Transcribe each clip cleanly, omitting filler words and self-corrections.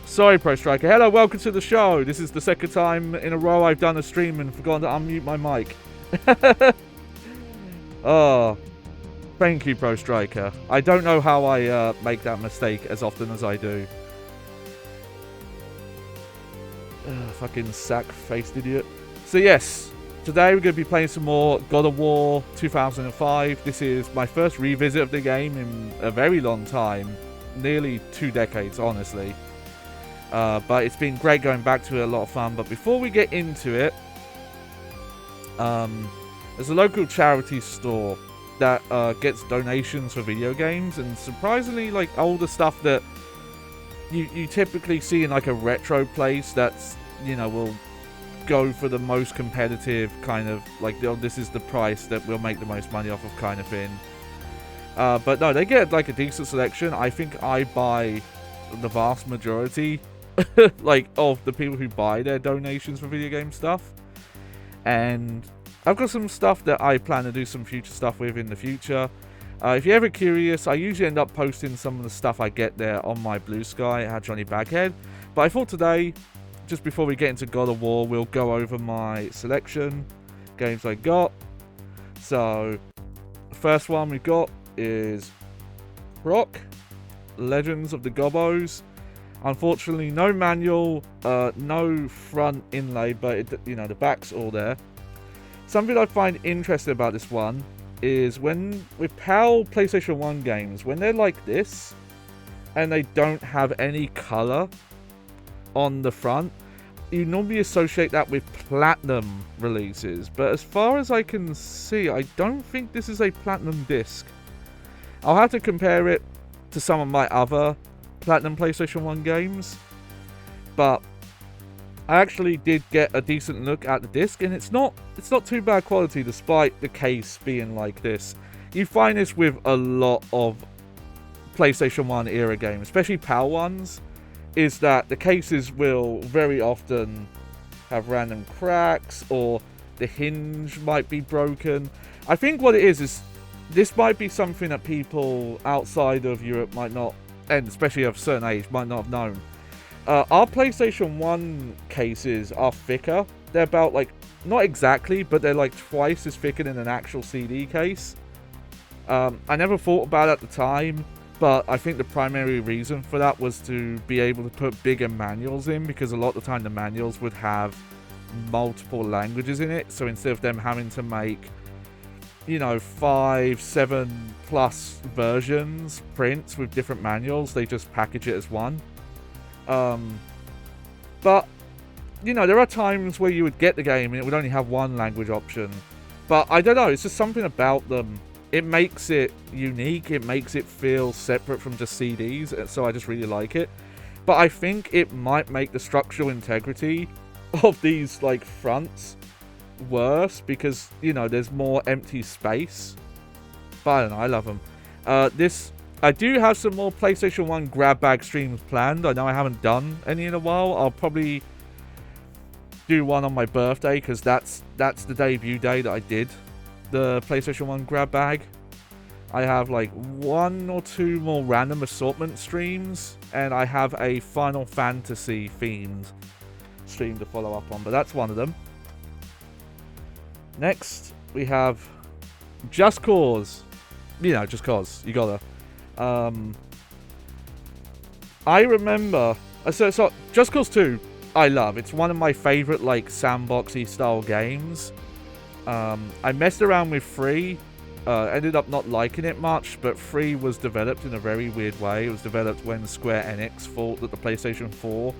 Sorry, Pro Striker. Hello, welcome to the show. This is the second time in a row I've done a stream and forgotten to unmute my mic. Oh, thank you, Pro Striker. I don't know how I make that mistake as often as I do. Fucking sack-faced idiot. So yes, today we're going to be playing some more God of War 2005. This is my first revisit of the game in a very long time. Nearly 2 decades, honestly. But it's been great going back to it, a lot of fun. But before we get into it, there's a local charity store that gets donations for video games, and surprisingly, like, older stuff that you typically see in like a retro place that's, you know, will go for the most competitive kind of, like, oh, this is the price that we'll make the most money off of kind of thing. But no, they get like a decent selection. I think I buy the vast majority like of the people who buy their donations for video game stuff. And I've got some stuff that I plan to do some future stuff with in the future. If you're ever curious, I usually end up posting some of the stuff I get there on my Blue Sky at Johnny Baghead. But I thought today, just before we get into God of War, we'll go over my selection, games I got. So, the first one we got is Rock, Legends of the Gobos. Unfortunately, no manual, no front inlay, but it, you know, the back's all there. Something I find interesting about this one is when with PAL PlayStation 1 games, when they're like this and they don't have any color on the front, you normally associate that with platinum releases, but as far as I can see, I don't think this is a platinum disc. I'll have to compare it to some of my other platinum PlayStation 1 games, but I actually did get a decent look at the disc, and it's not too bad quality despite the case being like this. You find this with a lot of PlayStation 1 era games, especially PAL ones, is that the cases will very often have random cracks, or the hinge might be broken. I think what it is this might be something that people outside of Europe might not, and especially of a certain age, might not have known. Our PlayStation 1 cases are thicker. They're about, like, not exactly, but they're like twice as thicker than an actual CD case. I never thought about it at the time, but I think the primary reason for that was to be able to put bigger manuals in, because a lot of the time the manuals would have multiple languages in it. So instead of them having to make, you know, 5, 7 plus versions, prints with different manuals, they just package it as one. But, you know, there are times where you would get the game and it would only have one language option. But I don't know, it's just something about them. It makes it unique, it makes it feel separate from just CDs, and so I just really like it. But I think it might make the structural integrity of these, like, fronts worse, because, you know, there's more empty space. But I don't know, I love them. I do have some more PlayStation 1 grab bag streams planned. I know I haven't done any in a while. I'll probably do one on my birthday, because that's the debut day that I did the PlayStation 1 grab bag. I have like 1 or 2 more random assortment streams, and I have a Final Fantasy themed stream to follow up on, but that's one of them. Next, we have Just Cause. You know, Just Cause. You gotta. I remember... So, Just Cause 2, I love. It's one of my favorite, like, sandboxy style games. I messed around with 3. Ended up not liking it much, but 3 was developed in a very weird way. It was developed when Square Enix thought that the PlayStation 4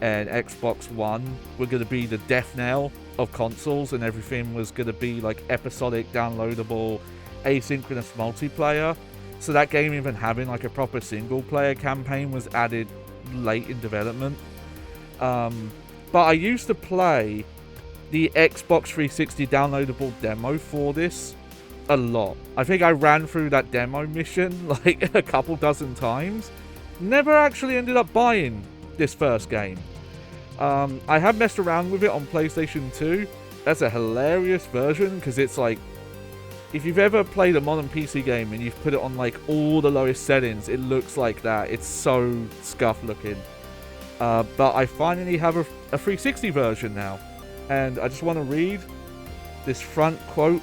and Xbox One were going to be the death knell of consoles, and everything was going to be like episodic, downloadable, asynchronous multiplayer. So that game even having like a proper single player campaign was added late in development. But I used to play the Xbox 360 downloadable demo for this a lot. I think I ran through that demo mission like a couple dozen times. Never actually ended up buying this first game. I have messed around with it on PlayStation 2. That's a hilarious version, because it's like, if you've ever played a modern PC game and you've put it on like all the lowest settings, it looks like that. It's so scuffed looking. But I finally have a 360 version now. And I just want to read this front quote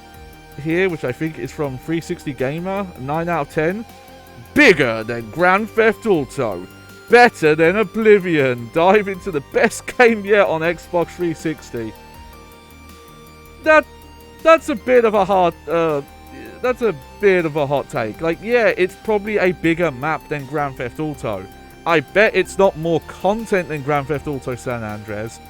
here, which I think is from 360 Gamer, 9 out of 10. Bigger than Grand Theft Auto. Better than Oblivion. Dive into the best game yet on Xbox 360. That's a bit of a hard... that's a bit of a hot take. Like, yeah, it's probably a bigger map than Grand Theft Auto. I bet it's not more content than Grand Theft Auto San Andreas.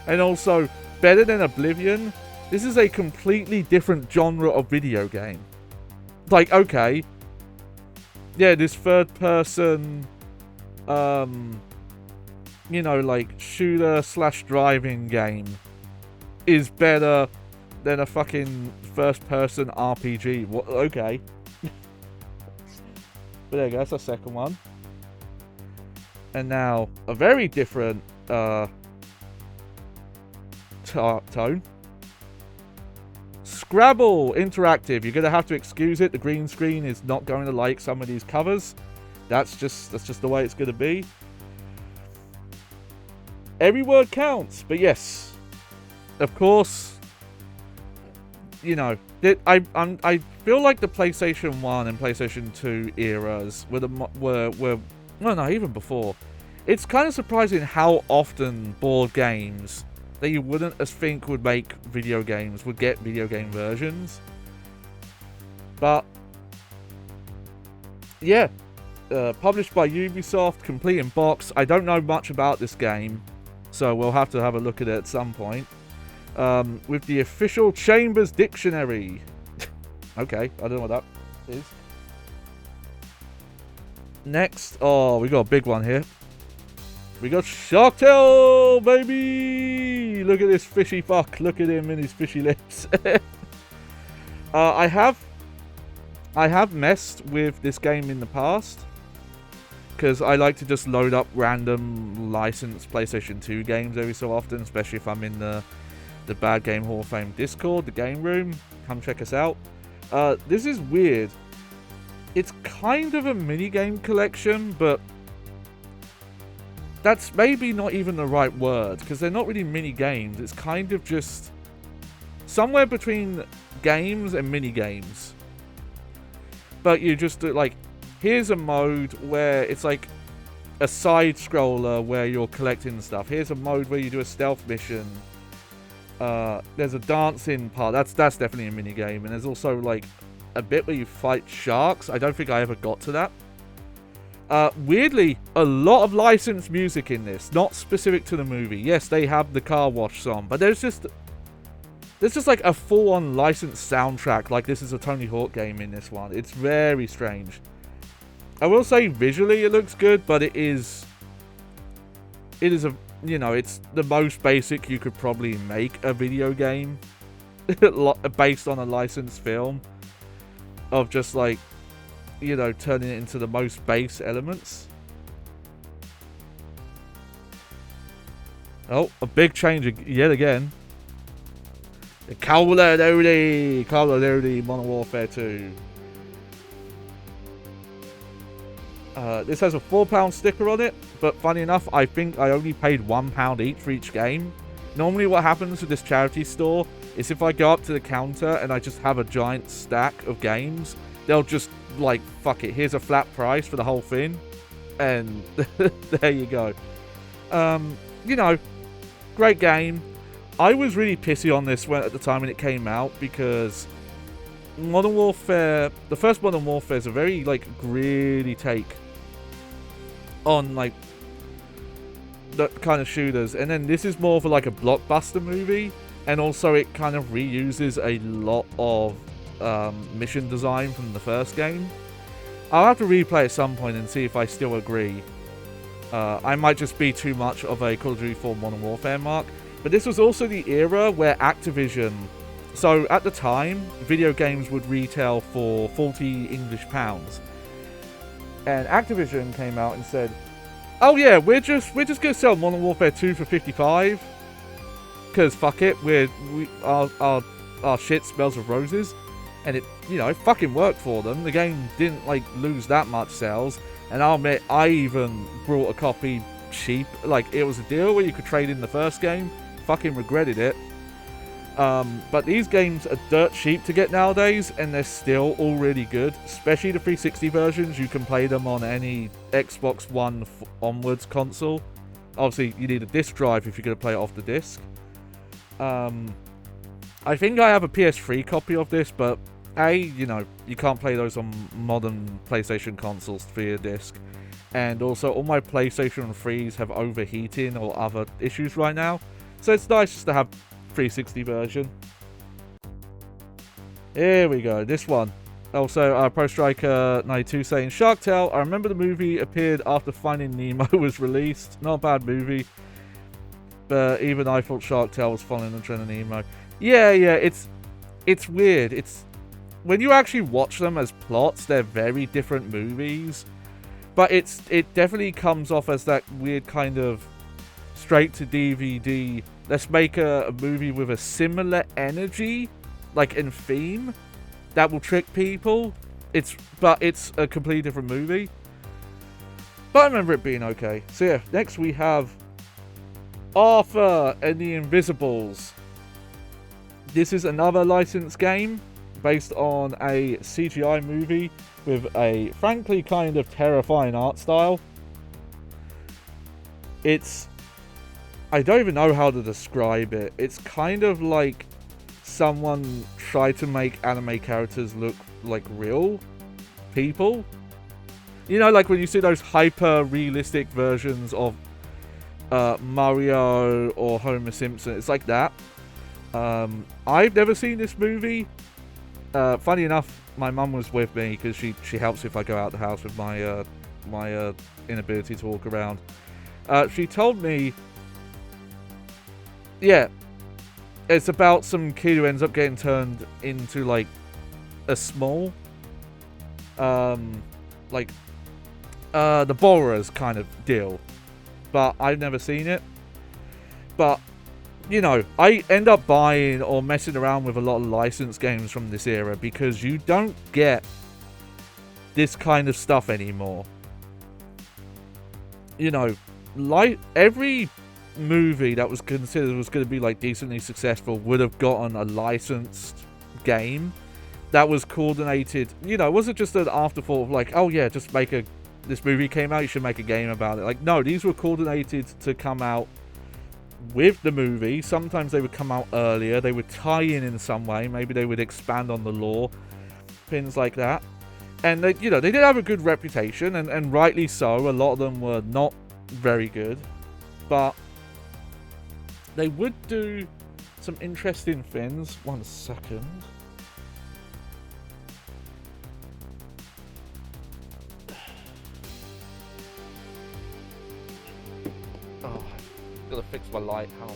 And also, better than Oblivion. This is a completely different genre of video game. Like, okay. Yeah, this third person, you know, like, shooter / driving game is better than a fucking first person RPG. What? Okay. But there you go, that's our second one. And now, a very different, tone. Scrabble interactive. You're gonna have to excuse it. The green screen is not going to like some of these covers. That's just the way it's gonna be. Every word counts, but yes, of course. You know, I feel like the PlayStation 1 and PlayStation 2 eras were well, no, even before. It's kind of surprising how often board games that you wouldn't think would make video games would get video game versions. But yeah, published by Ubisoft, complete in box. I don't know much about this game, so we'll have to have a look at it at some point. With the official Chambers Dictionary. Okay, I don't know what that is. Next, oh, we got a big one here. We got Shark Tale, baby! Look at this fishy fuck. Look at him and his fishy lips. I have messed with this game in the past, because I like to just load up random licensed PlayStation 2 games every so often, especially if I'm in the Bad Game Hall of Fame Discord, the game room. Come check us out. This is weird. It's kind of a minigame collection, but that's maybe not even the right word, because they're not really mini games. It's kind of just somewhere between games and mini games. But you just do, like, here's a mode where it's like a side scroller where you're collecting stuff. Here's a mode where you do a stealth mission. There's a dancing part. That's definitely a mini game. And there's also like a bit where you fight sharks. I don't think I ever got to that. Weirdly, a lot of licensed music in this, not specific to the movie. Yes, they have the car wash song, but there's just like a full-on licensed soundtrack, like this is a Tony Hawk game in this one. It's very strange. I will say visually it looks good, but it is a, you know, it's the most basic you could probably make a video game based on a licensed film, of just like, you know, turning it into the most base elements. Oh, a big change yet again. Call of Duty Modern Warfare 2. This has a £4 sticker on it, but funny enough, I think I only paid £1 each for each game. Normally what happens with this charity store is if I go up to the counter and I just have a giant stack of games, they'll just like, fuck it, here's a flat price for the whole thing. And there you go. You know, great game. I was really pissy on this at the time when it came out, because Modern Warfare, the first Modern Warfare is a very like gritty take on like the kind of shooters, and then this is more of like a blockbuster movie, and also it kind of reuses a lot of mission design from the first game. I'll have to replay at some point and see if I still agree. I might just be too much of a Call of Duty 4 Modern Warfare mark. But this was also the era where Activision... So, at the time, video games would retail for 40 English pounds. And Activision came out and said, oh yeah, we're just going to sell Modern Warfare 2 for 55. Because fuck it, our shit smells of roses. And it, you know, fucking worked for them. The game didn't, like, lose that much sales. And I'll admit, I even brought a copy cheap. Like, it was a deal where you could trade in the first game. Fucking regretted it. But these games are dirt cheap to get nowadays, and they're still all really good. Especially the 360 versions. You can play them on any Xbox One onwards console. Obviously, you need a disc drive if you're going to play it off the disc. I think I have a PS3 copy of this, but you know, you can't play those on modern PlayStation consoles via disc. And also, all my PlayStation 3s have overheating or other issues right now. So it's nice just to have 360 version. Here we go, this one. Also, Pro Striker 92 saying, Shark Tale, I remember the movie appeared after Finding Nemo was released. Not a bad movie. But even I thought Shark Tale was following the trend of Nemo. Yeah, it's weird. It's when you actually watch them as plots, they're very different movies. But it definitely comes off as that weird kind of straight to DVD. Let's make a movie with a similar energy, like in theme, that will trick people. But it's a completely different movie. But I remember it being okay. So yeah, next we have Arthur and the Invisibles. This is another licensed game based on a CGI movie with a frankly kind of terrifying art style. I don't even know how to describe it. It's kind of like someone tried to make anime characters look like real people. You know, like when you see those hyper realistic versions of Mario or Homer Simpson. It's like that. I've never seen this movie. Funny enough, my mum was with me because she helps if I go out the house with my inability to walk around. She told me, yeah, it's about some kid who ends up getting turned into like a small, like the Borers kind of deal. But I've never seen it. But you know, I end up buying or messing around with a lot of licensed games from this era because you don't get this kind of stuff anymore. You know, like every movie that was considered was going to be like decently successful would have gotten a licensed game that was coordinated. You know, it wasn't just an afterthought of like, oh yeah, just make this movie came out, you should make a game about it. Like, no, these were coordinated to come out with the movie. Sometimes they would come out earlier, they would tie in some way, maybe they would expand on the lore, things like that. And they, you know, they did have a good reputation, and rightly so. A lot of them were not very good, but they would do some interesting things. 1 second. Oh, gotta fix my light. How?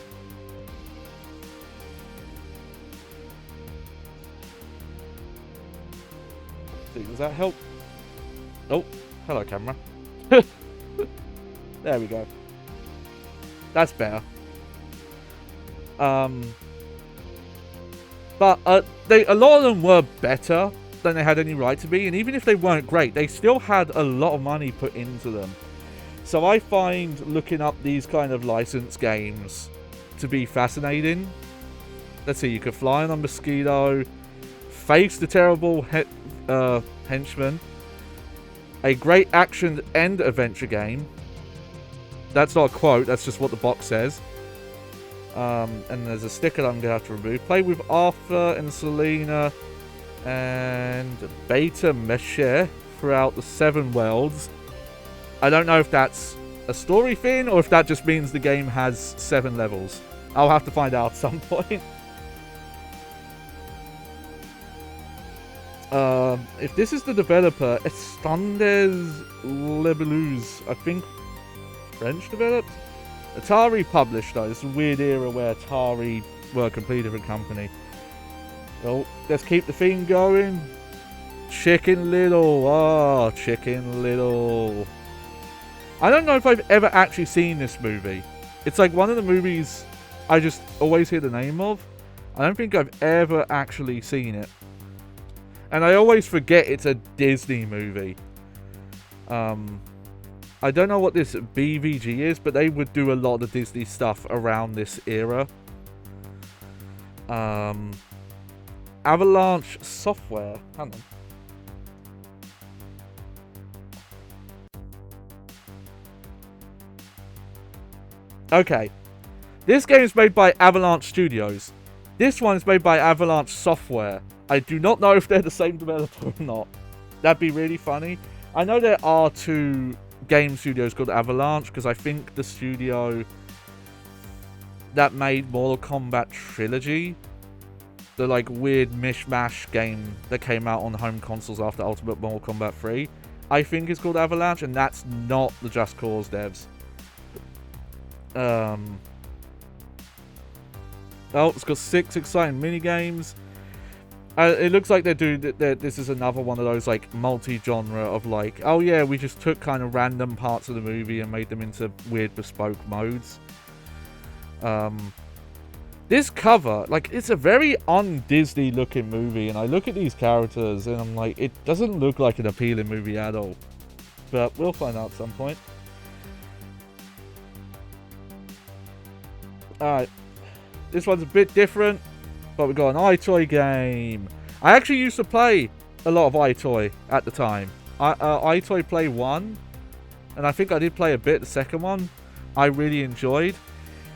See, does that help? Oh, hello, camera. There we go. That's better. But a lot of them were better than they had any right to be, and even if they weren't great, they still had a lot of money put into them. So I find looking up these kind of licensed games to be fascinating. Let's see, you could fly on a mosquito, face the terrible henchman, a great action and adventure game. That's not a quote, that's just what the box says. And there's a sticker that I'm going to have to remove. Play with Arthur and Selena and Beta Meshe throughout the 7 worlds. I don't know if that's a story thing or if that just means the game has 7 levels. I'll have to find out at some point. If this is the developer, Estandes Lebeluz, I think French developed? Atari published though. It's a weird era where Atari were a completely different company. Well, let's keep the theme going. Chicken Little. Oh, Chicken Little. I don't know if I've ever actually seen this movie. It's like one of the movies I just always hear the name of. I don't think I've ever actually seen it. And I always forget it's a Disney movie. I don't know what this BVG is, but they would do a lot of Disney stuff around this era. Avalanche Software. Hang on. Okay. This game is made by Avalanche Studios. This one is made by Avalanche Software. I do not know if they're the same developer or not. That'd be really funny. I know there are 2 game studios called Avalanche, because I think the studio that made Mortal Kombat Trilogy, the like weird mishmash game that came out on home consoles after Ultimate Mortal Kombat 3, I think is called Avalanche, and that's not the Just Cause devs. Oh, it's got 6 exciting mini games. It looks like they're doing this is another one of those like multi-genre of like, oh yeah, we just took kind of random parts of the movie and made them into weird bespoke modes. This cover, like, it's a very un-Disney looking movie, and I look at these characters and I'm like, it doesn't look like an appealing movie at all. But we'll find out at some point. Alright, this one's a bit different, but we've got an iToy game. I actually used to play a lot of iToy at the time. iToy Play 1, and I think I did play a bit the second one. I really enjoyed.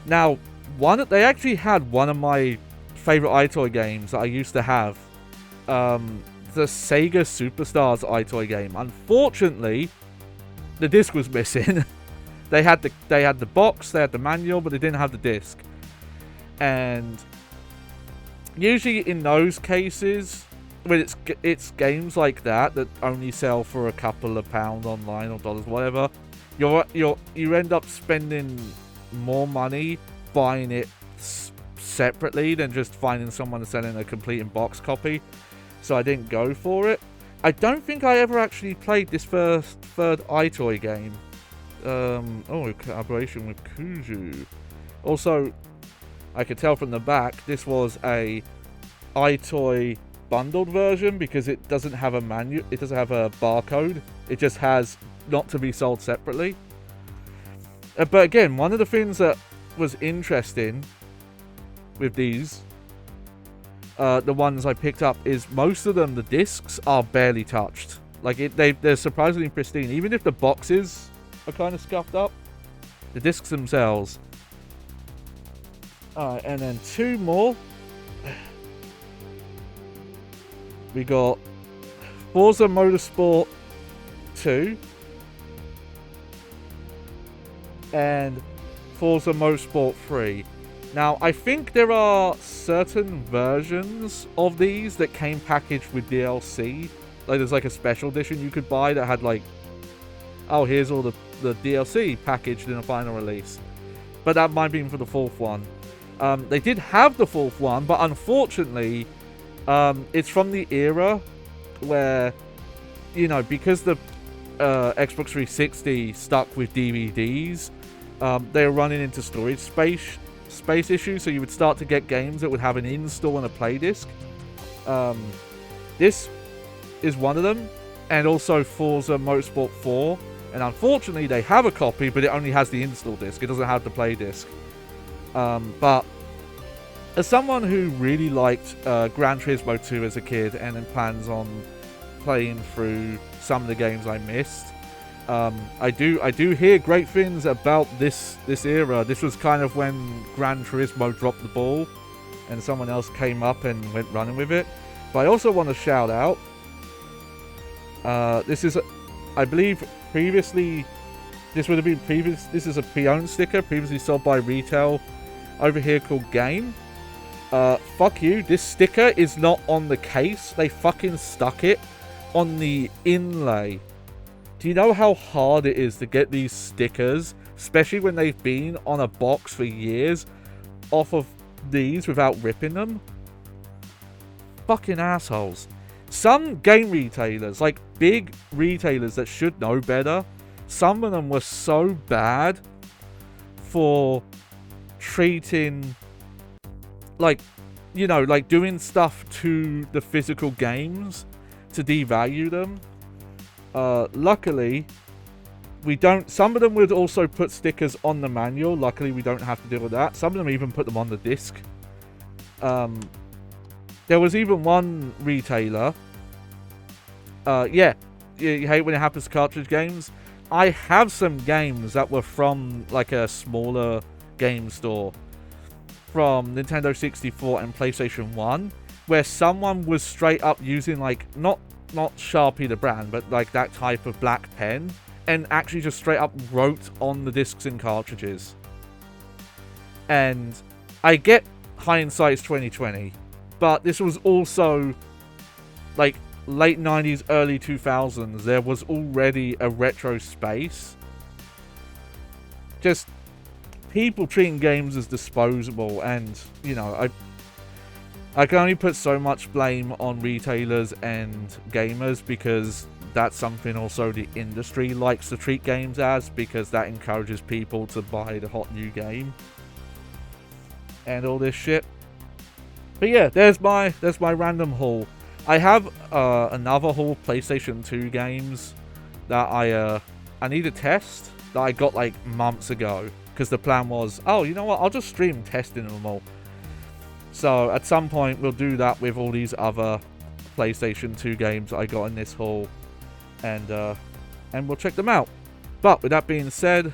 Now, they actually had one of my favorite iToy games that I used to have. The Sega Superstars iToy game. Unfortunately, the disc was missing. They had the box, they had the manual, but they didn't have the disc. And usually in those cases, when it's games like that only sell for a couple of pounds online or dollars, whatever, you end up spending more money buying it separately than just finding someone selling a complete in-box copy. So I didn't go for it. I don't think I ever actually played this third iToy game. Collaboration with Kuju. Also, I could tell from the back, this was a iToy bundled version because it doesn't have a manual, it doesn't have a barcode. It just has not to be sold separately. But again, one of the things that was interesting with these, the ones I picked up, is most of them, the discs are barely touched. Like they're surprisingly pristine, even if the boxes are kind of scuffed up. The discs themselves. Alright, and then 2 more. We got Forza Motorsport 2 and Forza Motorsport 3. Now, I think there are certain versions of these that came packaged with DLC. Like, there's like a special edition you could buy that had like, oh, here's all the DLC packaged in a final release. But that might be for the 4th one. They did have the 4th one, but unfortunately, it's from the era where, you know, because the Xbox 360 stuck with DVDs, they were running into storage space issues, so you would start to get games that would have an install and a play disc. This is one of them, and also Forza Motorsport 4. And unfortunately, they have a copy, but it only has the install disc. It doesn't have the play disc. But as someone who really liked Gran Turismo 2 as a kid and then plans on playing through some of the games I missed, I do hear great things about this era. This was kind of when Gran Turismo dropped the ball and someone else came up and went running with it. But I also want to shout out, this is, I believe, previously, this would have been previous, this is a pre-owned sticker, previously sold by retail over here called Game. Fuck you, this sticker is not on the case, they fucking stuck it on the inlay. Do you know how hard it is to get these stickers, especially when they've been on a box for years, off of these without ripping them? Fucking assholes. Some game retailers, like big retailers that should know better, some of them were so bad for treating, like, you know, like doing stuff to the physical games to devalue them. Luckily, we don't... Some of them would also put stickers on the manual. Luckily, we don't have to deal with that. Some of them even put them on the disc. There was even one retailer... yeah, you hate when it happens to cartridge games. I have some games that were from, like, a smaller game store. From Nintendo 64 and PlayStation 1. Where someone was straight up using, like, not Sharpie the brand, but, like, that type of black pen. And actually just straight up wrote on the discs and cartridges. And I get hindsight's 2020. But this was also, like, late 90s, early 2000s. There was already a retro space. Just people treating games as disposable. And, you know, I can only put so much blame on retailers and gamers because that's something also the industry likes to treat games as, because that encourages people to buy the hot new game and all this shit. But yeah, there's my random haul. I have another haul of PlayStation 2 games that I need to test that I got like months ago, because the plan was, oh, you know what, I'll just stream testing them all. So at some point we'll do that with all these other PlayStation 2 games I got in this haul, and we'll check them out. But with that being said,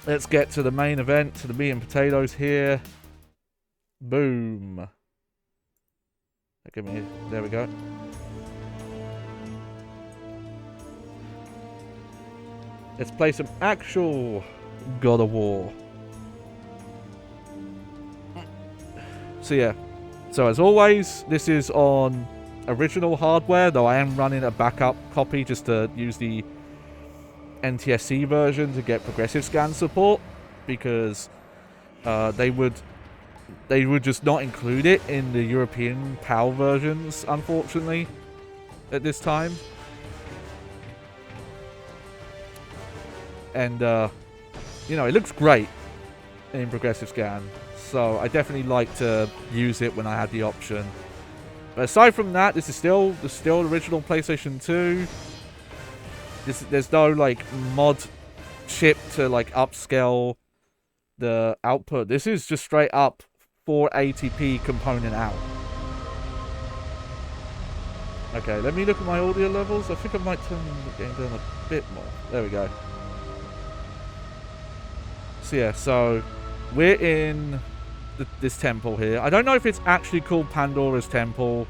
let's get to the main event, to the meat and potatoes here. Boom. Give me, there we go. Let's play some actual God of War. So yeah, so as always, this is on original hardware, though I am running a backup copy just to use the NTSC version to get progressive scan support, because they would just not include it in the European PAL versions, unfortunately, at this time. And you know, it looks great in progressive scan, so I definitely like to use it when I had the option. But aside from that, this is still the original PlayStation 2. There's no like mod chip to like upscale the output. This is just straight up 480p component out. Okay, let me look at my audio levels. I think I might turn the game down a bit more. There we go. So yeah, so we're in this temple here. I don't know if it's actually called Pandora's Temple.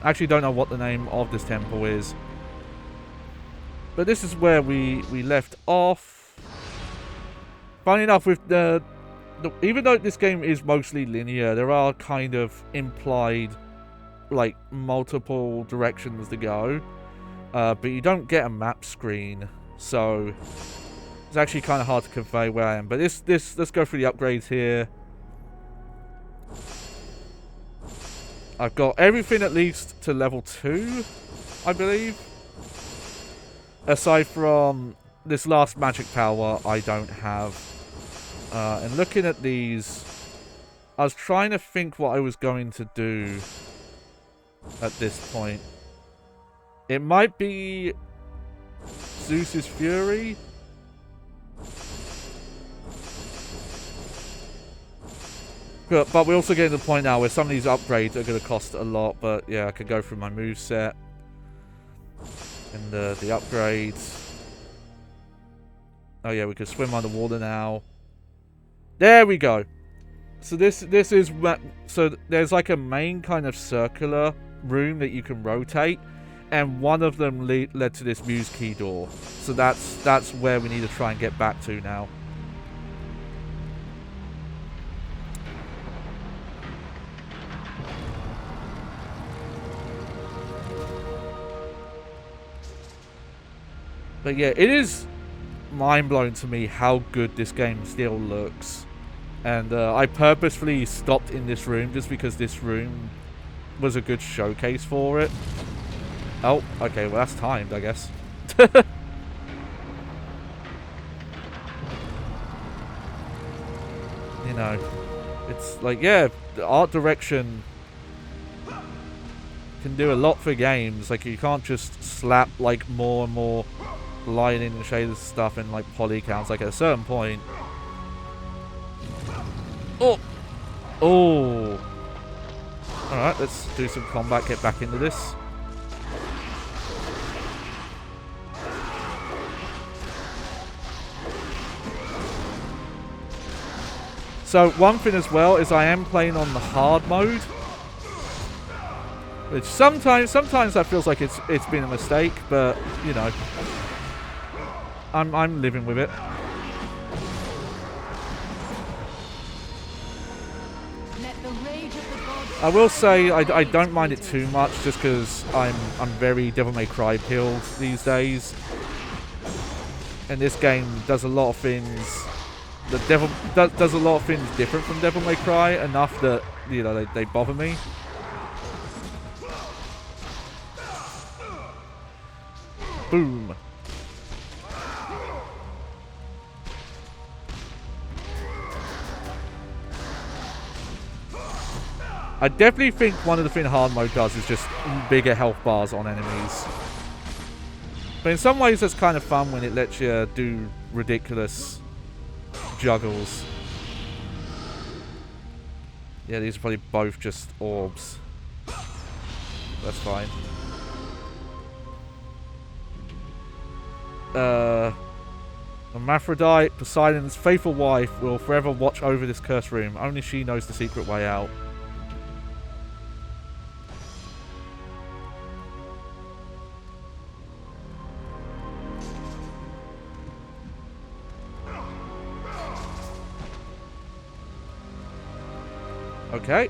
I actually don't know what the name of this temple is. But this is where we left off. Funny enough, with even though this game is mostly linear, there are kind of implied, like, multiple directions to go. But you don't get a map screen, so it's actually kind of hard to convey where I am. But let's go through the upgrades here. I've got everything at least to level 2, I believe. Aside from this last magic power, I don't have. And looking at these, I was trying to think what I was going to do at this point. It might be Zeus's Fury. But we're also getting to the point now where some of these upgrades are going to cost a lot. But yeah, I could go through my moveset and the upgrades. Oh yeah, we can swim underwater now. There we go. So this is so there's like a main kind of circular room that you can rotate, and one of them led to this Muse Key door. So that's where we need to try and get back to now. But yeah, it is mind-blowing to me how good this game still looks. And I purposefully stopped in this room just because this room was a good showcase for it. Oh, okay, well that's timed, I guess. You know, it's like, yeah, the art direction can do a lot for games. Like, you can't just slap like more and more lighting and shaders stuff and like poly counts, like at a certain point. Oh! Oh! Alright, let's do some combat, get back into this. So one thing as well is I am playing on the hard mode, which sometimes that feels like it's been a mistake, but you know, I'm living with it. I will say I don't mind it too much, just because I'm very Devil May Cry pilled these days, and this game does a lot of things. The Devil does a lot of things different from Devil May Cry enough that, you know, they bother me. Boom. I definitely think one of the things hard mode does is just bigger health bars on enemies. But in some ways that's kind of fun when it lets you do ridiculous juggles. Yeah, these are probably both just orbs. That's fine. Hermaphrodite, Poseidon's faithful wife, will forever watch over this cursed room. Only she knows the secret way out. Okay.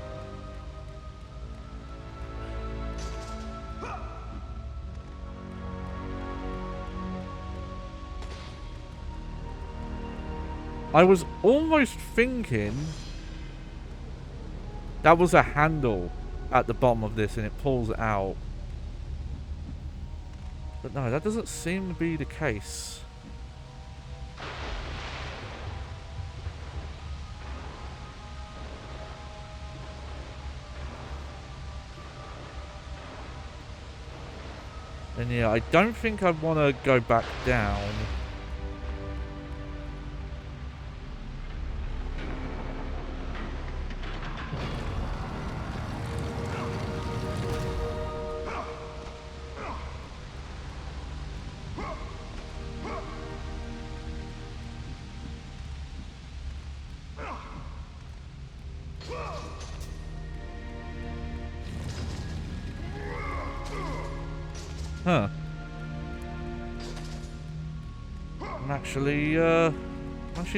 I was almost thinking that was a handle at the bottom of this and it pulls out. But no, that doesn't seem to be the case. And yeah, I don't think I want to go back down. Huh. I'm actually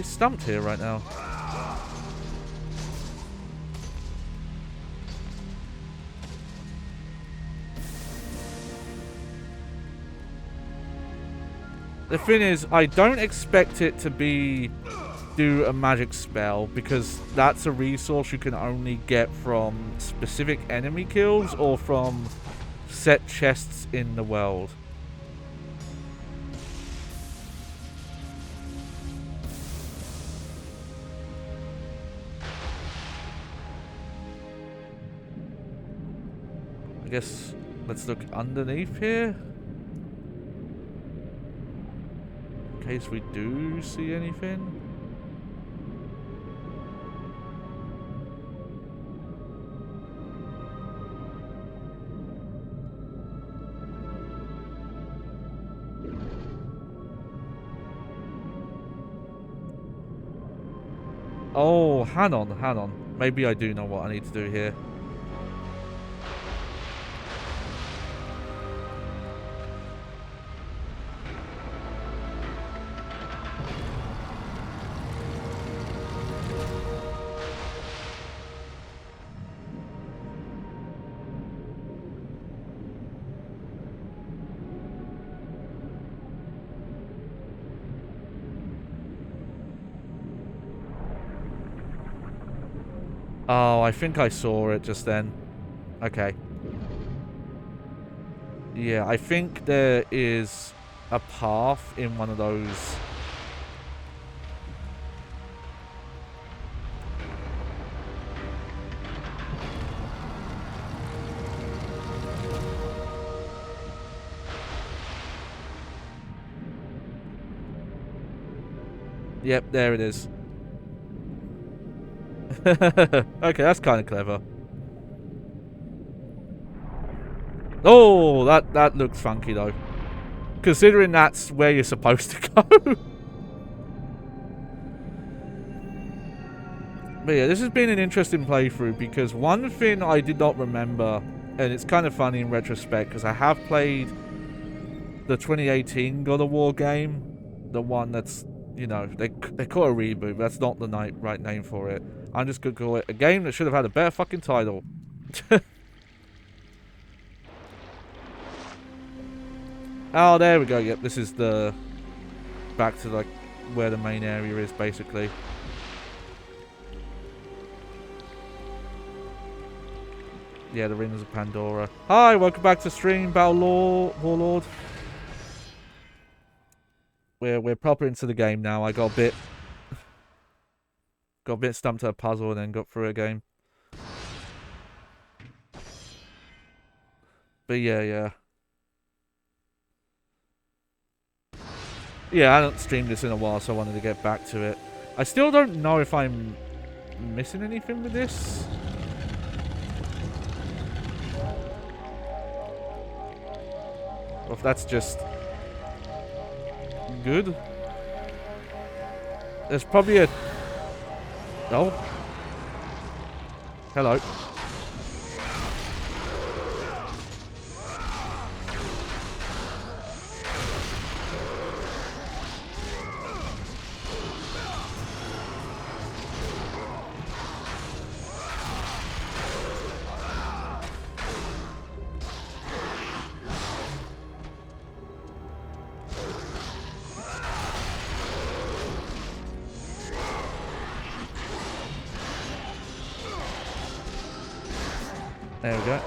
stumped here right now. The thing is, I don't expect it to do a magic spell, because that's a resource you can only get from specific enemy kills or from set chests in the world. I guess let's look underneath here, in case we do see anything. Oh, hang on. Maybe I do know what I need to do here. Oh, I think I saw it just then. Okay. Yeah, I think there is a path in one of those. Yep, there it is. Okay, that's kind of clever. Oh, that looks funky though. Considering that's where you're supposed to go. But yeah, this has been an interesting playthrough because one thing I did not remember, and it's kind of funny in retrospect because I have played the 2018 God of War game, the one that's, you know, they call it a reboot, but that's not the right name for it. I'm just gonna call it a game that should have had a better fucking title. Oh, there we go. Yep, this is the back to like where the main area is basically. Yeah, the Rings of Pandora. Hi, welcome back to stream, Warlord. We're proper into the game now. I got a bit stumped at a puzzle and then got through a game. But yeah. Yeah, I haven't streamed this in a while, so I wanted to get back to it. I still don't know if I'm missing anything with this. Or if that's just good. There's probably a... Oh. Hello. There we go.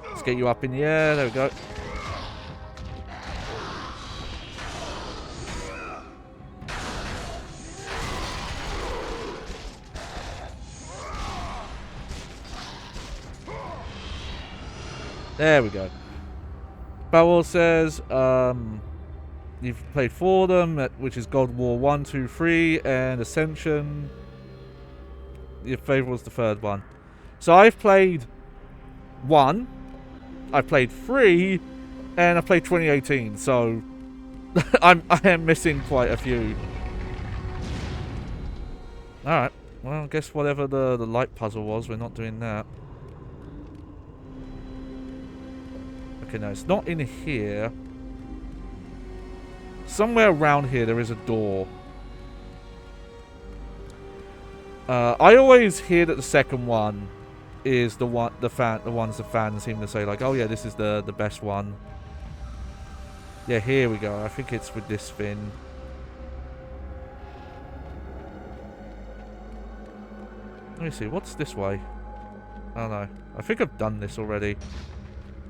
Let's get you up in the air. There we go. There we go. Bowell says, you've played 4 of them, which is God of War 1, 2, 3, and Ascension. Your favourite was the 3rd one. So I've played 1, I've played 3, and I've played 2018, so I am missing quite a few. Alright, well I guess whatever the light puzzle was, we're not doing that. Okay, no, it's not in here. Somewhere around here there is a door. I always hear that the second one is the ones the fans seem to say like, oh yeah, this is the best one. Yeah, here we go. I think it's with this thing. Let me see, what's this way? I don't know. I think I've done this already.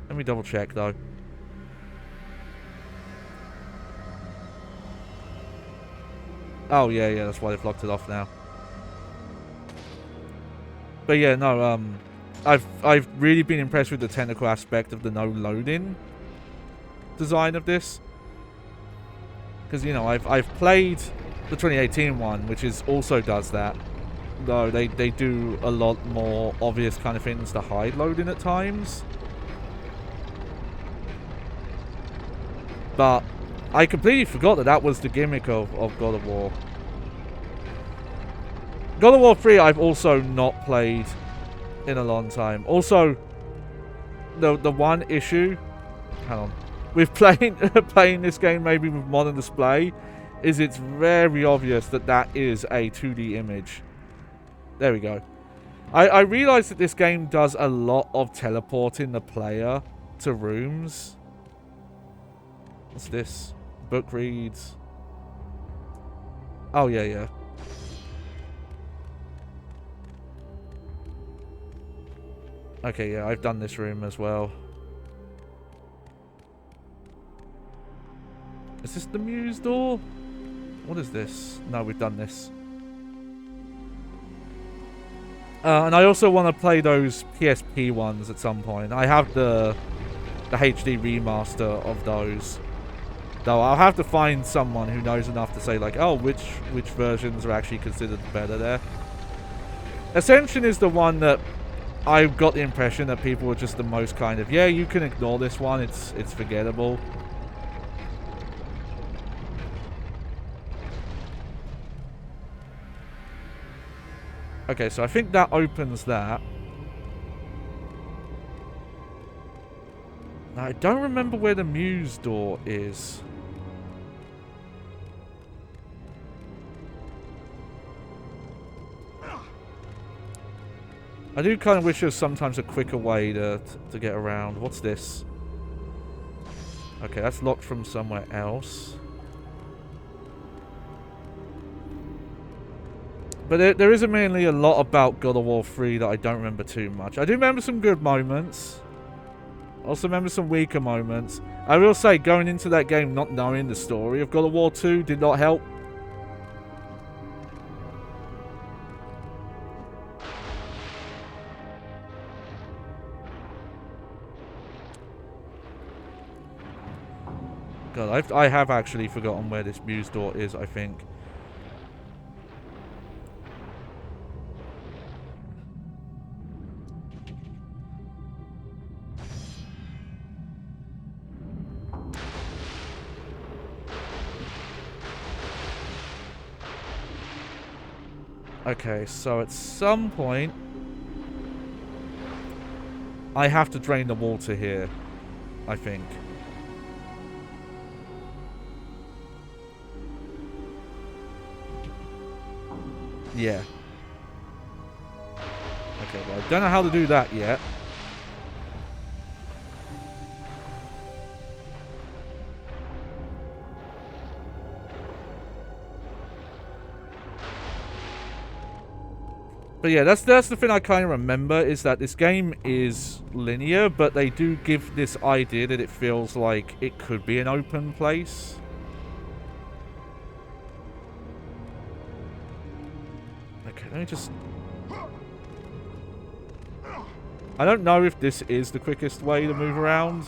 Let me double check though. Oh yeah, that's why they've locked it off now. But yeah, no, I've really been impressed with the technical aspect of the no loading design of this. Because, you know, I've played the 2018 one, which also does that. Though they do a lot more obvious kind of things to hide loading at times. But I completely forgot that was the gimmick of God of War. God of War 3 I've also not played in a long time. Also, the one issue, hang on, with playing this game maybe with modern display, is it's very obvious that is a 2D image. There we go. I realize that this game does a lot of teleporting the player to rooms. What's this? Book reads. Oh, yeah. Okay, yeah, I've done this room as well. Is this the Muse door? What is this? No, we've done this. And I also want to play those PSP ones at some point. I have the HD remaster of those. Though I'll have to find someone who knows enough to say like, oh, which versions are actually considered better there. Ascension is the one that I got the impression that people were just the most kind of, yeah, you can ignore this one, it's forgettable. Okay, so I think that opens that. Now, I don't remember where the Muse door is. I do kind of wish there was sometimes a quicker way to get around. What's this? Okay, that's locked from somewhere else. But there isn't mainly a lot about God of War 3 that I don't remember too much. I do remember some good moments. Also remember some weaker moments. I will say, going into that game not knowing the story of God of War 2 did not help. God, I have actually forgotten where this Muse door is, I think. Okay, so at some point I have to drain the water here, I think. Yeah. Okay, well, I don't know how to do that yet. But yeah, that's the thing I kind of remember, is that this game is linear, but they do give this idea that it feels like it could be an open place. Okay, let me just... I don't know if this is the quickest way to move around.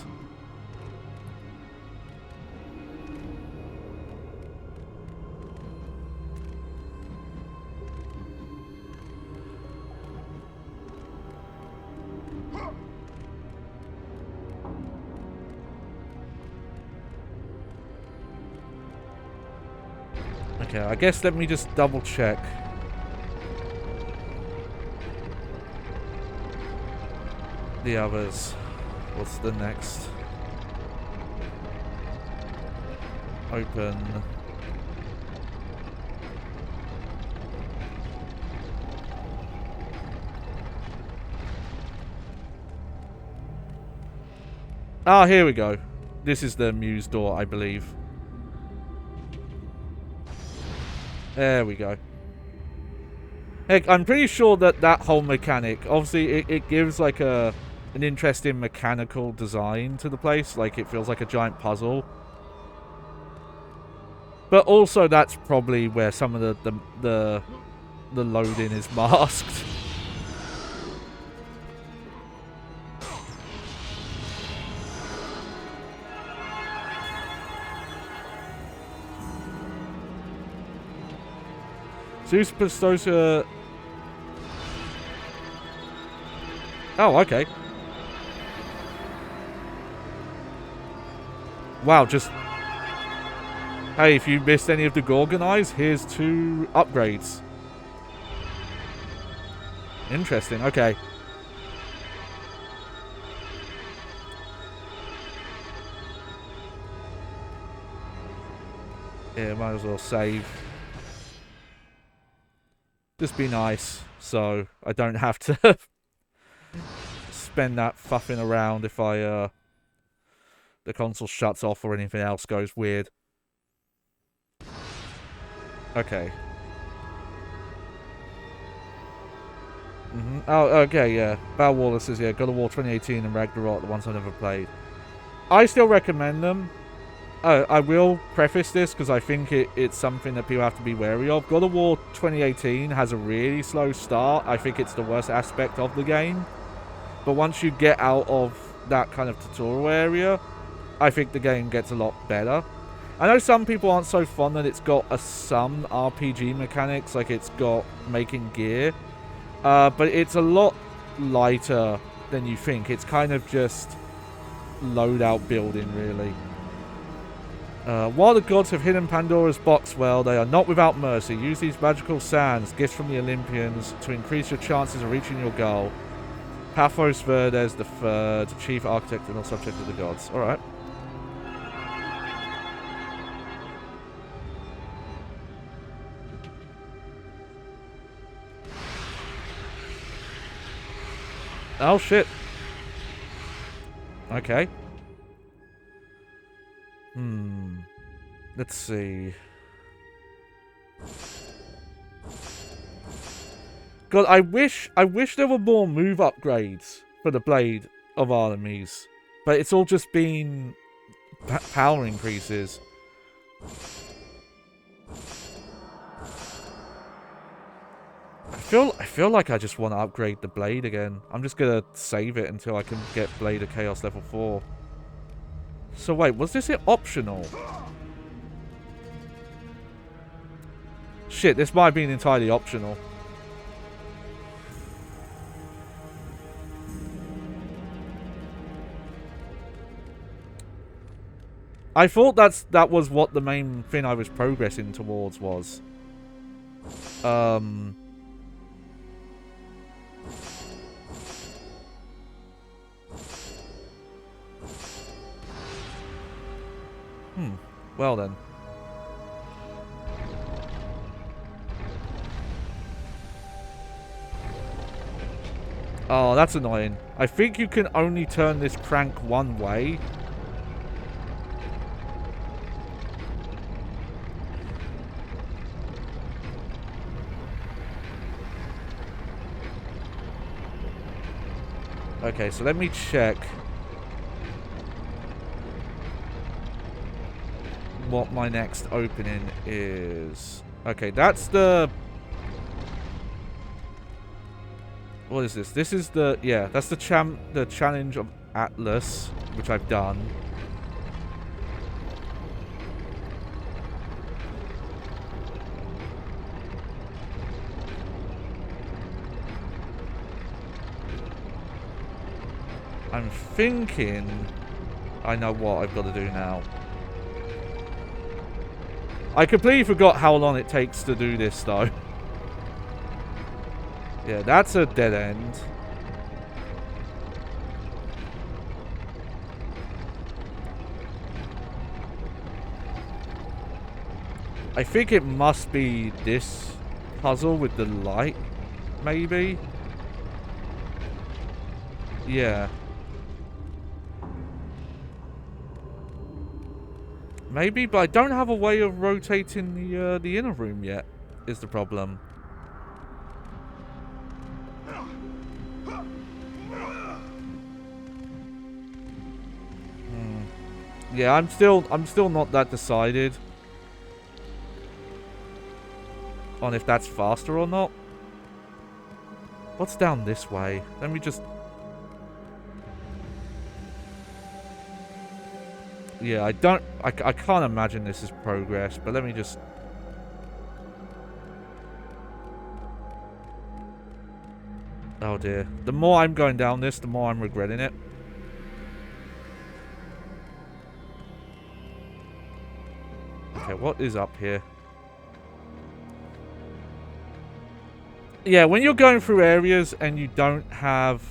Okay, I guess let me just double check. The others. What's the next? Open. Ah, here we go. This is the Muse door, I believe. There we go. Heck, I'm pretty sure that that whole mechanic, obviously it gives like an interesting mechanical design to the place. Like, it feels like a giant puzzle. But also that's probably where some of the loading is masked. Zeus Pistosa. Oh, okay. Wow, just... Hey, if you missed any of the Gorgon Eyes, here's 2 upgrades. Interesting, okay. Yeah, might as well save. Just be nice, so I don't have to spend that fuffing around if I, the console shuts off or anything else goes weird. Okay. Oh, okay, yeah. Val Wallace says, yeah, God of War 2018 and Ragnarok, the ones I've never played. I still recommend them. I will preface this because I think it's something that people have to be wary of. God of War 2018 has a really slow start. I think it's the worst aspect of the game. But once you get out of that kind of tutorial area, I think the game gets a lot better. I know some people aren't so fond that it's got some RPG mechanics, like it's got making gear. But it's a lot lighter than you think. It's kind of just loadout building, really. While the gods have hidden Pandora's box well, they are not without mercy. Use these magical sands, gifts from the Olympians, to increase your chances of reaching your goal. Paphos Verdes III, chief architect and all subject of the gods. Alright. Oh shit. Okay. Let's see. God, I wish there were more move upgrades for the Blade of Artemis, but it's all just been power increases. I feel like I just want to upgrade the Blade again. I'm just gonna save it until I can get Blade of Chaos level 4. So wait, was this optional? Shit, this might have been entirely optional. I thought that was what the main thing I was progressing towards was. Well then. Oh, that's annoying. I think you can only turn this crank one way. Okay, so let me check what my next opening is. Okay, that's the... What is this? This is the... Yeah, that's the challenge of Atlas, which I've done. I'm thinking I know what I've got to do now. I completely forgot how long it takes to do this, though. Yeah, that's a dead end. I think it must be this puzzle with the light, maybe? Yeah. Maybe, but I don't have a way of rotating the inner room yet, is the problem. Yeah, I'm still not that decided on if that's faster or not. What's down this way? Let me just... Yeah, I can't imagine this is progress, but let me just... Oh dear. The more I'm going down this, the more I'm regretting it. Okay, what is up here? Yeah, when you're going through areas and you don't have...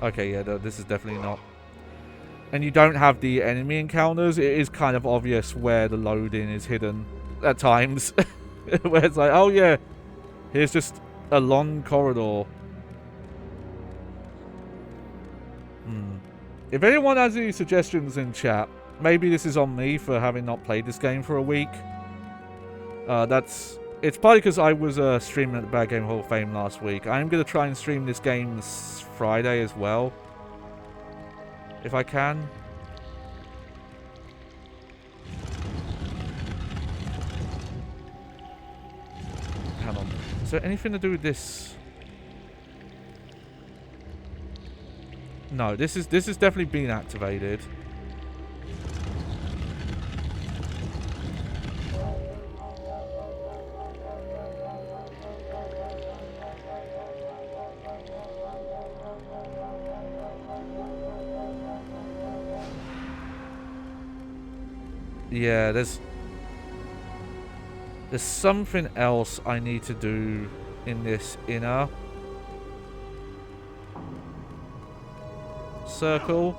Okay, yeah, no, this is definitely not. And you don't have the enemy encounters, it is kind of obvious where the loading is hidden at times. Where it's like, oh yeah, here's just a long corridor. If anyone has any suggestions in chat, maybe this is on me for having not played this game for a week. It's probably because I was streaming at the Bad Game Hall of Fame last week. I'm going to try and stream this game this Friday as well. if I can. Hang on. Is there anything to do with this? No, this is definitely been activated. Yeah, there's something else I need to do in this inner circle.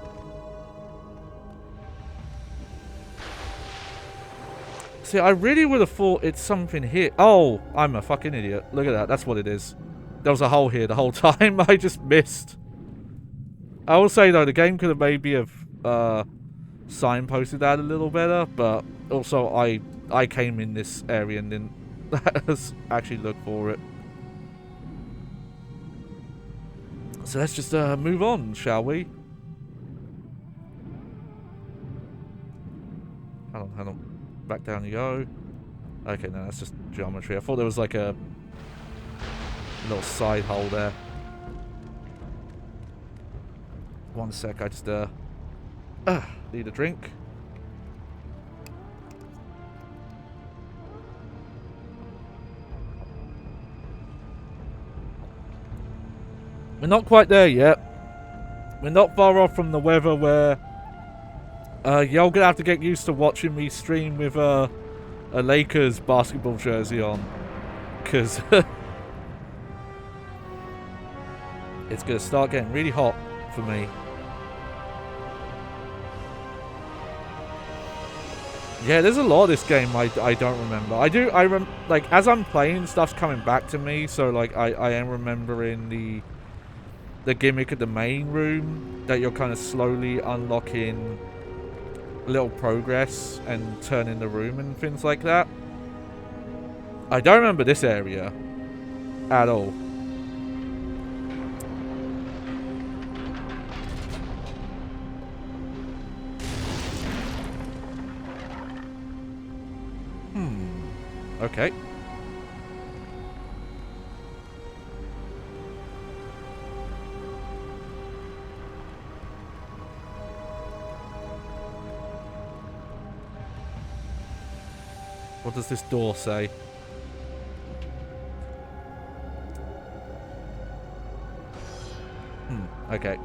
See, I really would have thought it's something here. Oh, I'm a fucking idiot. Look at that. That's what it is. There was a hole here the whole time. I just missed. I will say, though, the game could have maybe have signposted that a little better, but also I came in this area and didn't actually look for it. So let's just move on, shall we? Hang on. Back down you go. Okay, no, that's just geometry. I thought there was like a little side hole there. One sec, I just need a drink. We're not quite there yet. We're not far off from the weather where y'all gonna have to get used to watching me stream with a Lakers basketball jersey on, because it's gonna start getting really hot for me. Yeah, there's a lot of this game I don't remember. Like, as I'm playing, stuff's coming back to me, so like I am remembering the gimmick of the main room, that you're kind of slowly unlocking little progress and turning the room and things like that. I don't remember this area at all. Okay. What does this door say? Okay.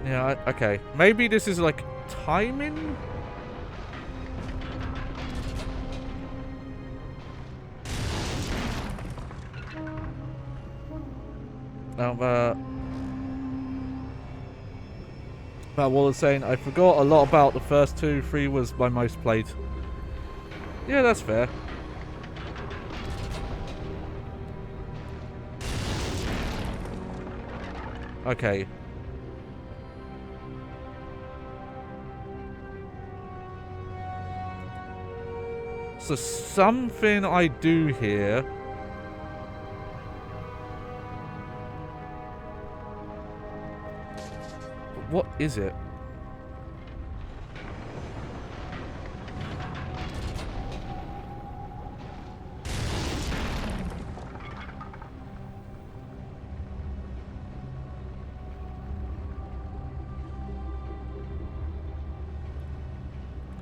Yeah, okay. Maybe this is like timing? About what I was saying, I forgot a lot about the first two. 3 was my most played. Yeah, that's fair. Okay. So something I do here. But what is it?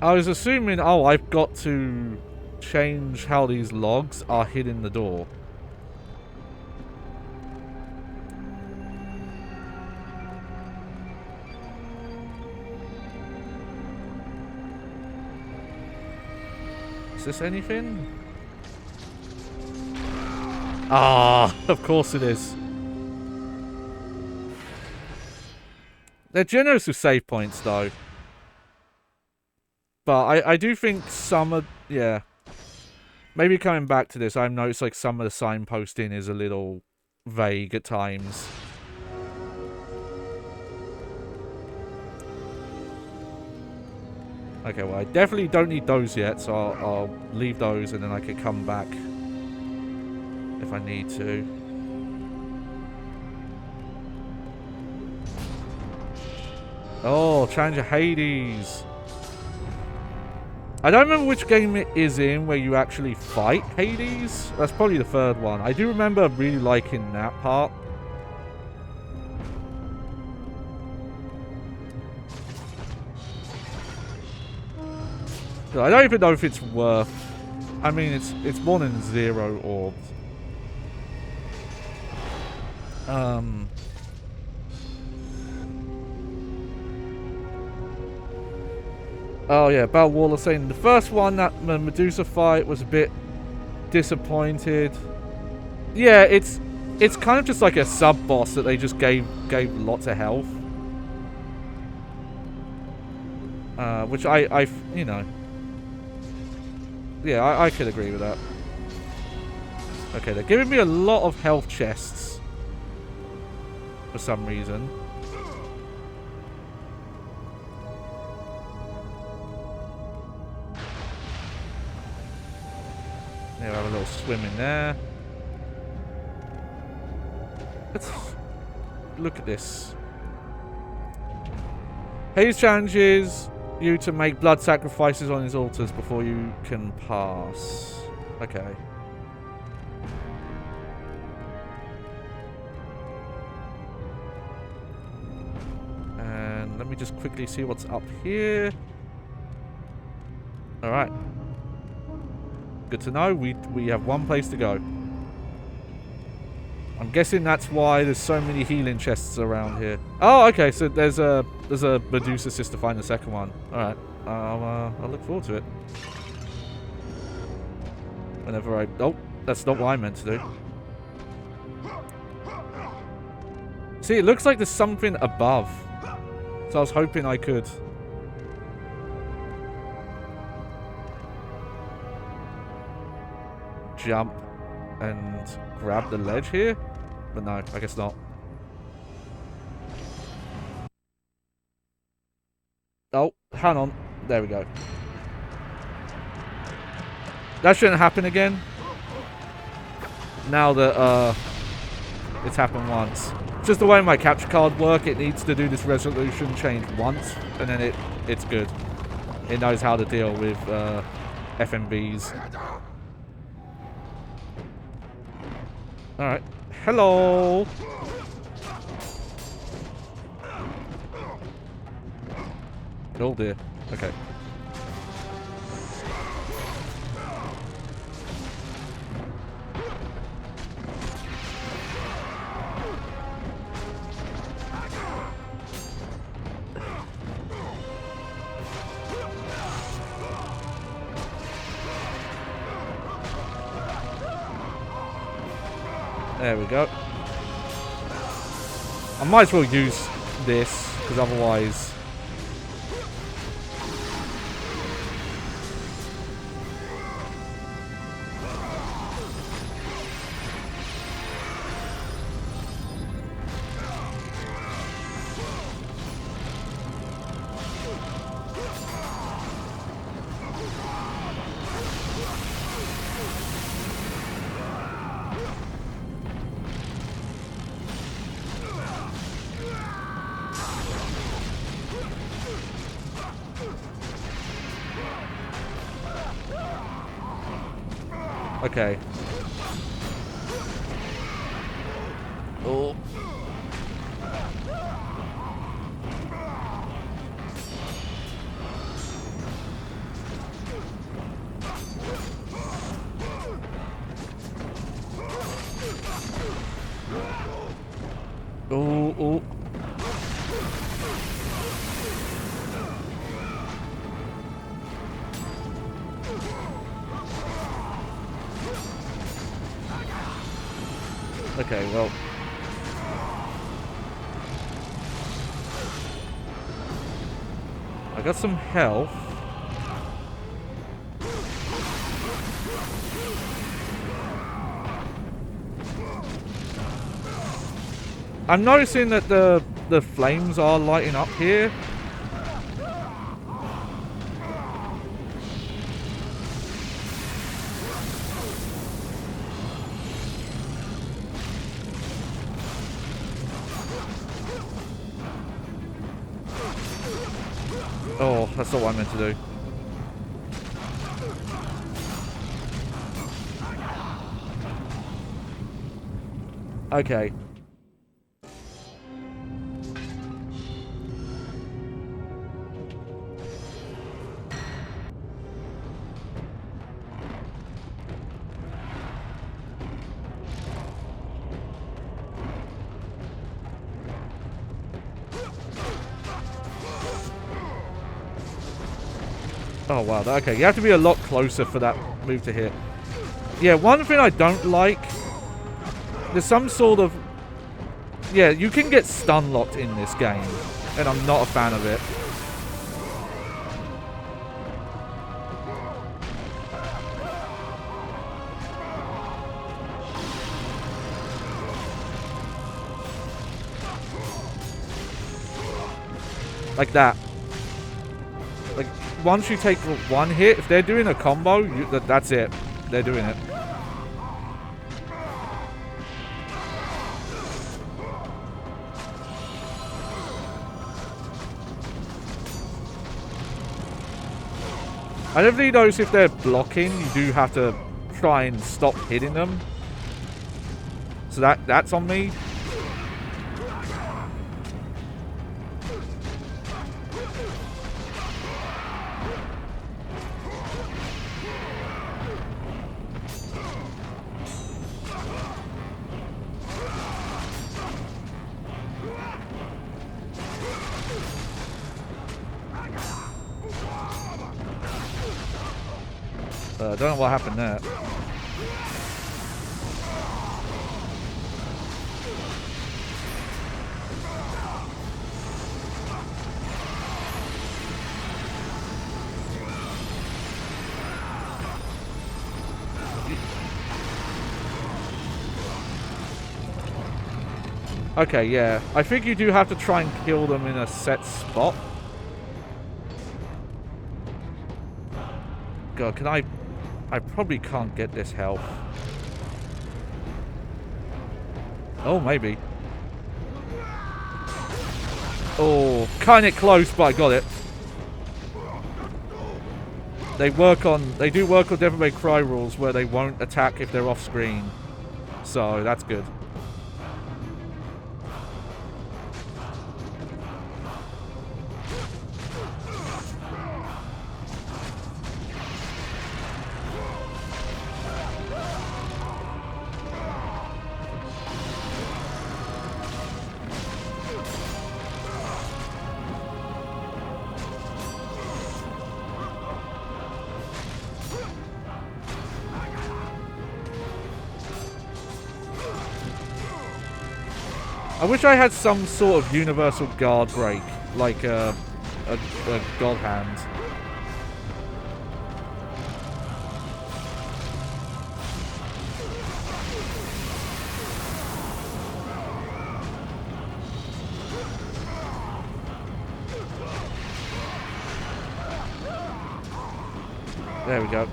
I was assuming, oh, I've got to change how these logs are hidden the door. Is this anything? Ah, of course it is. They're generous with save points, though. But I do think some of... Yeah. Maybe coming back to this, I've noticed like some of the signposting is a little vague at times. Okay, well, I definitely don't need those yet, so I'll leave those and then I can come back if I need to. Oh, Challenger Hades. I don't remember which game it is in where you actually fight Hades. That's probably the third one. I do remember really liking that part. I don't even know if it's worth... I mean, it's more than 0 orbs. Oh yeah, Battle Waller saying the first one, that Medusa fight, was a bit disappointed. Yeah, it's kind of just like a sub-boss that they just gave lots of health. Which I you know... Yeah, I could agree with that. Okay, they're giving me a lot of health chests. For some reason. Yeah, have a little swim in there. Let's look at this. Hades challenges you to make blood sacrifices on his altars before you can pass. Okay. And let me just quickly see what's up here. Alright. Good to know. We have one place to go. I'm guessing that's why there's so many healing chests around here. Oh, okay. So there's a Medusa sister find the second one. All right. I'll look forward to it. Whenever I... Oh, that's not what I meant to do. See, it looks like there's something above. So I was hoping I could... jump and grab the ledge here. But no, I guess not. Oh, hang on. There we go. That shouldn't happen again. Now that it's happened once. Just the way my capture card work, it needs to do this resolution change once, and then it's good. It knows how to deal with FMVs. Alright. Hello! Oh dear. Okay. There we go. I might as well use this, because otherwise... Okay. Oh. Oh, oh. Okay, well. I got some health. I'm noticing that the flames are lighting up here. Oh, that's not what I meant to do. Okay. Oh, wow. Okay, you have to be a lot closer for that move to hit. Yeah, one thing I don't like... There's some sort of... Yeah, you can get stun locked in this game. And I'm not a fan of it. Like that. Like, once you take one hit, if they're doing a combo, that's it. They're doing it. I definitely notice if they're blocking, you do have to try and stop hitting them. So that's on me. I don't know what happened there. Okay, yeah. I think you do have to try and kill them in a set spot. God, can I probably can't get this health. Oh, maybe. Oh, kind of close, but I got it. They do work on Devil May Cry rules where they won't attack if they're off screen. So, that's good. I wish I had some sort of universal guard break, like a god hand. There we go.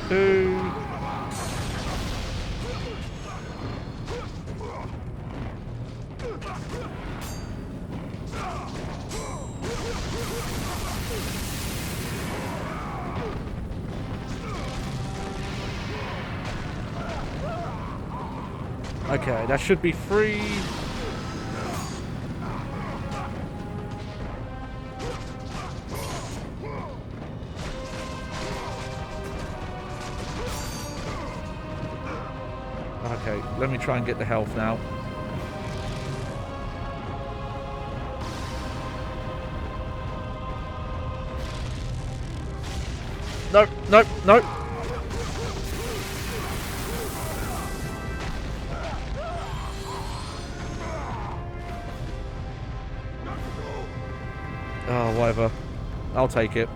2. Okay, that should be 3. Okay, let me try and get the health now. Nope, nope, nope. Oh, whatever. I'll take it.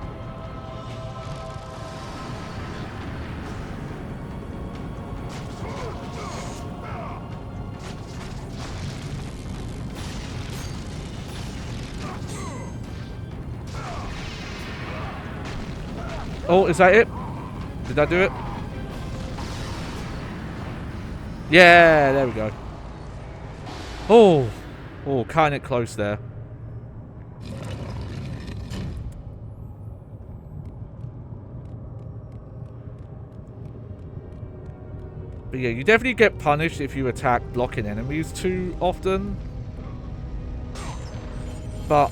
Oh, is that it? Did that do it? Yeah, there we go. Oh, kind of close there. But yeah, you definitely get punished if you attack blocking enemies too often. But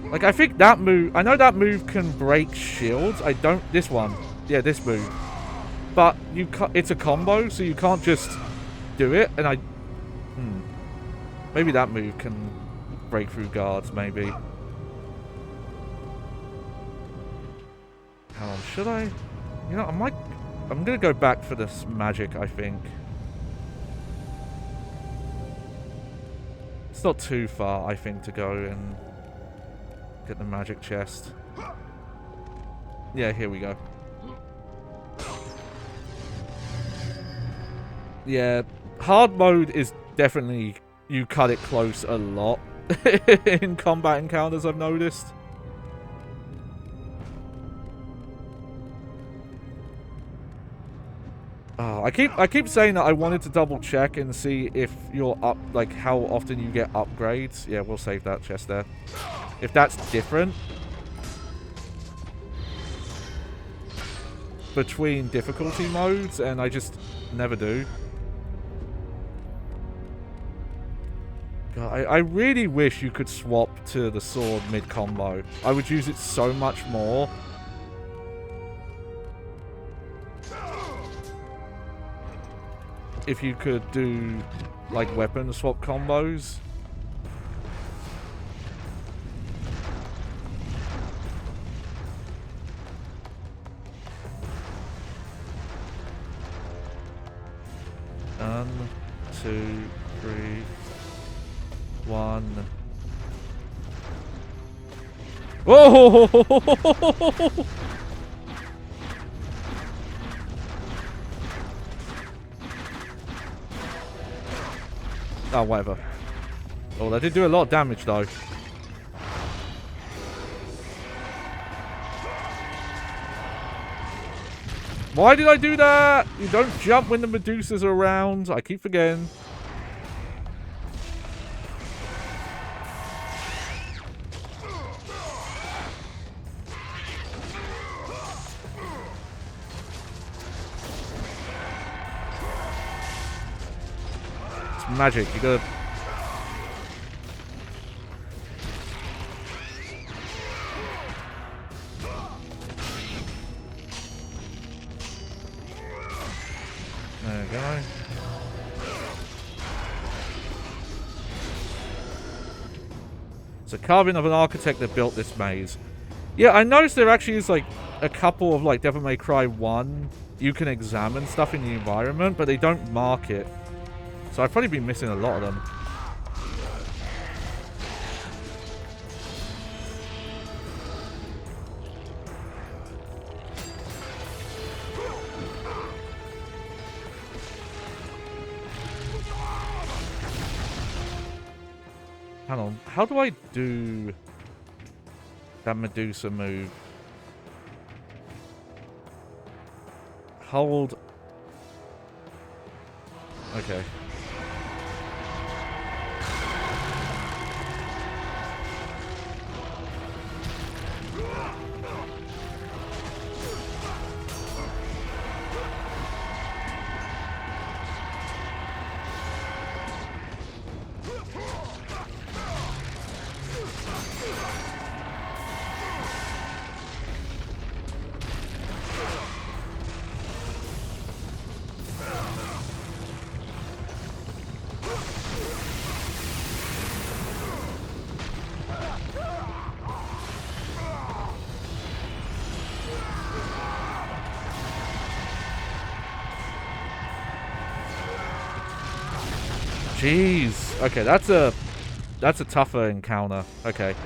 like, I think that move, I know that move can break shields. I don't, this one. Yeah, this move. But it's a combo, so you can't just do it. And maybe that move can break through guards, maybe. Hang on, should I? You know, I'm gonna go back for this magic, I think. It's not too far, I think, to go and get the magic chest. Yeah, here we go. Yeah, hard mode is definitely, you cut it close a lot in combat encounters, I've noticed. Oh, I keep saying that I wanted to double check and see if you're up, like how often you get upgrades. Yeah, we'll save that chest there. If that's different between difficulty modes, and I just never do. God, I really wish you could swap to the sword mid-combo. I would use it so much more. If you could do, like, weapon swap combos. One, two, three, one. Whoa! Oh, whatever. Oh, that did do a lot of damage, though. Why did I do that? You don't jump when the Medusas are around. I keep forgetting. It's magic. You gotta... There we go. It's a carving of an architect that built this maze. Yeah, I noticed there actually is like a couple of like Devil May Cry 1. You can examine stuff in the environment, but they don't mark it. So I've probably been missing a lot of them. Hang on, how do I do that Medusa move? Hold. Okay. Jeez. Okay, that's a tougher encounter. Okay.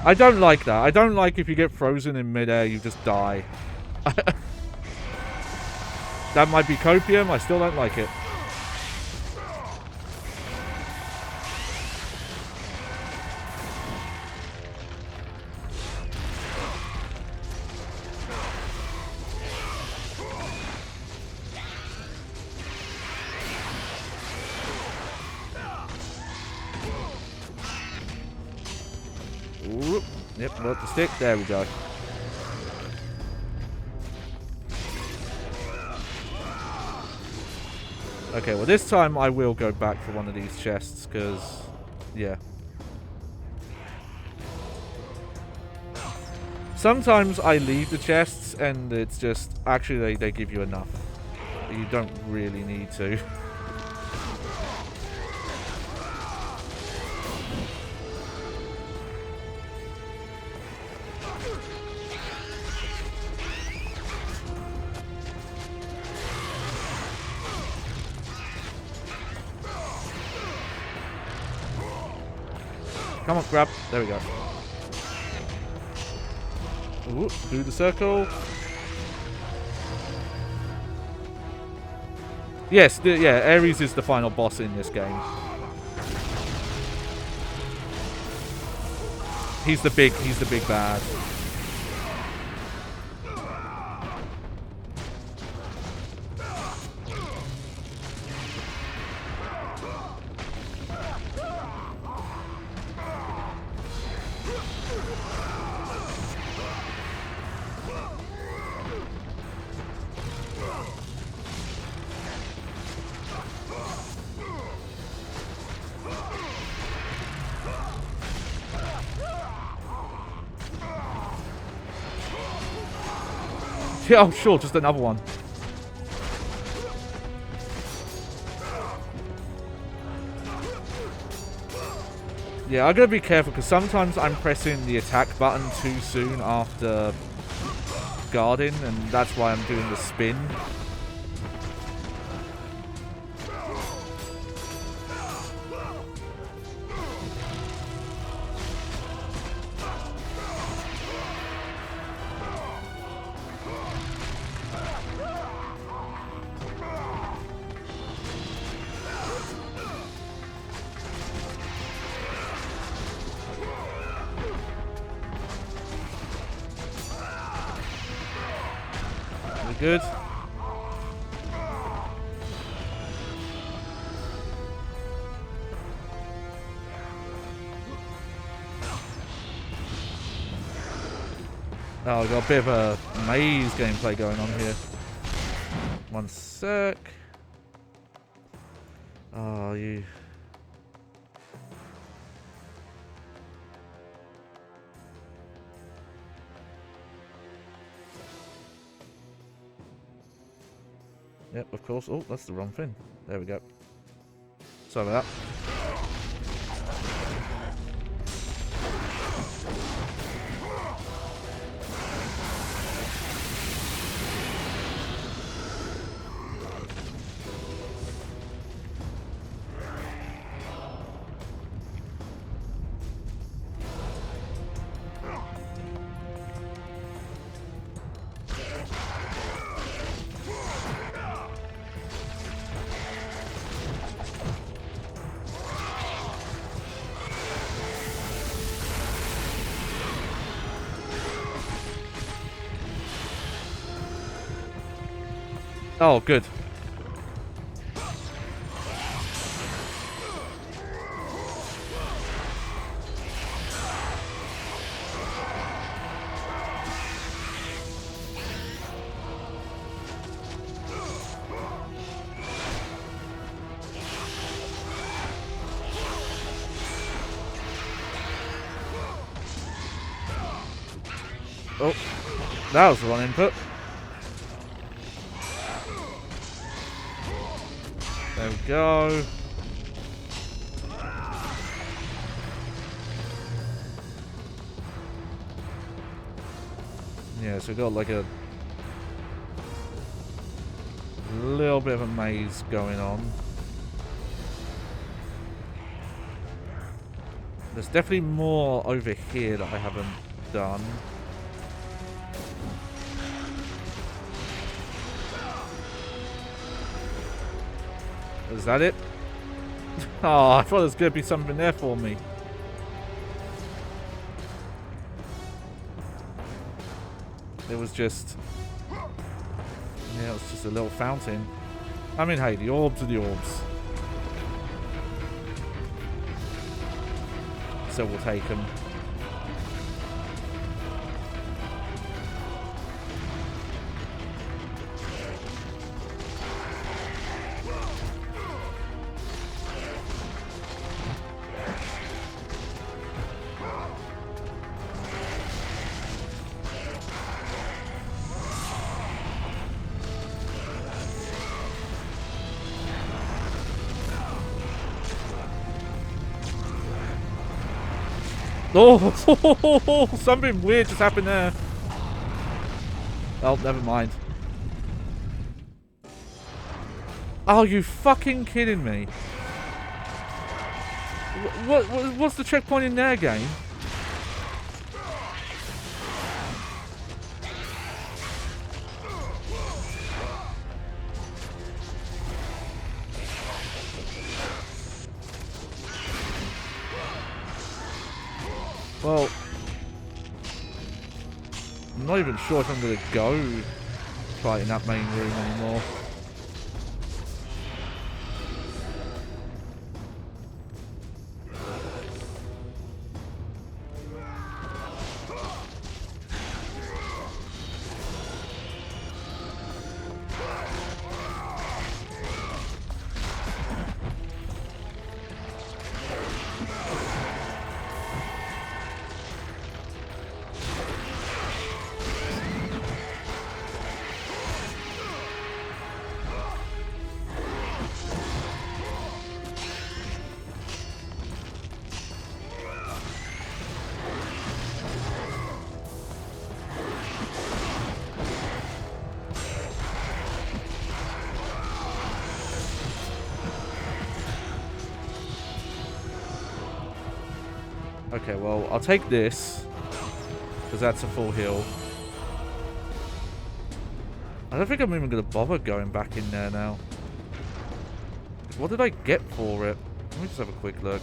I don't like that. I don't like if you get frozen in midair, you just die. That might be copium. I still don't like it. Yep, not the stick. There we go. Okay, well this time I will go back for one of these chests, because, yeah. Sometimes I leave the chests and it's just, actually they give you enough. You don't really need to. Come on, grab. There we go. Ooh, do the circle. Yes, yeah, Ares is the final boss in this game. He's the big bad. Yeah, oh sure, just another one. Yeah, I gotta be careful because sometimes I'm pressing the attack button too soon after guarding, and that's why I'm doing the spin. Good. Oh, I've got a bit of a maze gameplay going on here. One sec. Oh, you... Yep, of course. Oh, that's the wrong thing. There we go. Sorry about that. Oh, good. Oh, that was the wrong input. There we go. Yeah, so we've got like a little bit of a maze going on. There's definitely more over here that I haven't done. Is that it? Oh, I thought there was going to be something there for me. It was just... yeah, it was just a little fountain. I mean, hey, the orbs are the orbs. So we'll take them. Oh, something weird just happened there. Oh, never mind. Oh, you fucking kidding me? What's the checkpoint in their game? Well, I'm not even sure if I'm going to go fight in that main room anymore. Okay, well, I'll take this, because that's a full heal. I don't think I'm even going to bother going back in there now. What did I get for it? Let me just have a quick look.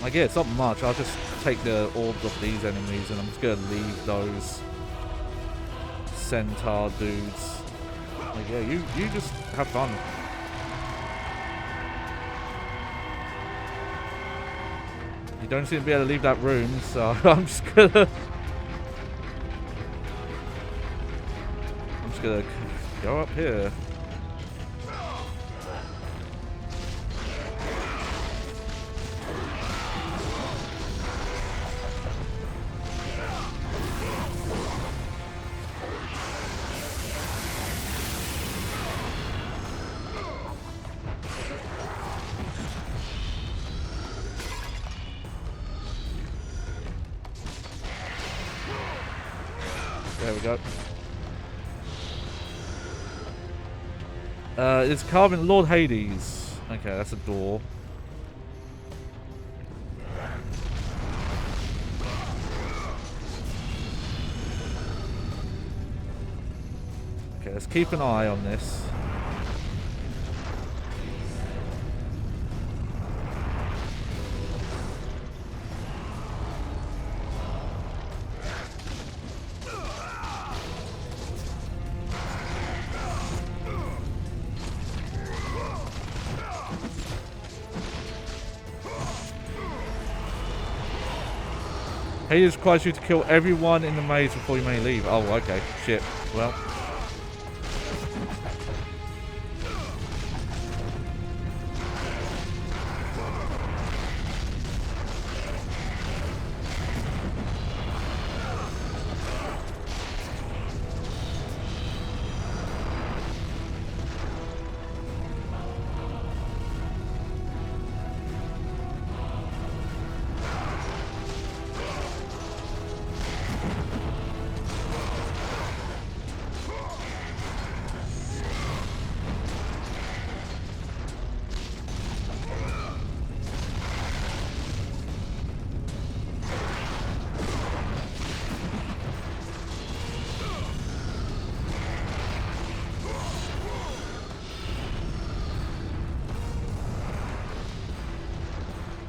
Like, yeah, it's not much. I'll just take the orbs off these enemies and I'm just going to leave those centaur dudes. Like, yeah, you just have fun. You don't seem to be able to leave that room, so I'm just gonna go up here. There we go. It's carving Lord Hades. Okay, that's a door. Okay, let's keep an eye on this. Hades requires you to kill everyone in the maze before you may leave. Oh, okay. Shit. Well.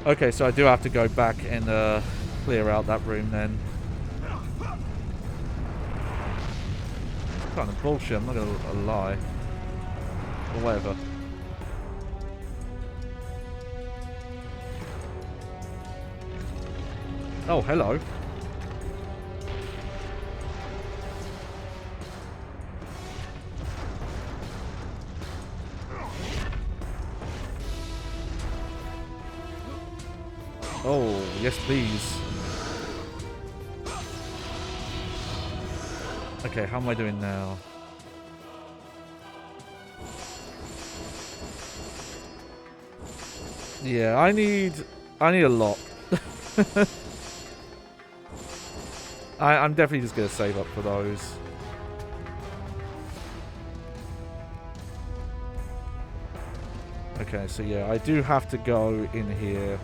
Okay, so I do have to go back and clear out that room then. It's kind of bullshit, I'm not gonna lie. Or whatever. Oh, hello. Oh, yes please. Okay, how am I doing now? Yeah, I need a lot. I'm definitely just gonna save up for those. Okay, so yeah, I do have to go in here.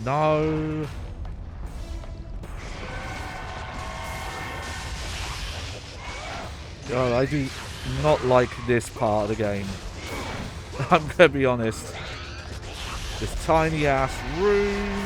No. God, I do not like this part of the game. I'm gonna be honest. This tiny ass rooms.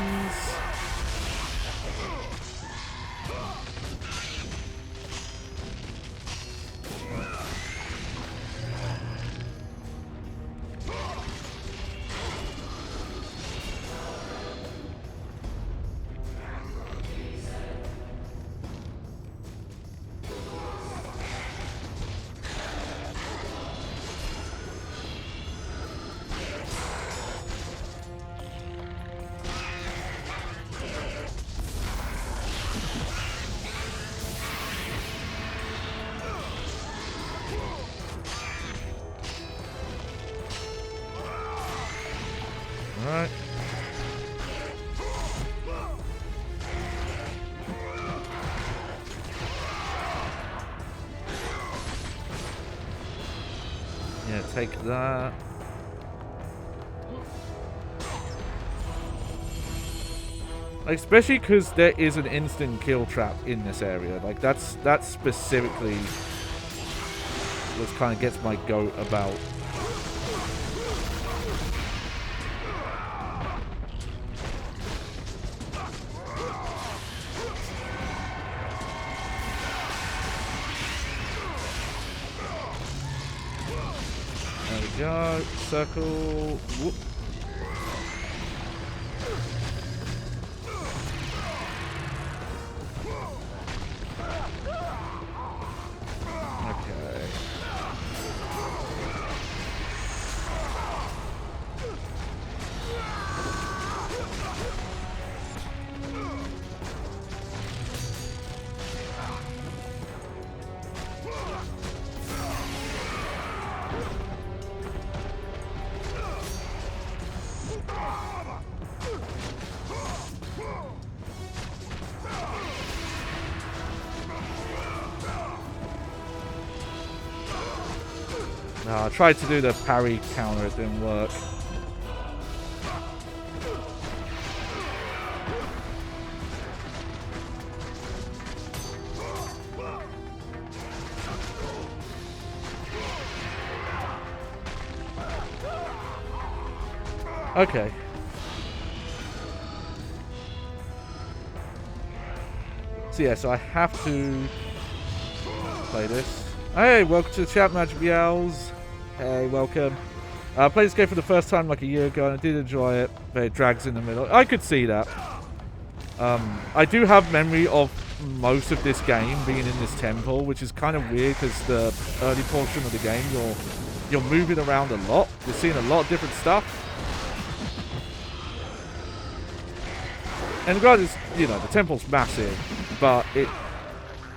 Alright. Yeah, take that. Especially because there is an instant kill trap in this area. Like, that specifically what kind of gets my goat about. There we go. Circle. Whoop. No, I tried to do the parry counter, it didn't work. Okay. So yeah, so I have to play this. Hey, welcome to the chat, Magic Meows. Hey, welcome. I played this game for the first time like a year ago, and I did enjoy it, but it drags in the middle. I could see that. I do have memory of most of this game being in this temple, which is kind of weird because the early portion of the game, you're moving around a lot. You're seeing a lot of different stuff. And granted, you know, the temple's massive, but it,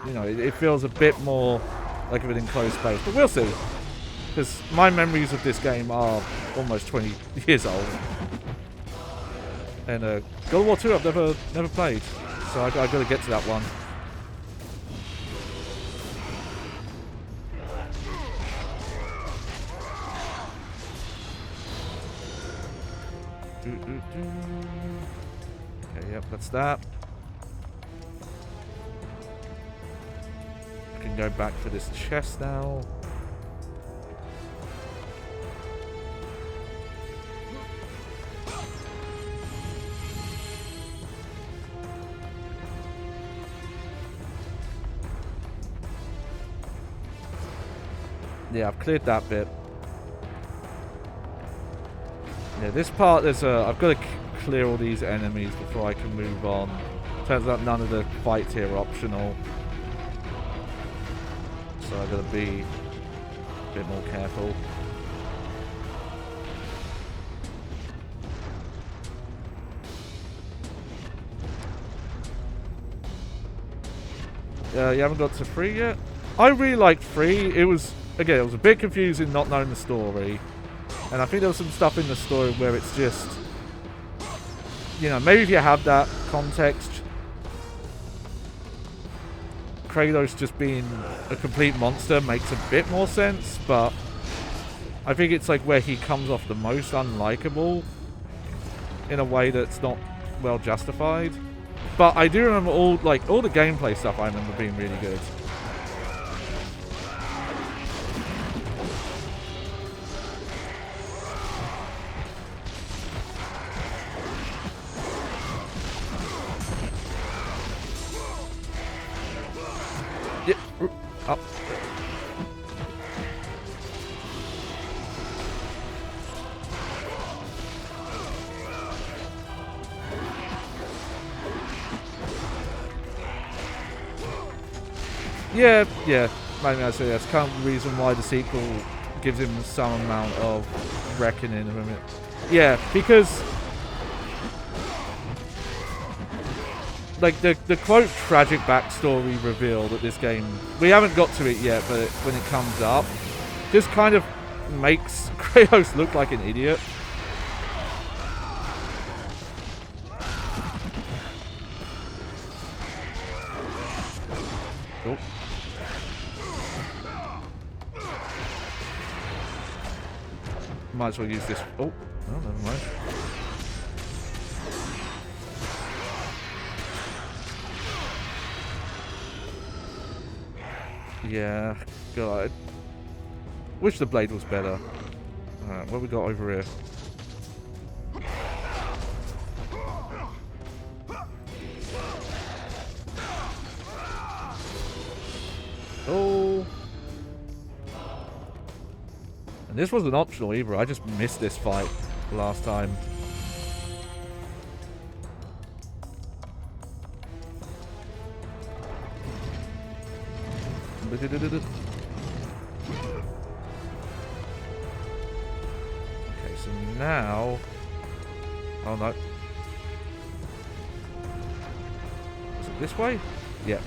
you know, it feels a bit more like an enclosed space. But we'll see. Because my memories of this game are almost 20 years old. And God of War 2 I've never played, so I gotta get to that one. Okay, yep, that's that. I can go back for this chest now. Yeah, I've cleared that bit. Yeah, this part, I've got to clear all these enemies before I can move on. Turns out none of the fights here are optional. So I've got to be a bit more careful. You haven't got to 3 yet? I really liked 3. It was a bit confusing not knowing the story. And I think there was some stuff in the story where it's just, you know, maybe if you have that context, Kratos just being a complete monster makes a bit more sense, but I think it's like where he comes off the most unlikable in a way that's not well justified. But I do remember all the gameplay stuff I remember being really good. Up. Yeah. Maybe I say that's kind of the reason why the sequel gives him some amount of reckoning of him. Yeah, because like the quote tragic backstory reveal that this game, we haven't got to it yet, but when it comes up, just kind of makes Kratos look like an idiot. Oh. Might as well use this. Oh, never mind. Yeah, God. Wish the blade was better. Alright, what we got over here? Oh. And this wasn't optional either. I just missed this fight last time. Okay, so now... Oh no. Is it this way? Yeah.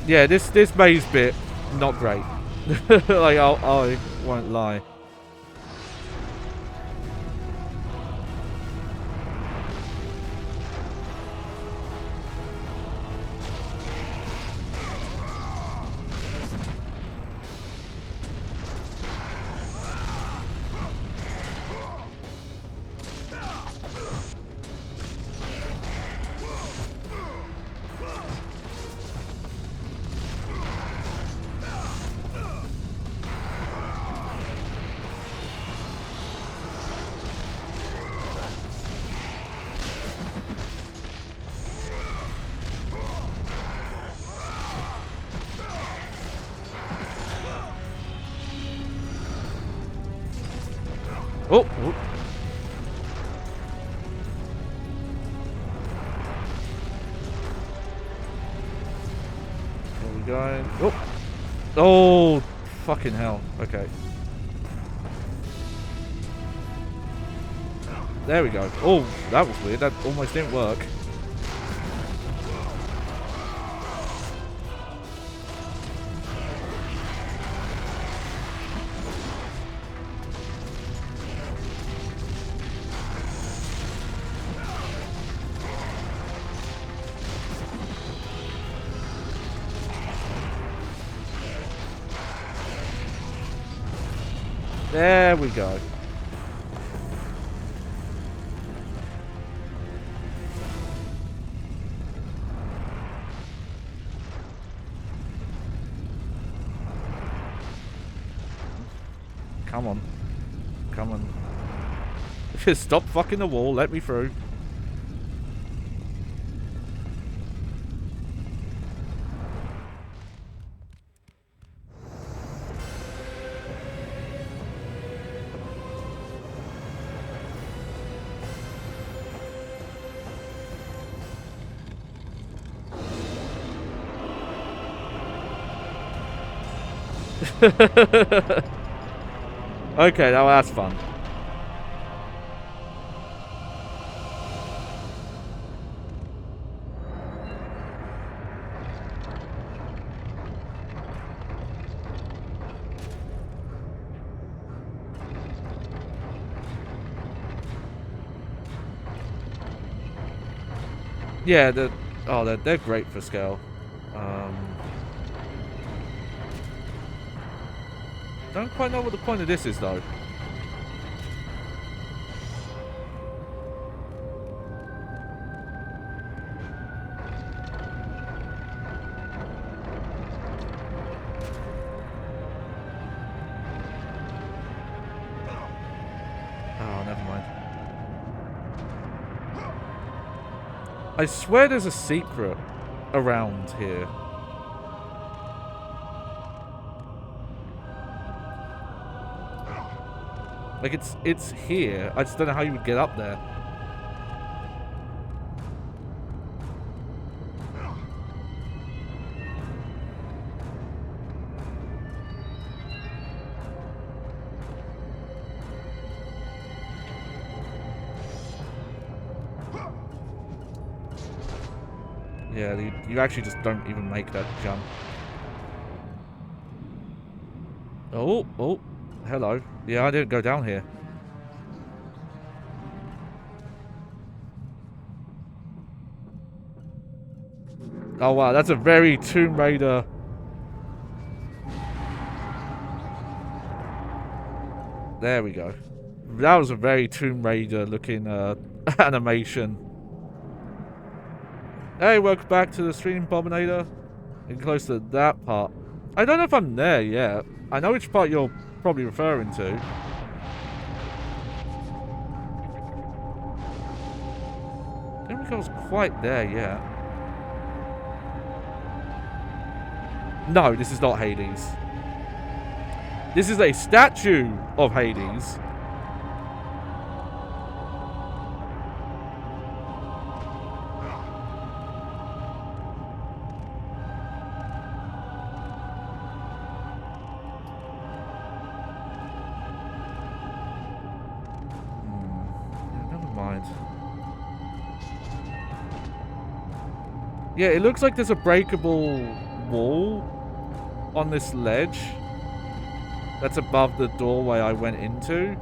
Yeah, this maze bit, not great. Like, I won't lie. Oh! Where are we going? Oh! Oh! Fucking hell. Okay. There we go. Oh, that was weird. That almost didn't work. There we go. Come on. Come on. Just stop fucking the wall. Let me through. Okay, now that's fun. Yeah, they're great for scale. Don't quite know what the point of this is though. Oh, never mind. I swear there's a secret around here. Like it's here. I just don't know how you would get up there. Yeah, you actually just don't even make that jump. Oh, hello. Yeah, I didn't go down here. Oh wow, that's a very Tomb Raider. There we go. That was a very Tomb Raider looking animation. Hey, welcome back to the stream, Bominator. Getting close to that part. I don't know if I'm there yet. I know which part you're probably referring to. I don't think I was quite there yet. No, this is not Hades. This is a statue of Hades. Yeah, it looks like there's a breakable wall on this ledge that's above the doorway I went into.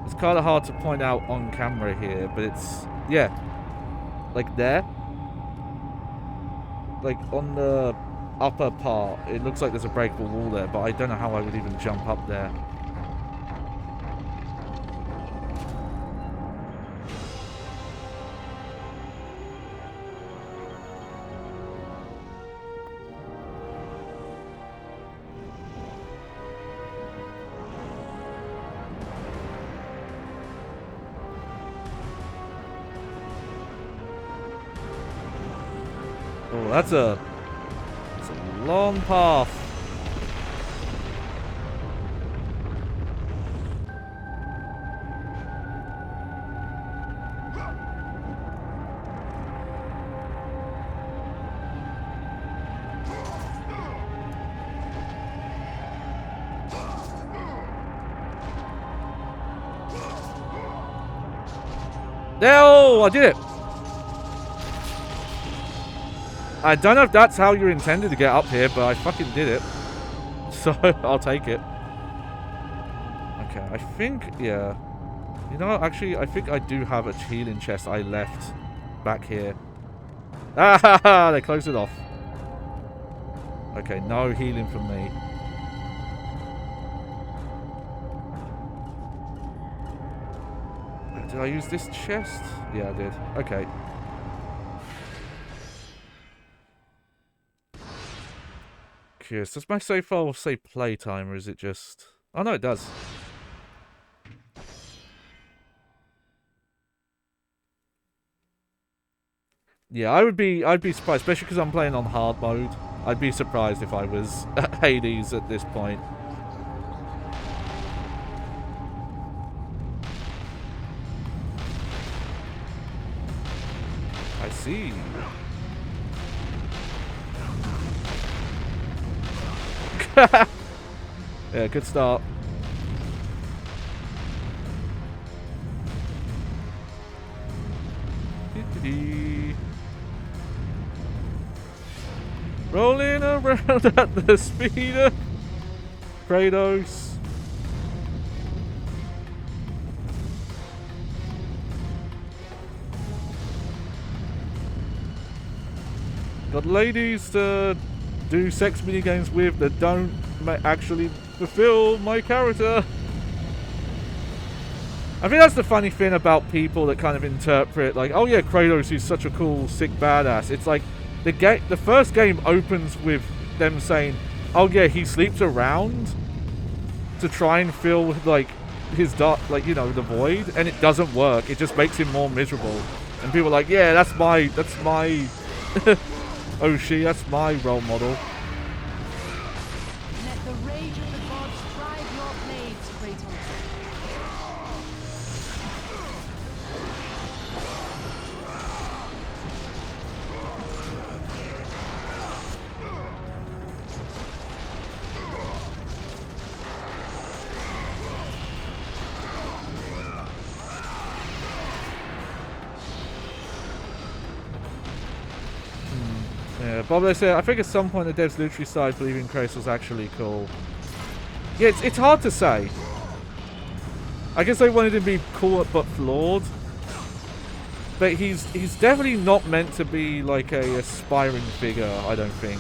It's kind of hard to point out on camera here, but it's, yeah, like there. Like on the upper part, it looks like there's a breakable wall there, but I don't know how I would even jump up there. Oh, that's a long path. Oh, I did it. I don't know if that's how you intended to get up here, but I fucking did it. So, I'll take it. Okay, I think, yeah. You know, actually, I think I do have a healing chest I left back here. Ah, they closed it off. Okay, no healing from me. Did I use this chest? Yeah, I did. Okay. Curious. Does my save file say playtime, or is it just... Oh, no, it does. Yeah, I'd be surprised, especially because I'm playing on hard mode. I'd be surprised if I was at Hades at this point. I see. Yeah, good start. Rolling around at the speed of Kratos. Got ladies to do sex minigames with that don't actually fulfill my character. I think that's the funny thing about people that kind of interpret, like, oh yeah, Kratos is such a cool, sick badass. It's like, the first game opens with them saying, oh yeah, he sleeps around to try and fill, like, his dark, like, you know, the void, and it doesn't work. It just makes him more miserable. And people are like, yeah, that's my, Oshi, that's my role model. Let the rage of the gods drive your blades, Kratos. Yeah, Bob, they say, I think at some point the devs literally started believing Kratos was actually cool. Yeah, it's hard to say. I guess they wanted him to be cool but flawed. But he's definitely not meant to be like a aspiring figure, I don't think.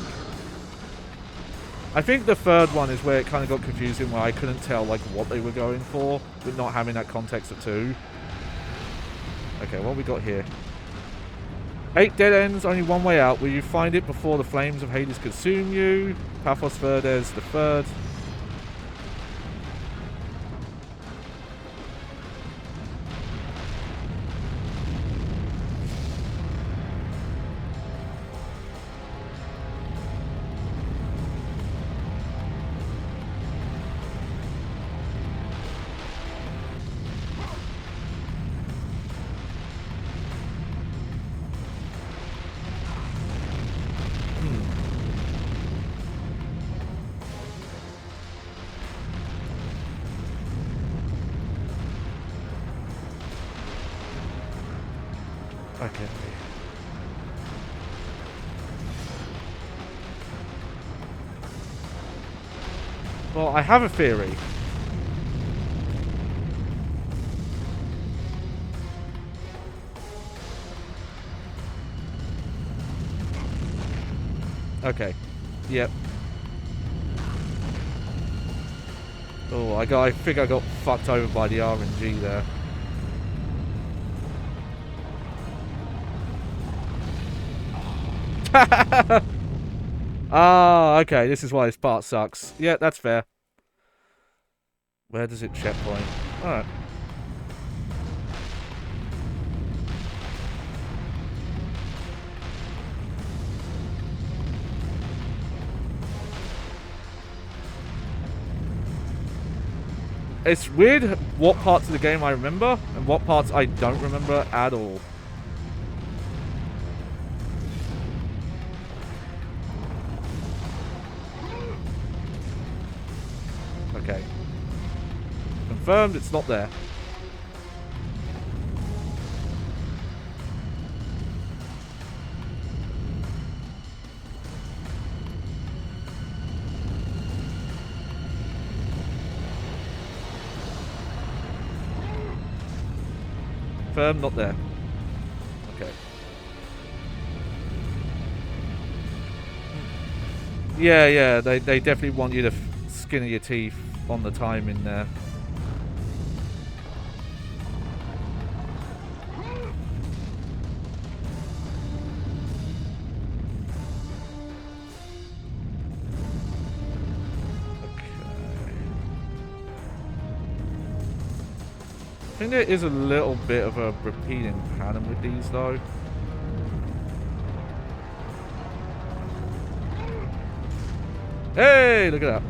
I think the third one is where it kind of got confusing, where I couldn't tell like what they were going for, with not having that context of 2. Okay, what we got here? 8 dead ends, only one way out. Will you find it before the flames of Hades consume you? Paphos Verdes the third. Okay. Well, I have a theory. Okay. Yep. Oh, I think I got fucked over by the RNG there. Ah, okay, this is why this part sucks. Yeah, that's fair. Where does it checkpoint? Alright. It's weird what parts of the game I remember and what parts I don't remember at all. Okay. Confirmed, it's not there. Confirmed, not there. Okay. Yeah, they definitely want you to skin of your teeth on the time in there. think there is a little bit of a repeating pattern with these, though. Hey, look at that.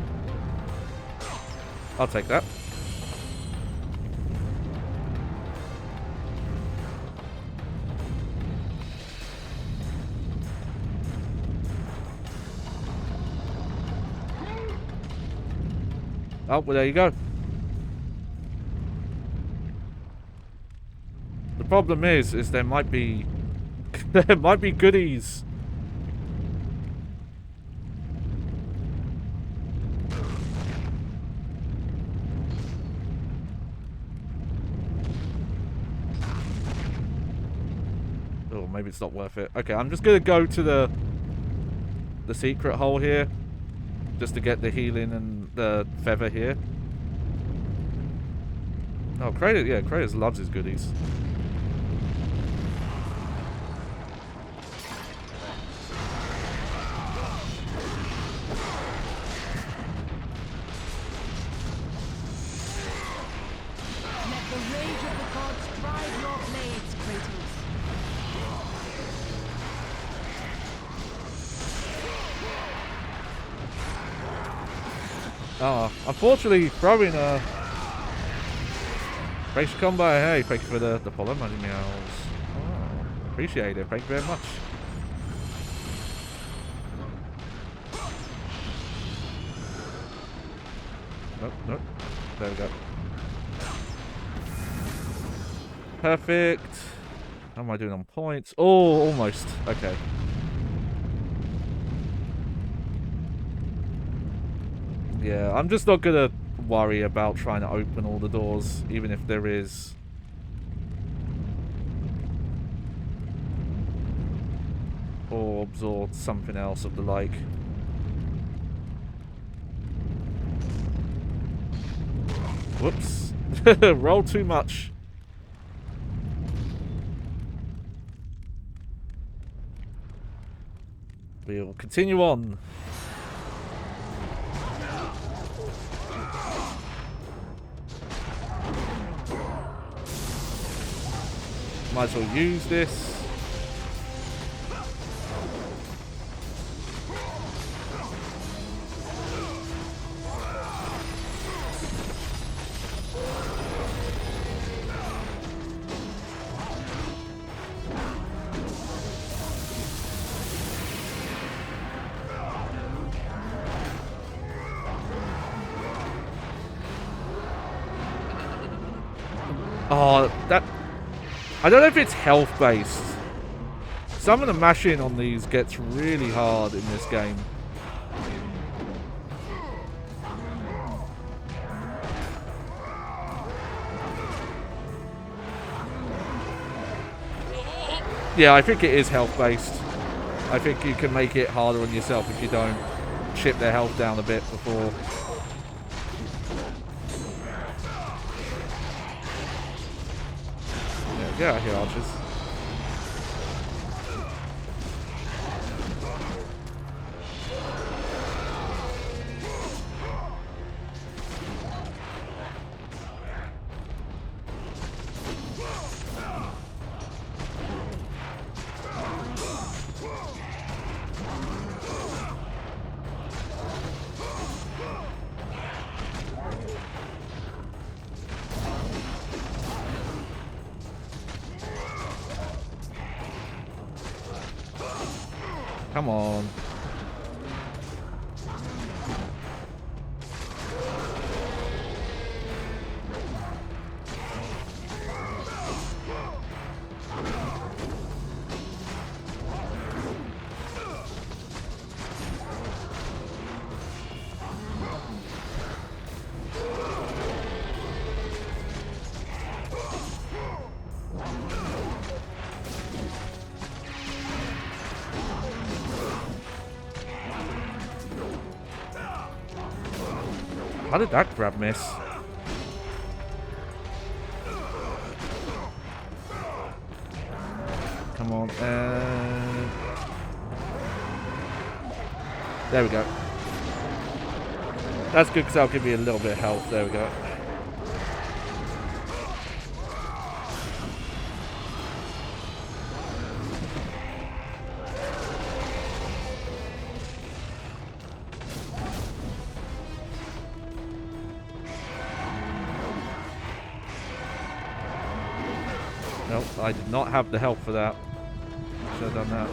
I'll take that. Oh, well, there you go. The problem is there might be there might be goodies. Oh, maybe it's not worth it. Okay, I'm just gonna go to the secret hole here, just to get the healing and the feather here. Oh, Kratos, yeah, Kratos loves his goodies. Let the rage of the gods drive your blades, Kratos. Unfortunately, throwing a Thanks for coming by. Hey, thank you for the follow, Money Meows. Oh, appreciate it. Thank you very much. Nope, nope. There we go. Perfect. How am I doing on points? Oh, almost. Okay. Yeah, I'm just not gonna worry about trying to open all the doors, even if there is orbs or something else of the like. Whoops. Roll too much. We'll continue on. Might as well use this. Oh, that... I don't know if it's health-based. Some of the mashing on these gets really hard in this game. Yeah, I think it is health-based. I think you can make it harder on yourself if you don't chip their health down a bit before... Yeah, I hear archers. Come on. How did that grab miss? Come on. There we go. That's good because that'll give me a little bit of health. There we go. Nope, I did not have the help for that. Should have done that.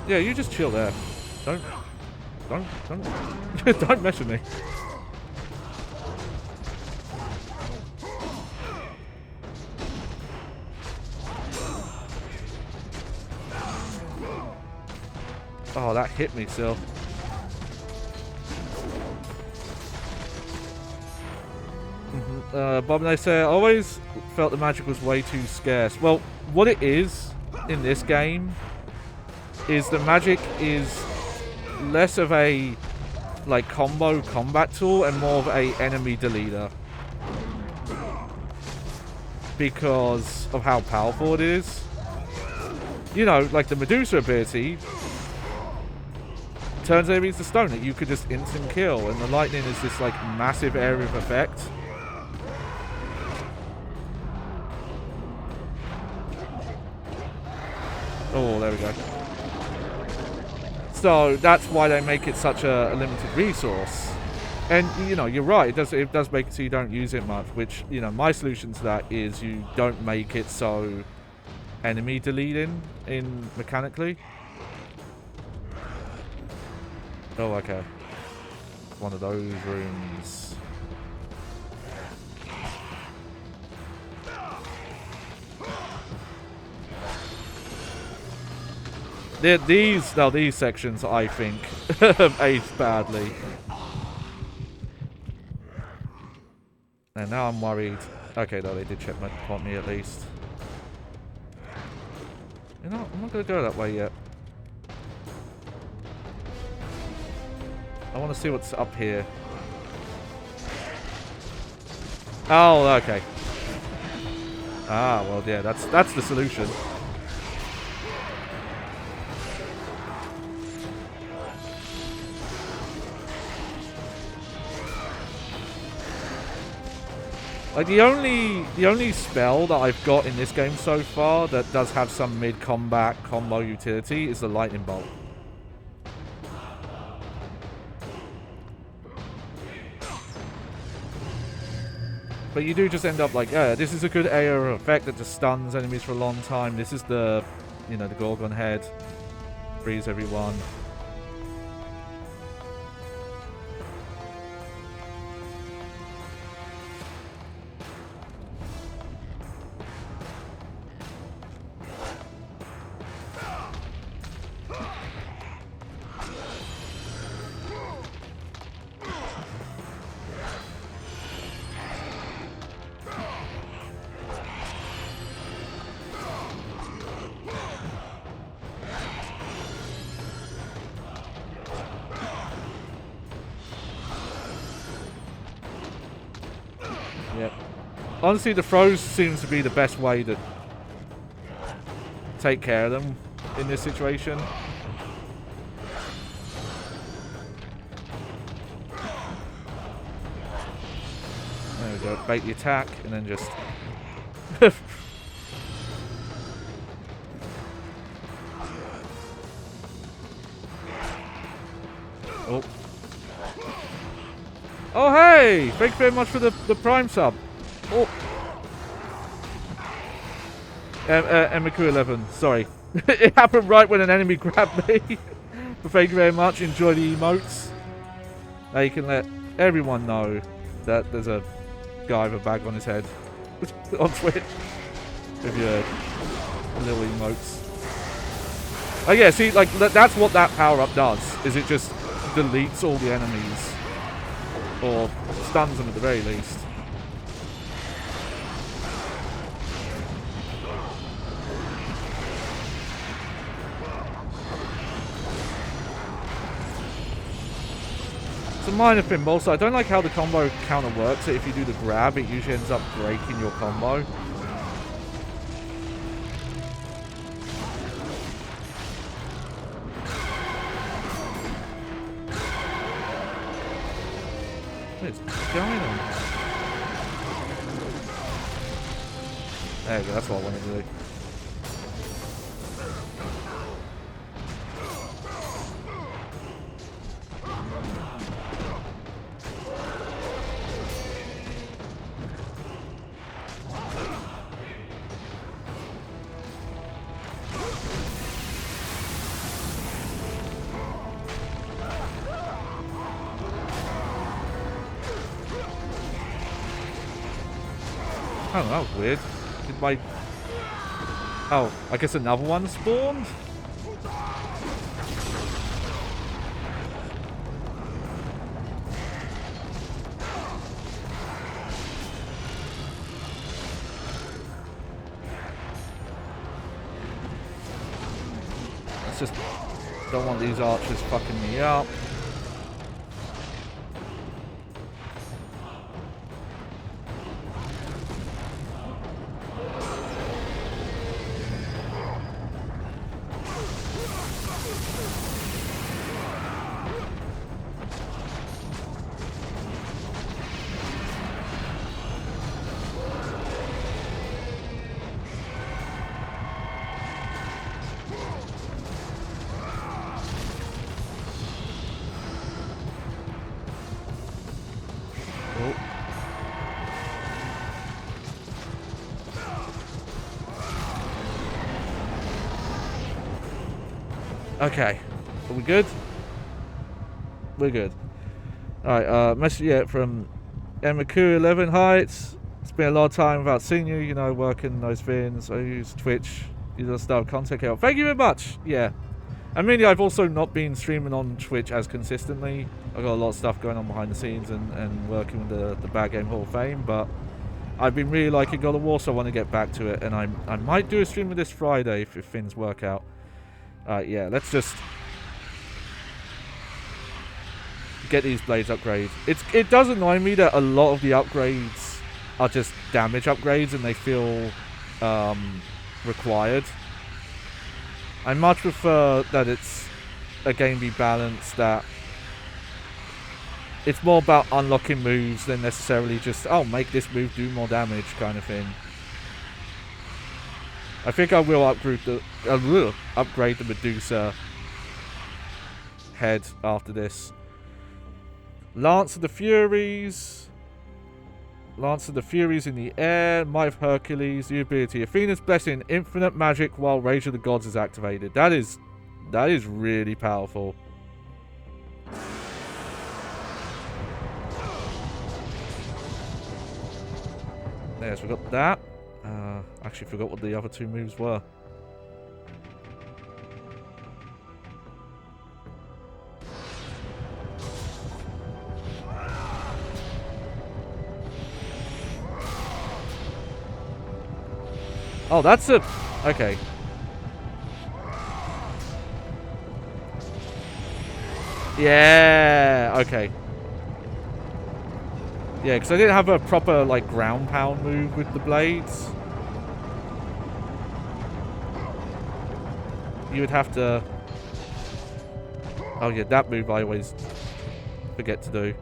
Yeah, you just chill there. Don't don't mess with me. Oh, that hit me still. Bob and I say, I always felt the magic was way too scarce. Well, what it is in this game is the magic is less of a like combo combat tool and more of a enemy deleter. Because of how powerful it is. You know, like the Medusa ability turns enemies to stone that you could just instant kill, and the lightning is this like massive area of effect. Oh, there we go. So that's why they make it such a limited resource. And you know, you're right, it does make it so you don't use it much, which, you know, my solution to that is you don't make it so enemy deleting in mechanically. Oh, okay. One of those rooms. These sections, I think, have aged badly. And now I'm worried. Okay, though, they did checkpoint me at least. You know, I'm not going to go that way yet. I want to see what's up here. Oh, okay. Ah, well, yeah, that's the solution. Like the only spell that I've got in this game so far that does have some mid-combat combo utility is the lightning bolt. But you do just end up like, this is a good area of effect that just stuns enemies for a long time. This is the, you know, the Gorgon head. Freeze everyone. Yep. Honestly, the throws seems to be the best way to take care of them in this situation. There we go. Bait the attack and then just... Oh. Oh, hey! Thank you very much for the Prime sub. Oh. Emiku11, sorry. It happened right when an enemy grabbed me. But thank you very much. Enjoy the emotes. Now you can let everyone know that there's a guy with a bag on his head on Twitch. With your little emotes. Oh yeah, see, like, that's what that power-up does. Is it just deletes all the enemies. Or stuns them at the very least. It's a minor thing, but also I don't like how the combo counter works. So if you do the grab, it usually ends up breaking your combo. It's going on. There we go, that's what I wanted to do. Oh, that was weird. Did my... Oh, I guess another one spawned? Let's just... Don't want these archers fucking me up. Okay. Are we good? We're good. Alright, message yet from Emaku11. Hi, it's been a long time without seeing you, you know, working those things. I use Twitch, you just start content out. Thank you very much. Yeah. I mean, I've also not been streaming on Twitch as consistently. I've got a lot of stuff going on behind the scenes and working with the Bad Game Hall of Fame, but I've been really liking God of War, so I want to get back to it, and I might do a stream with this Friday if things work out. Yeah, let's just get these blades upgraded. It does annoy me that a lot of the upgrades are just damage upgrades and they feel required. I much prefer that it's a game be balanced, that it's more about unlocking moves than necessarily just, oh, make this move do more damage kind of thing. I think I will upgrade the Medusa head after this. Lance of the Furies. Lance of the Furies in the air. Might of Hercules. The ability. Athena's Blessing. Infinite magic while Rage of the Gods is activated. That is really powerful. Yes, we got that. Actually forgot what the other two moves were. Oh, that's a... Okay. Yeah, okay. Yeah, because I didn't have a proper, like, ground pound move with the blades. You would have to... Oh, yeah, that move I always forget to do.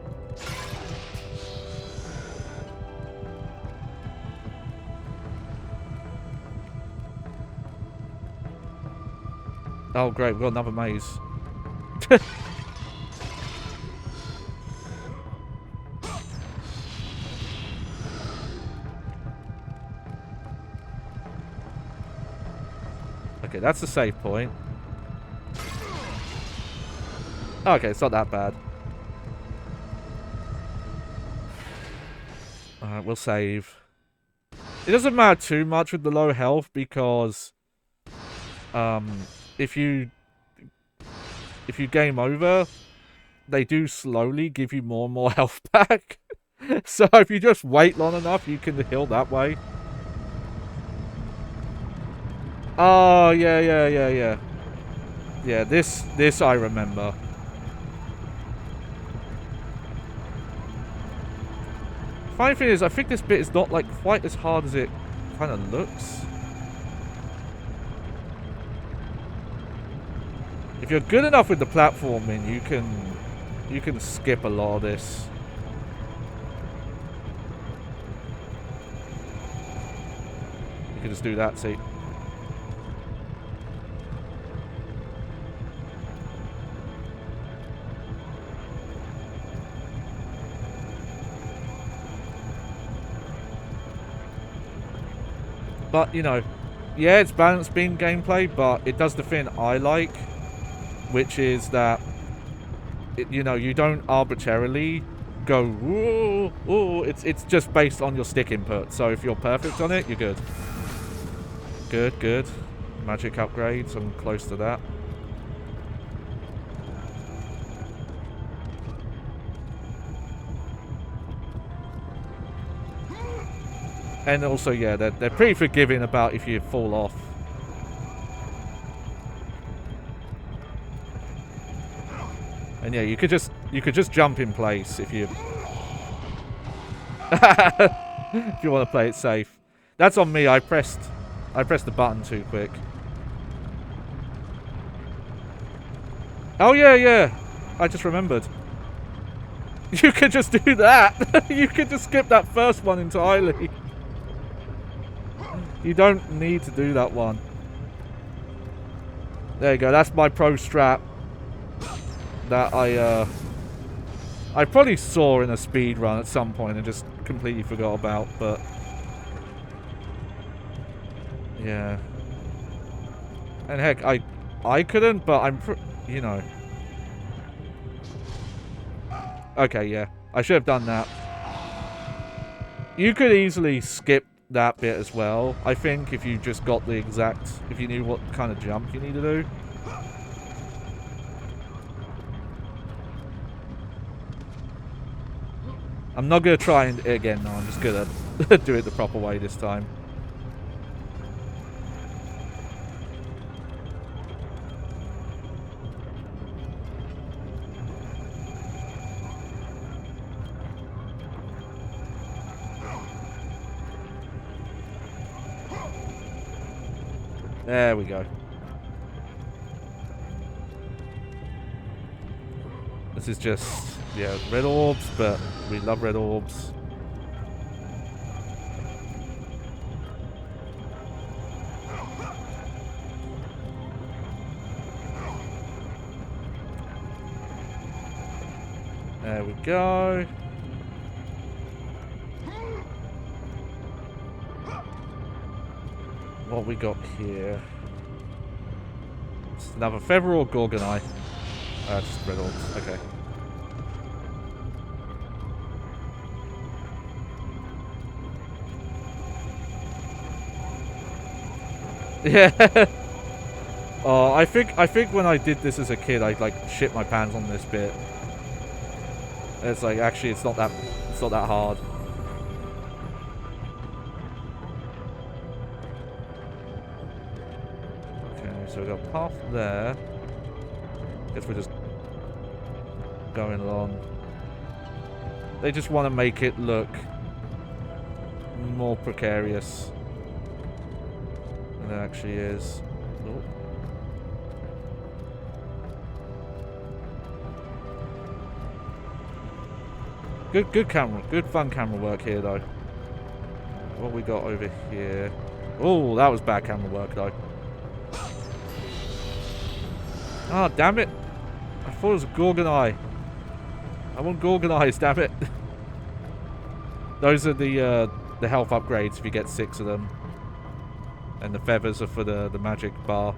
Oh, great, we've got another maze. Okay, that's the save point. Okay, it's not that bad. Alright, we'll save. It doesn't matter too much with the low health because if you game over, they do slowly give you more and more health back. So if you just wait long enough, you can heal that way. Oh, yeah. Yeah, this I remember. Funny thing is, I think this bit is not like quite as hard as it kind of looks. If you're good enough with the platforming, you can skip a lot of this. You can just do that, see. But, you know, yeah, it's balanced beam gameplay, but it does the thing I like, which is that, you know, you don't arbitrarily go, ooh, ooh. It's just based on your stick input. So if you're perfect on it, you're good. Good, good. Magic upgrades, I'm close to that. And also, yeah, they're pretty forgiving about if you fall off. And yeah, you could just jump in place if you if you want to play it safe. That's on me. I pressed the button too quick. Oh yeah, yeah. I just remembered. You could just do that. You could just skip that first one entirely. You don't need to do that one. There you go. That's my pro strat that I probably saw in a speed run at some point and just completely forgot about, but yeah. And heck, I couldn't, but you know. Okay, yeah. I should have done that. You could easily skip that bit as well, I think, if you just got the exact, if you knew what kind of jump you need to do. I'm not going to try it again, no, I'm just going to do it the proper way this time. There we go. This is just, yeah, red orbs, but we love red orbs. There we go. What we got here? It's another feather or gorgonite? Just red orbs. Okay. Yeah. Oh, I think when I did this as a kid, I like shit my pants on this bit. It's like actually, it's not that hard. Okay, so we got a path there. Guess we're just going along. They just want to make it look more precarious than it actually is. Oh. Good camera, good fun camera work here though. What we got over here? Oh, that was bad camera work though. Ah, oh, damn it! I thought it was a Gorgonite. I want Gorgonites, damn it! Those are the health upgrades if you get 6 of them, and the feathers are for the magic bar.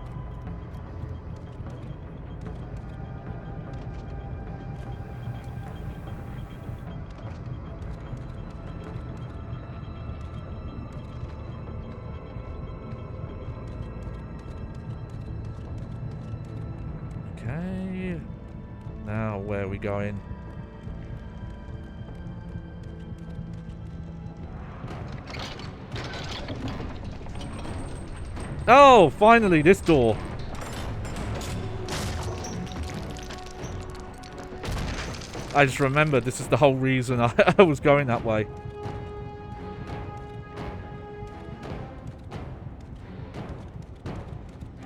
Okay. Now where are we going? Oh, finally, this door. I just remembered this is the whole reason I was going that way.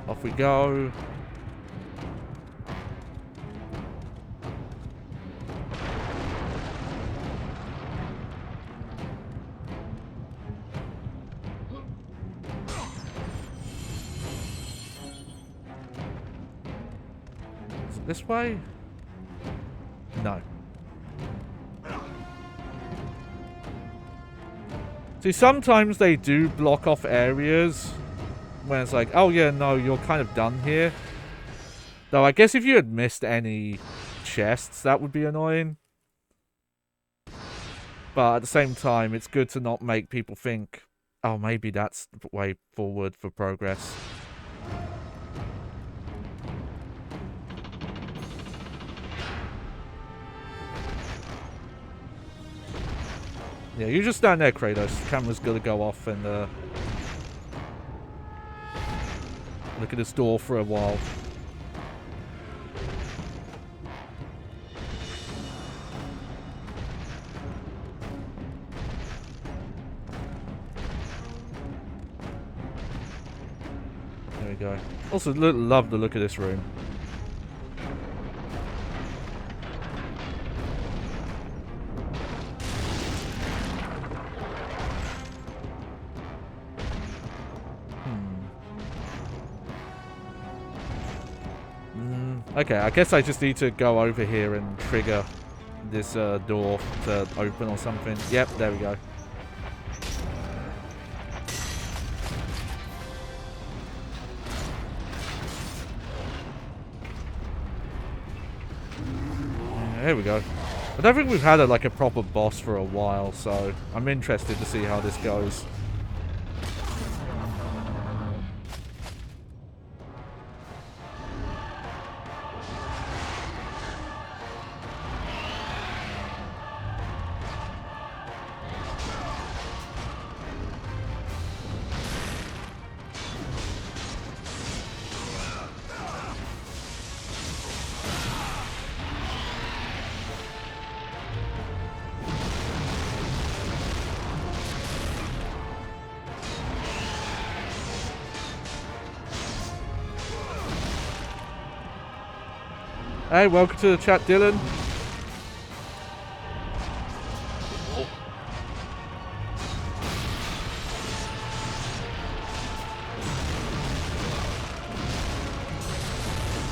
Off we go. This way? No. See, sometimes they do block off areas when it's like, oh yeah, no, you're kind of done here. Though I guess if you had missed any chests, that would be annoying. But at the same time, it's good to not make people think, oh, maybe that's the way forward for progress. Yeah, you just stand there, Kratos. The camera's gonna go off and look at this door for a while. There we go. Also, love the look of this room. Okay, I guess I just need to go over here and trigger this door to open or something. Yep, there we go. Here we go. I don't think we've had like a proper boss for a while, so I'm interested to see how this goes. Hey, welcome to the chat, Dylan.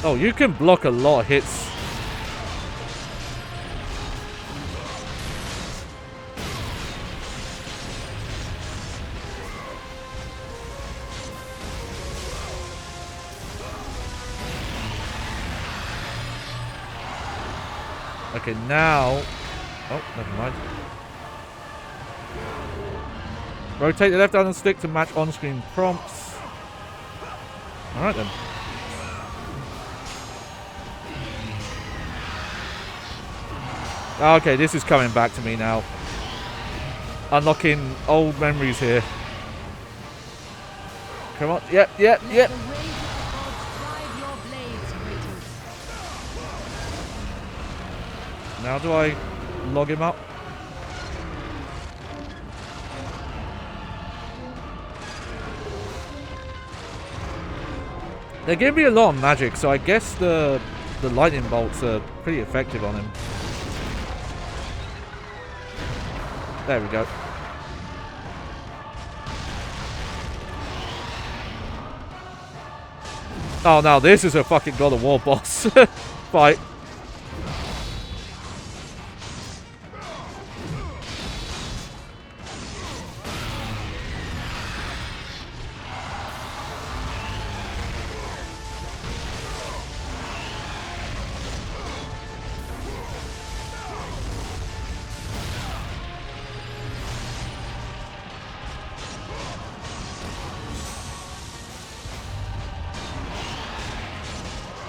Oh, you can block a lot of hits. Okay, now... Oh, never mind. Rotate the left down stick to match on-screen prompts. Alright then. Okay, this is coming back to me now. Unlocking old memories here. Come on. Yep, yep, yep. Now do I log him up? They give me a lot of magic, so I guess the lightning bolts are pretty effective on him. There we go. Oh, now this is a fucking God of War boss fight.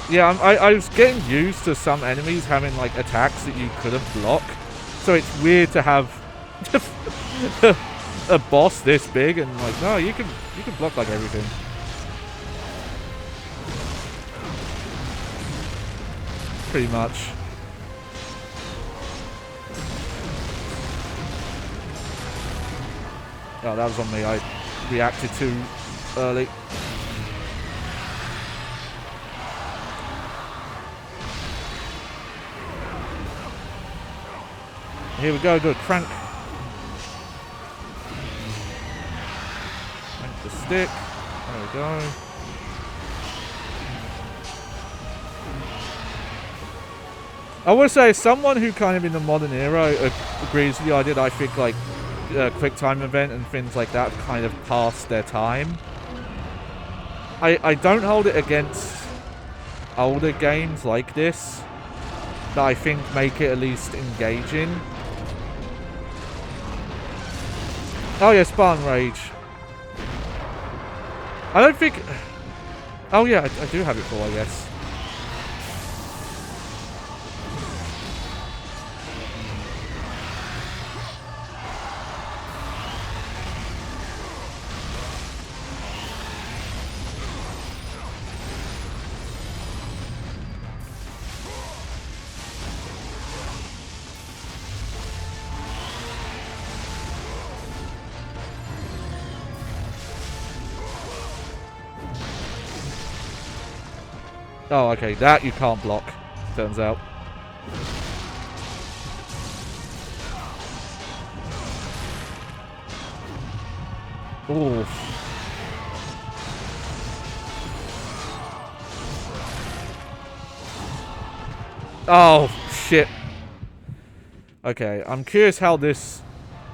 Yeah, I was getting used to some enemies having like attacks that you couldn't block, so it's weird to have a boss this big and like, no, you can block like everything. Pretty much. Oh, that was on me. I reacted too early. Here we go, good crank. Crank the stick. There we go. I would say, someone who kind of in the modern era agrees with the idea that I think like quick time event and things like that kind of past their time. I don't hold it against older games like this that I think make it at least engaging. Oh yeah, spawn rage. I don't think... Oh yeah, I do have it full, I guess. Oh, okay, that you can't block, turns out. Ooh. Oh, shit. Okay, I'm curious how this...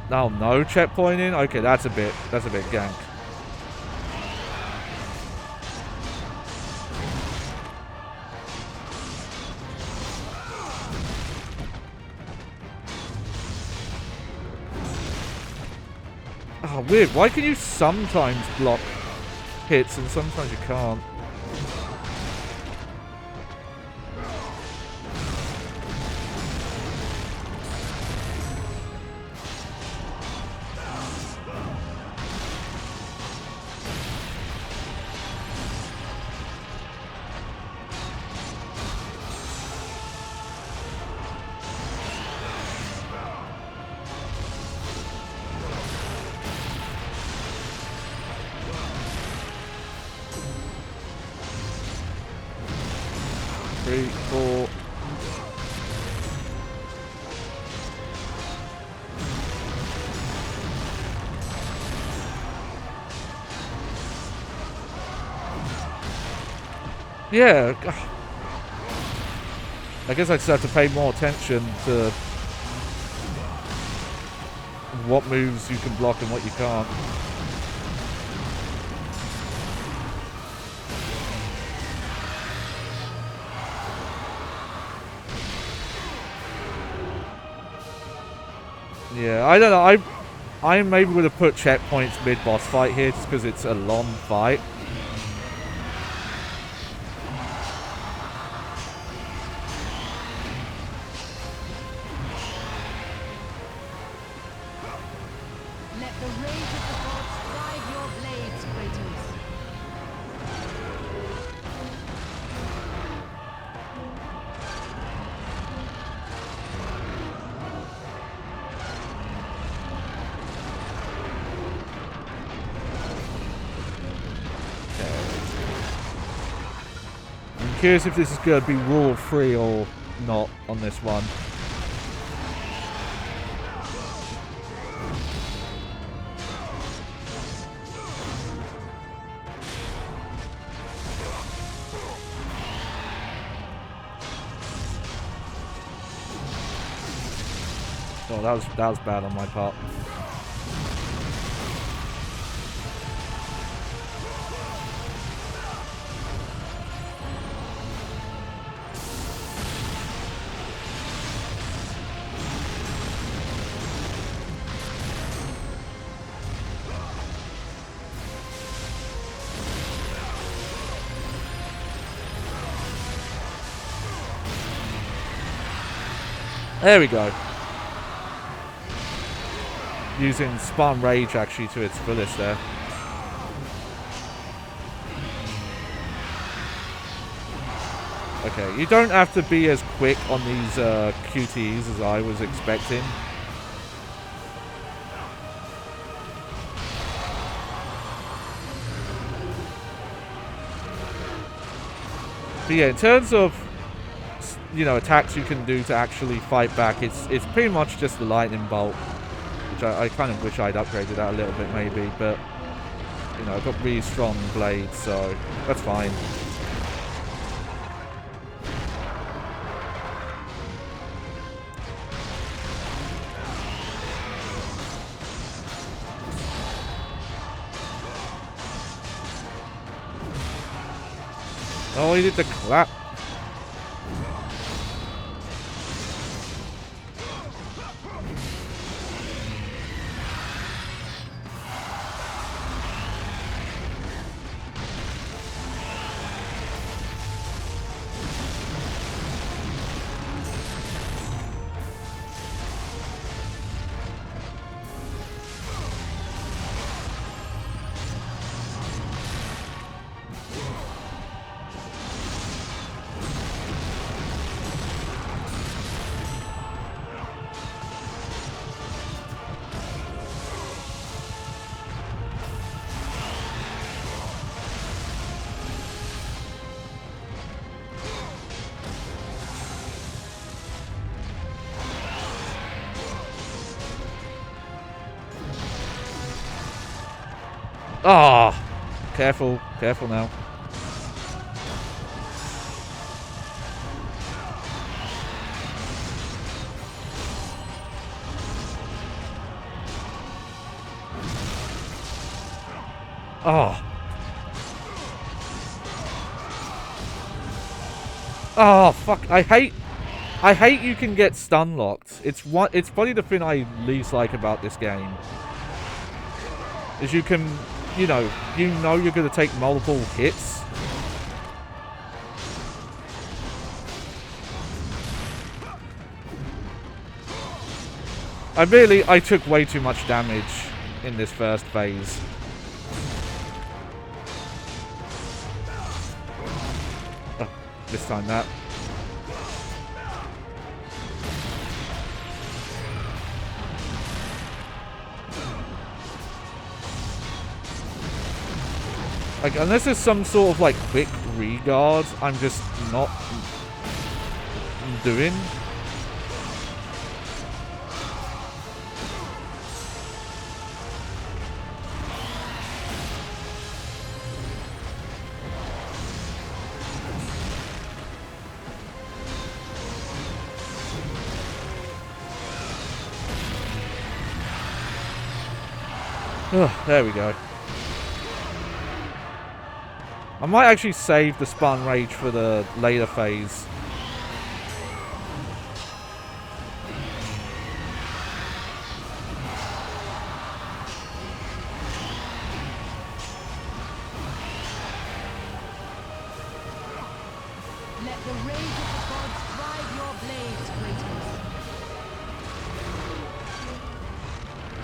Oh, no checkpointing? Okay, that's a bit gank. Oh, weird. Why can you sometimes block hits and sometimes you can't? Three, four. Yeah. I guess I just have to pay more attention to what moves you can block and what you can't. Yeah, I don't know. I maybe would have put checkpoints mid-boss fight here just because it's a long fight. Let the rage of the gods drive your blades, Kratos. I'm curious if this is going to be rule free or not on this one. Oh, that was bad on my part. There we go. Using Spawn Rage actually to its fullest there. Okay, you don't have to be as quick on these QTEs as I was expecting. But yeah, in terms of, you know, attacks you can do to actually fight back, it's pretty much just the lightning bolt, which I kind of wish I'd upgraded that a little bit maybe, but you know, I've got really strong blades, so that's fine. Oh, he did the clap. Ah, careful, careful now. Oh. Oh, fuck. I hate you can get stun locked. It's probably the thing I least like about this game. Is you can, you know you're going to take multiple hits. I took way too much damage in this first phase. Oh, this time that. Like, unless there's some sort of, like, quick regard, I'm just not doing. Oh, there we go. I might actually save the Spun Rage for the later phase. Let the rage of the gods drive your blades, Kratos.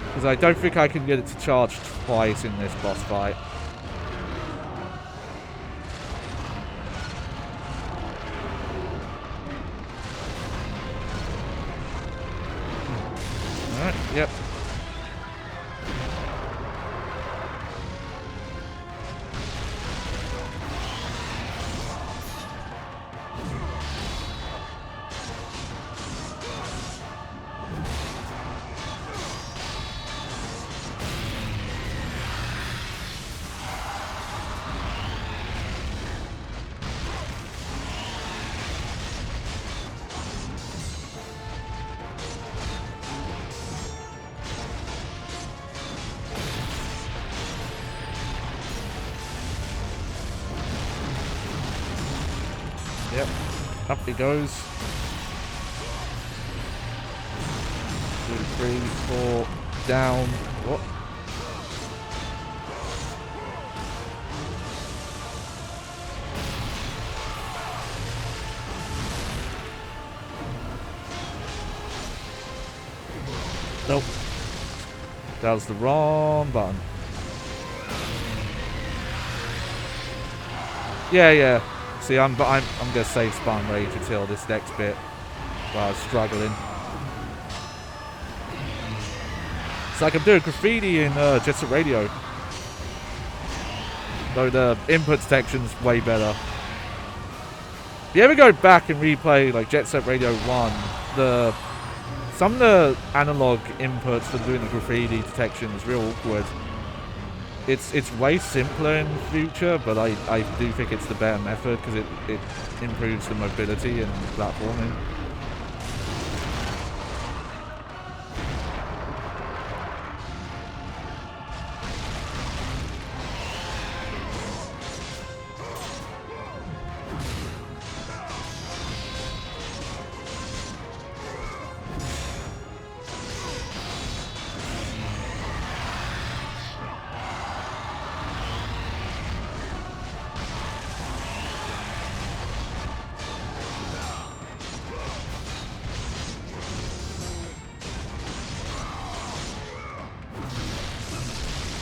Because I don't think I can get it to charge twice in this boss fight. Alright, yep. Yep. Up he goes. 2, 3, 4. Down. What? Nope. That was the wrong button. Yeah. See, I'm gonna save Spun Rage until this next bit while I was struggling. It's like I'm doing graffiti in Jet Set Radio. Though the input detection's way better. If you ever go back and replay like Jet Set Radio 1, some of the analog inputs for doing the graffiti detection is real awkward. It's way simpler in the future, but I do think it's the better method because it improves the mobility and platforming.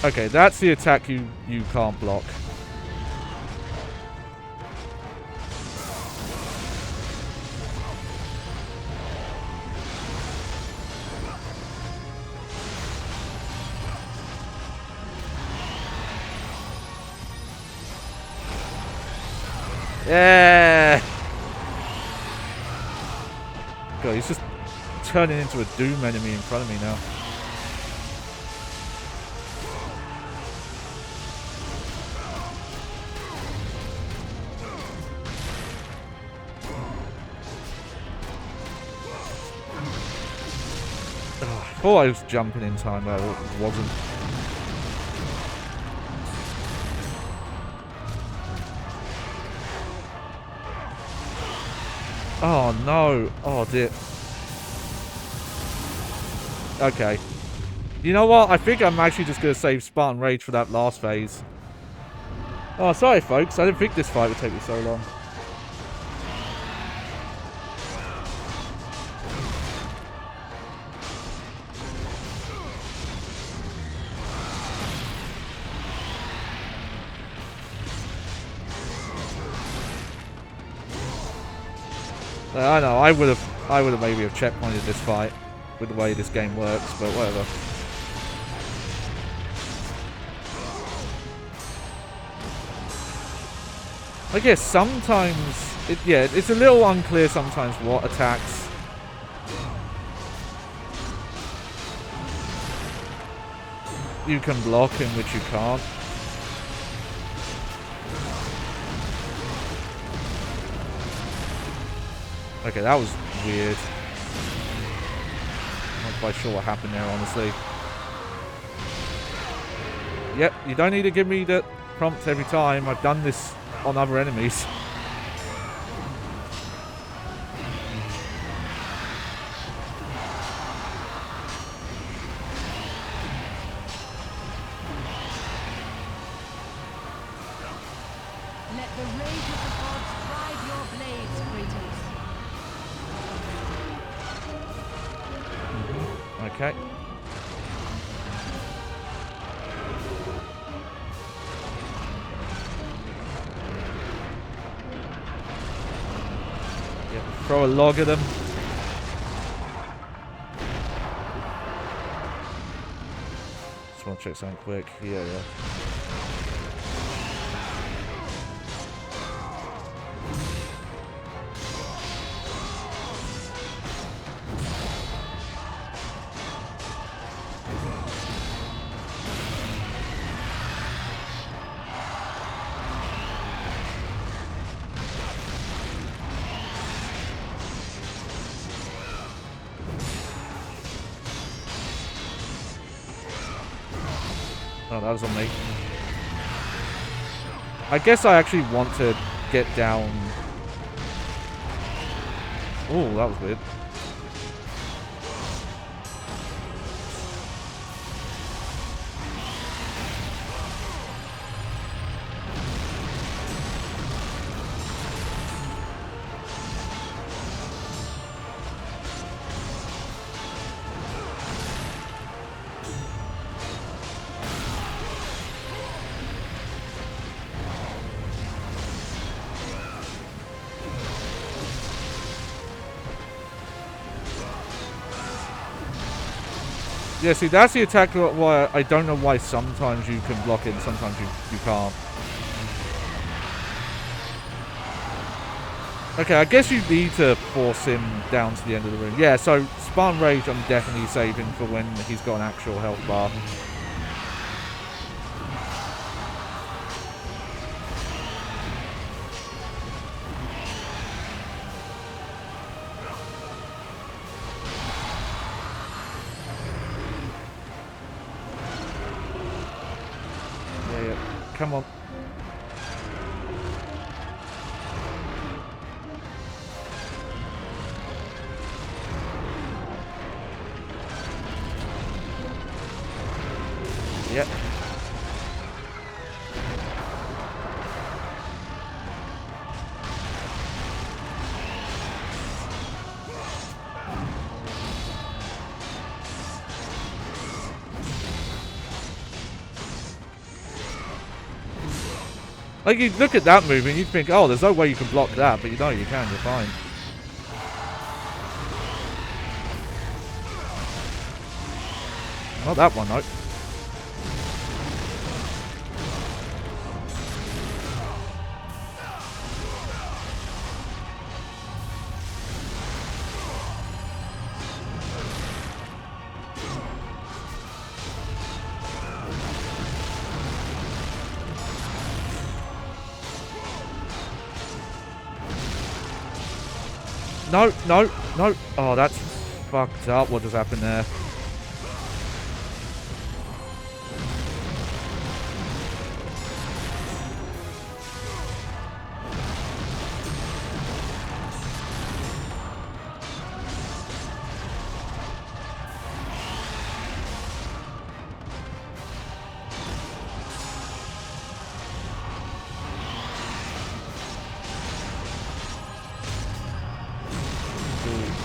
Okay, that's the attack you can't block. Yeah. God, he's just turning into a Doom enemy in front of me now. thought I was jumping in time, but it wasn't. Oh no. Oh dear. Okay. You know what? I think I'm actually just going to save Spartan Rage for that last phase. Oh, sorry folks. I didn't think this fight would take me so long. I know, I would have maybe have checkpointed this fight with the way this game works, but whatever. I guess sometimes, it's a little unclear sometimes what attacks you can block and which you can't. Okay, that was weird. I'm not quite sure what happened there, honestly. Yep, you don't need to give me the prompts every time. I've done this on other enemies. Let the rage of the gods drive your blades, Kratos. Okay. Yep, throw a log at them. Just want to check something quick. Yeah. Oh, that was on me. I guess I actually want to get down. Oh, that was weird. Yeah, see, that's the attack why I don't know why sometimes you can block it and sometimes you can't. Okay, I guess you need to force him down to the end of the room. Yeah, so Spartan Rage I'm definitely saving for when he's got an actual health bar. Yeah, come on. Yep. Like, you look at that move and you'd think, oh, there's no way you can block that, but you know you can, you're fine. Not that one, though. No, no, no. Oh, that's fucked up. What just happened there?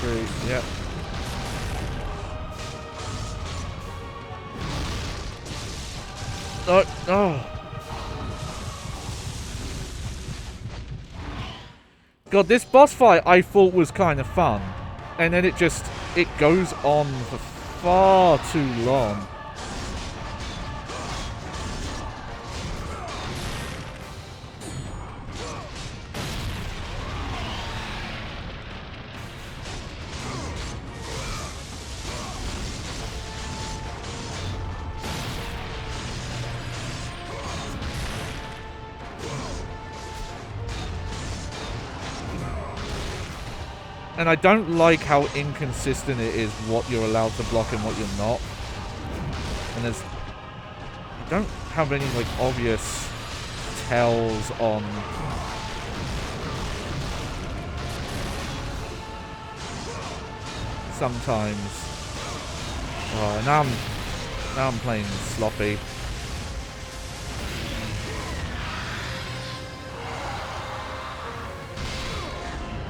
3. Yep. Oh, oh. God, this boss fight I thought was kind of fun. And then it goes on for far too long. And I don't like how inconsistent it is what you're allowed to block and what you're not. And you don't have any like obvious tells on sometimes. Oh, now I'm playing sloppy.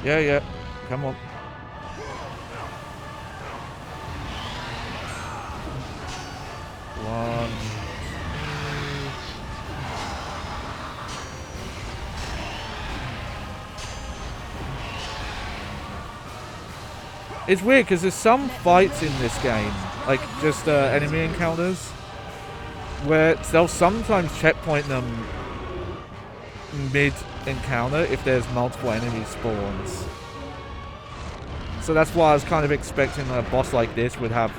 Yeah. Come on. One. It's weird because there's some fights in this game, like just enemy encounters, where they'll sometimes checkpoint them mid-encounter if there's multiple enemy spawns. So that's why I was kind of expecting a boss like this would have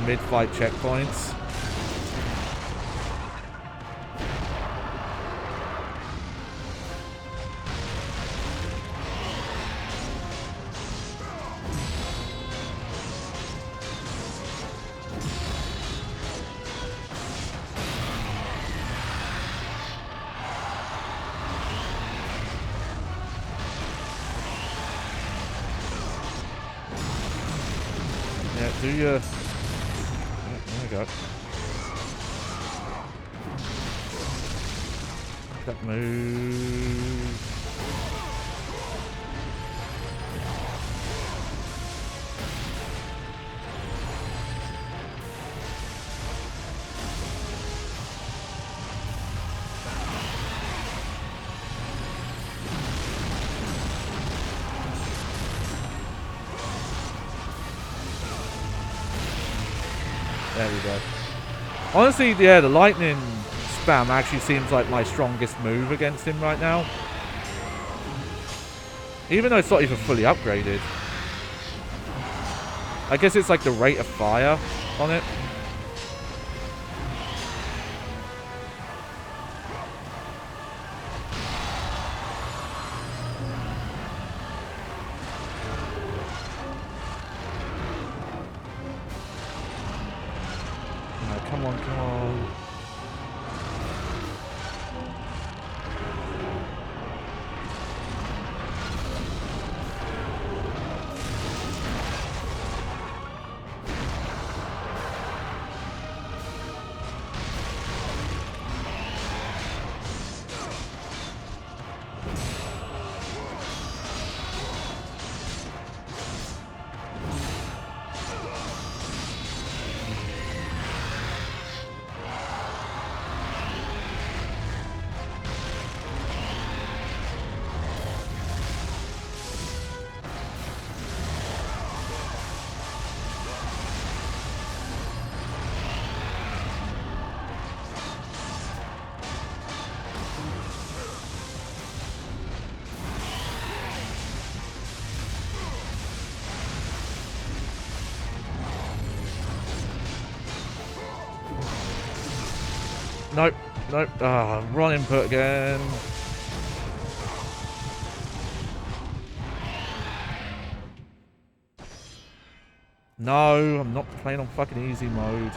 mid-fight checkpoints. Do your... Oh my god. That move. There we go. Honestly, yeah, the lightning spam actually seems like my strongest move against him right now. Even though it's not even fully upgraded. I guess it's like the rate of fire on it. Come on, come on. Nope, nope. Ah, wrong input again. No, I'm not playing on fucking easy mode.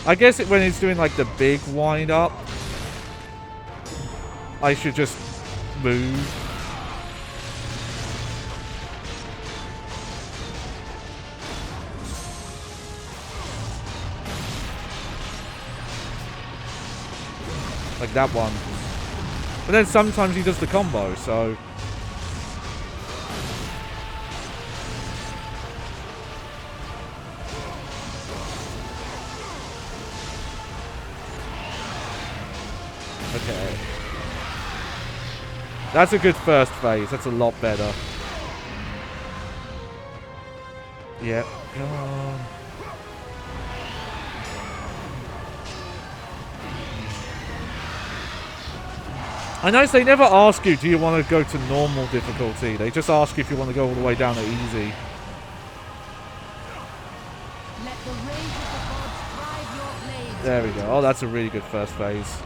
I guess when he's doing like the big wind up, I should just move. Like that one. But then sometimes he does the combo, so... Okay. That's a good first phase. That's a lot better. Yep. Come on. I notice they never ask you, do you want to go to normal difficulty? They just ask you if you want to go all the way down to easy. Let the rage of the gods drive your blades. There we go. Oh, that's a really good first phase.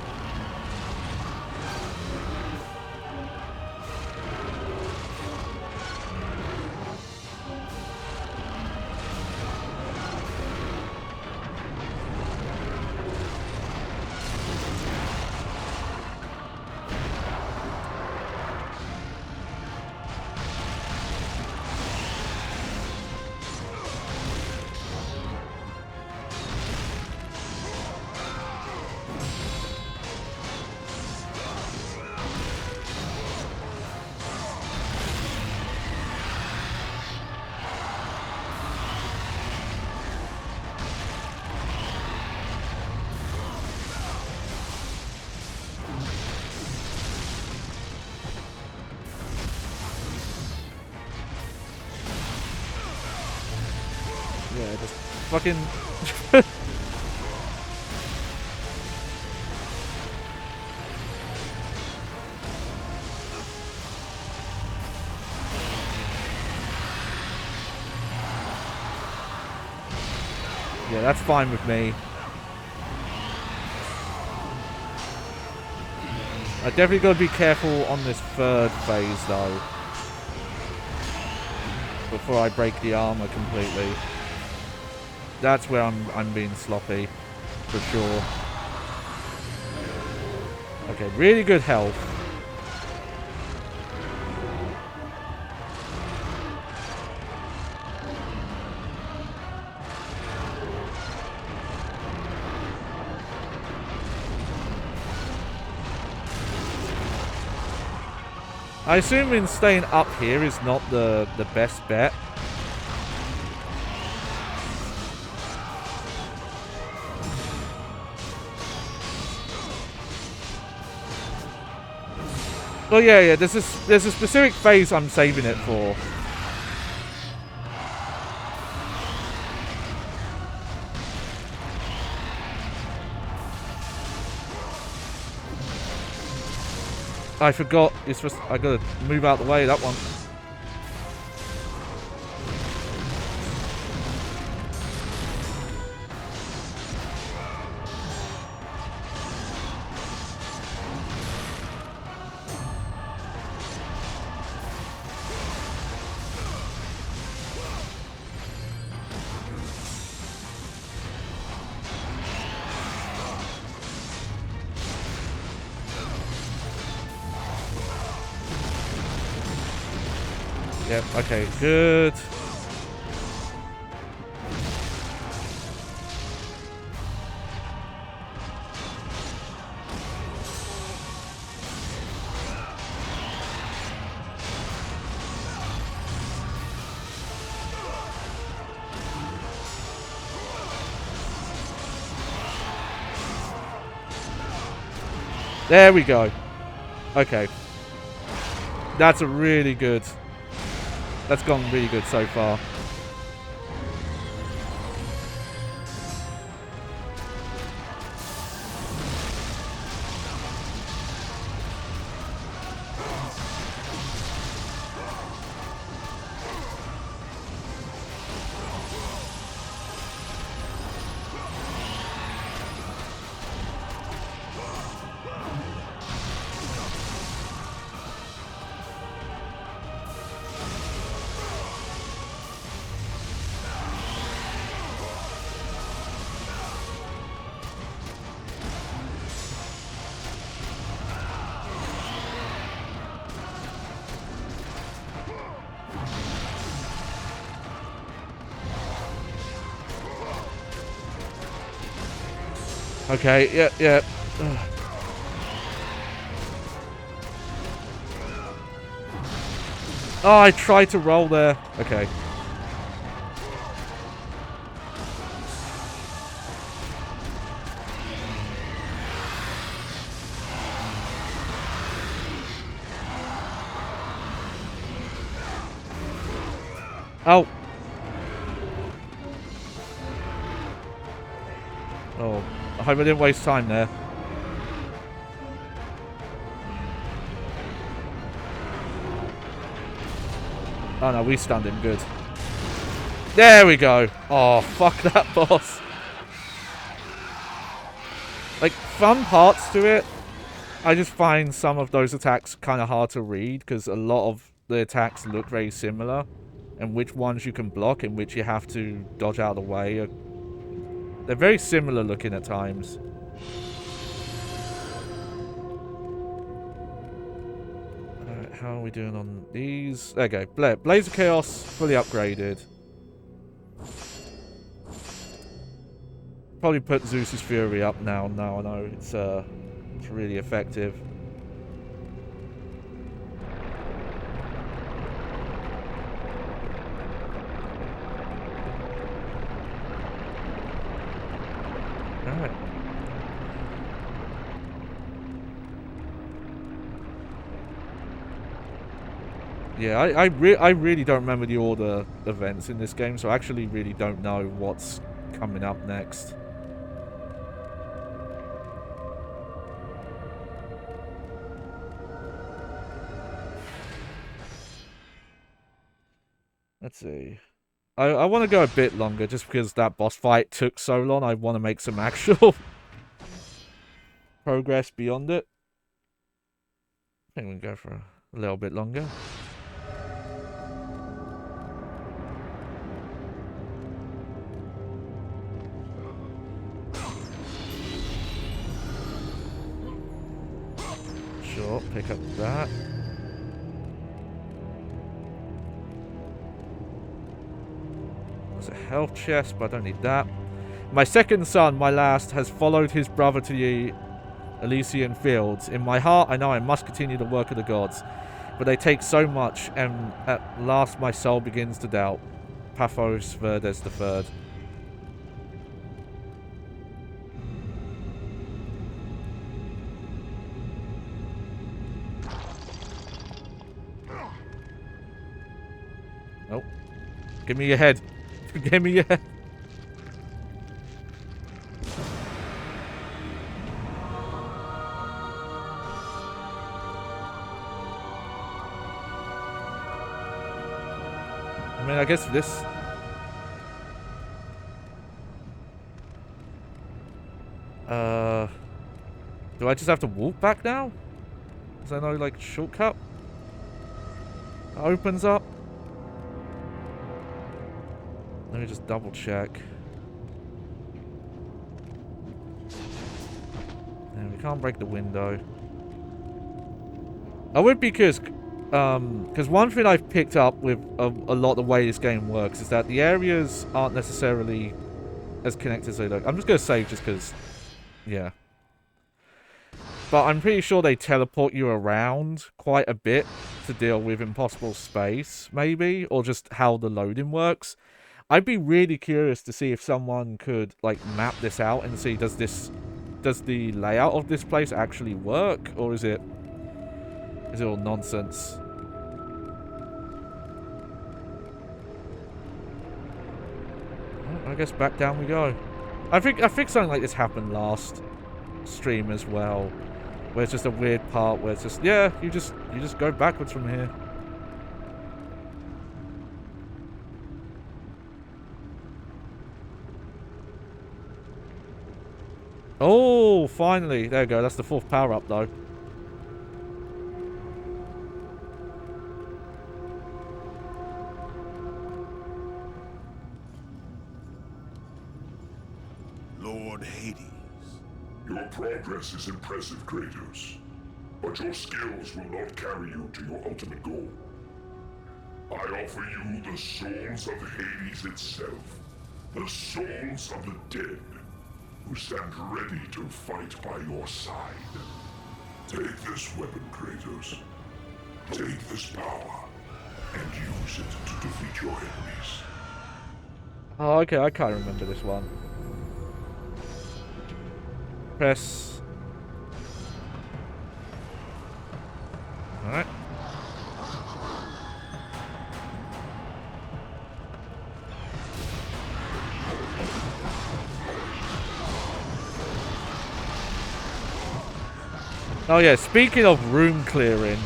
Yeah, just fucking... Yeah, that's fine with me. I definitely got to be careful on this third phase, though. Before I break the armor completely. That's where I'm being sloppy, for sure. Okay, really good health. I assume in staying up here is not the best bet. Oh yeah, there's a specific phase I'm saving it for. I forgot. It's just I gotta move out the way. That one. Yep, okay, good. There we go. Okay. That's a really good... That's gone really good so far. Okay, yeah. Ugh. Oh, I tried to roll there. Okay. Oh. Oh, I hope I didn't waste time there. Oh no, we stunned him good. There we go. Oh, fuck that boss. Like, fun parts to it. I just find some of those attacks kind of hard to read because a lot of the attacks look very similar. And which ones you can block and which you have to dodge out of the way. They're very similar looking at times. Alright, how are we doing on these? There we go. Blaze of Chaos, fully upgraded. Probably put Zeus's Fury up now. Now I know it's really effective. Alright. Yeah, I really don't remember the order events in this game, so I actually really don't know what's coming up next. Let's see. I want to go a bit longer just because that boss fight took so long. I want to make some actual progress beyond it. I think we can go for a little bit longer. Sure, pick up that. There's a health chest, but I don't need that. My second son, my last, has followed his brother to the Elysian fields. In my heart, I know I must continue the work of the gods, but they take so much, and at last my soul begins to doubt. Paphos Verdes the Third. Oh. Give me your head. Give me your head. I mean, I guess this... Do I just have to walk back now? Is there no, like, shortcut? That opens up? Let me just double check. And we can't break the window. I would be curious, because one thing I've picked up with a lot of the way this game works is that the areas aren't necessarily as connected as they look. I'm just going to save just because, yeah. But I'm pretty sure they teleport you around quite a bit to deal with impossible space, maybe, or just how the loading works. I'd be really curious to see if someone could, like, map this out and see, does the layout of this place actually work, or is it all nonsense? Well, I guess back down we go. I think something like this happened last stream as well, where it's just a weird part where it's just, yeah, you just go backwards from here. Oh, finally. There we go. That's the fourth power up, though. Lord Hades. Your progress is impressive, Kratos. But your skills will not carry you to your ultimate goal. I offer you the souls of Hades itself. The souls of the dead, who stand ready to fight by your side. Take this weapon, Kratos. Take this power. and use it to defeat your enemies. Oh, okay, I can't remember this one. Press. Alright. Oh yeah, speaking of room clearing.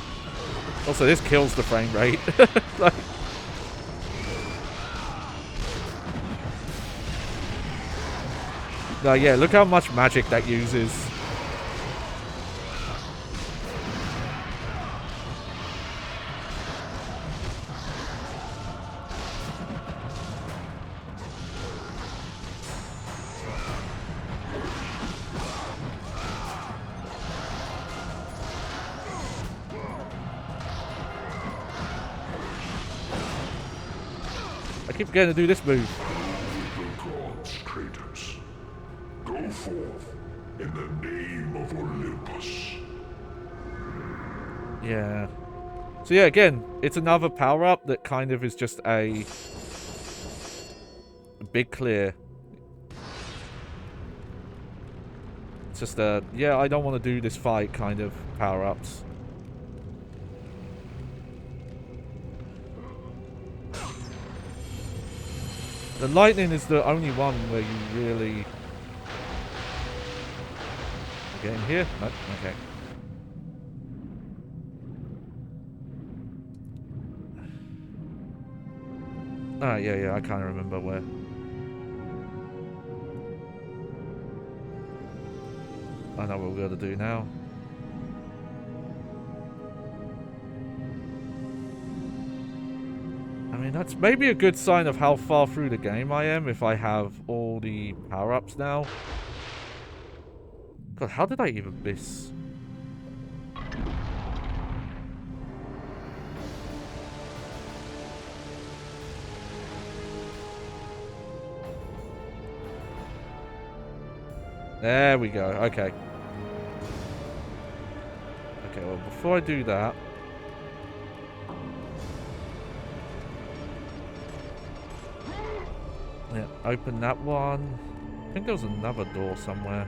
Also, this kills the frame rate. Like, no, yeah, look how much magic that uses. I keep getting to do this move. The gods, traitors. Go forth in the name of Olympus. Yeah. So yeah, again, it's another power-up that kind of is just a big clear. It's just a, yeah, I don't want to do this fight kind of power-ups. The lightning is the only one where you really... Get in here? No? Okay. Ah, yeah, I can't remember where. I know what we're going to do now. I mean, that's maybe a good sign of how far through the game I am if I have all the power-ups now. God, how did I even miss? There we go. Okay. Okay, well, before I do that... Yeah, open that one. I think there was another door somewhere.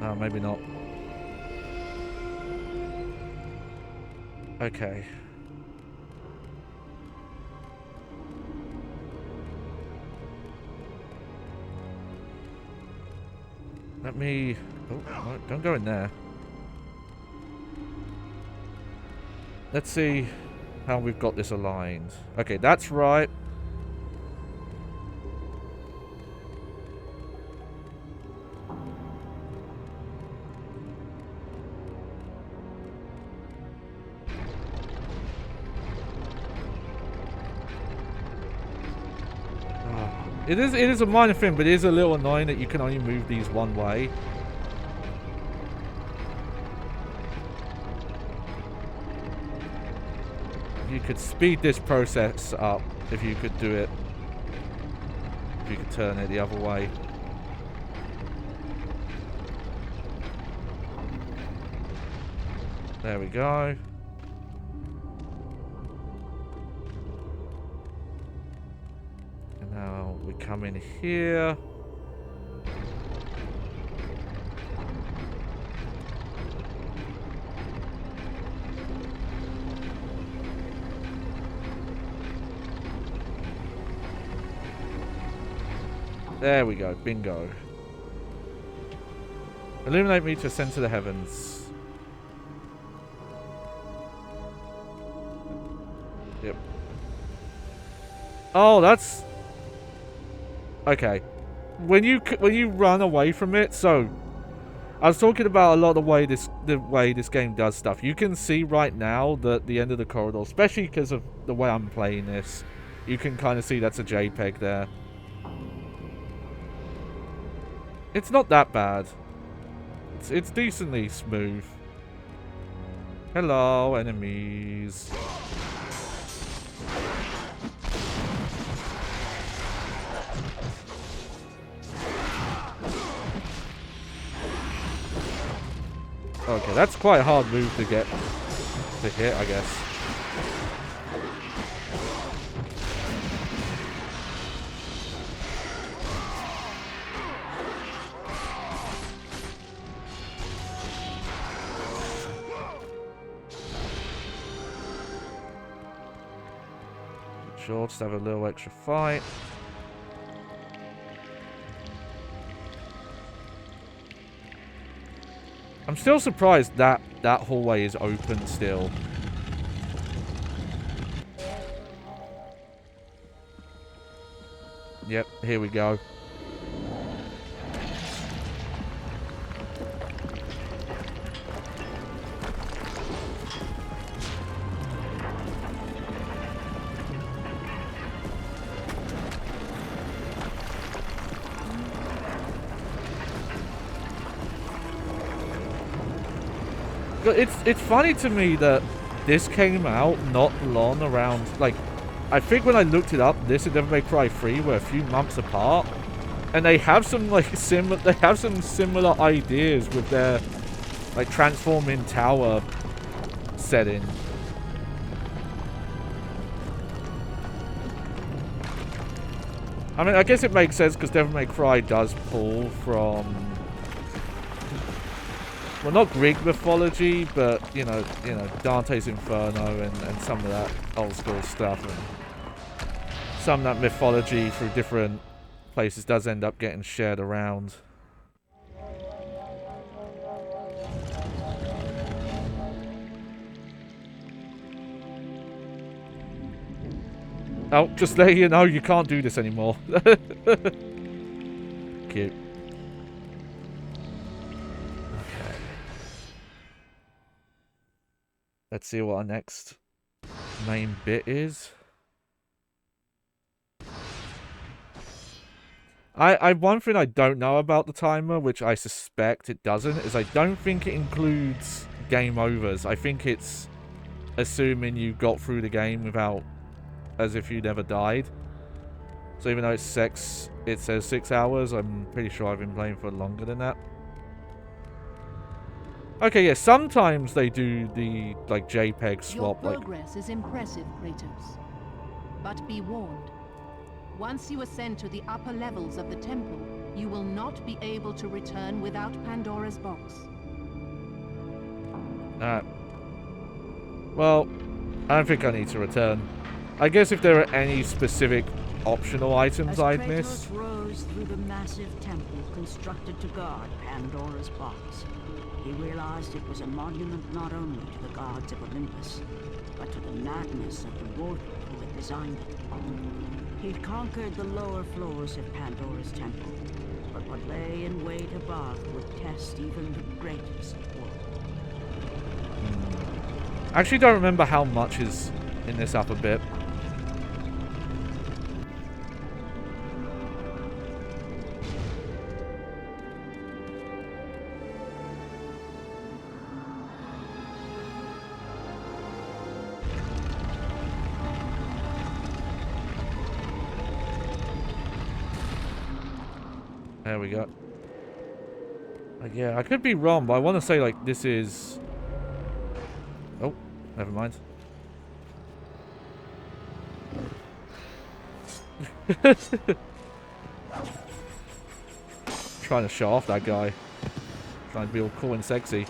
No, maybe not. Okay. Let me... Oh, no, don't go in there. Let's see how we've got this aligned. Okay, that's right. It is a minor thing, but it is a little annoying that you can only move these one way. You could speed this process up if you could do it. If you could turn it the other way. There we go. And now we come in here. There we go. Bingo. Illuminate me to ascend to the heavens. Yep. Oh, that's... Okay. When you run away from it, so... I was talking about a lot of the way this game does stuff. You can see right now that the end of the corridor, especially because of the way I'm playing this, you can kind of see that's a JPEG there. It's not that bad. It's decently smooth. Hello, enemies. Okay, that's quite a hard move to get. to hit, I guess. Sure, just have a little extra fight. I'm still surprised that that hallway is open still. Yep, here we go. It's funny to me that this came out not long around, like, I think when I looked it up, this and Devil May Cry 3 were a few months apart, and they have some like similar ideas with their like transforming tower setting. I mean, I guess it makes sense because Devil May Cry does pull from, well, not Greek mythology, but you know, Dante's Inferno and some of that old school stuff, and some of that mythology through different places does end up getting shared around. Oh, just let you know, you can't do this anymore. Cute. Let's see what our next main bit is. One thing I don't know about the timer, which I suspect it doesn't, is I don't think it includes game overs. I think it's assuming you got through the game without, as if you never died. So even though it says 6 hours, I'm pretty sure I've been playing for longer than that. Okay, yeah, sometimes they do the, like, JPEG swap. Your progress is impressive, Kratos. But be warned. Once you ascend to the upper levels of the temple, you will not be able to return without Pandora's box. Alright. Well, I don't think I need to return. I guess if there are any specific optional items I'd miss. Kratos rose through the massive temple constructed to guard Pandora's box, he realized it was a monument not only to the gods of Olympus, but to the madness of the mortal who had designed it. He'd conquered the lower floors of Pandora's temple, but what lay in wait above would test even the greatest war. I actually don't remember how much is in this upper bit. There we go. Yeah, I could be wrong, but I want to say, like, this is... Oh, never mind. Trying to show off that guy. Trying to be all cool and sexy.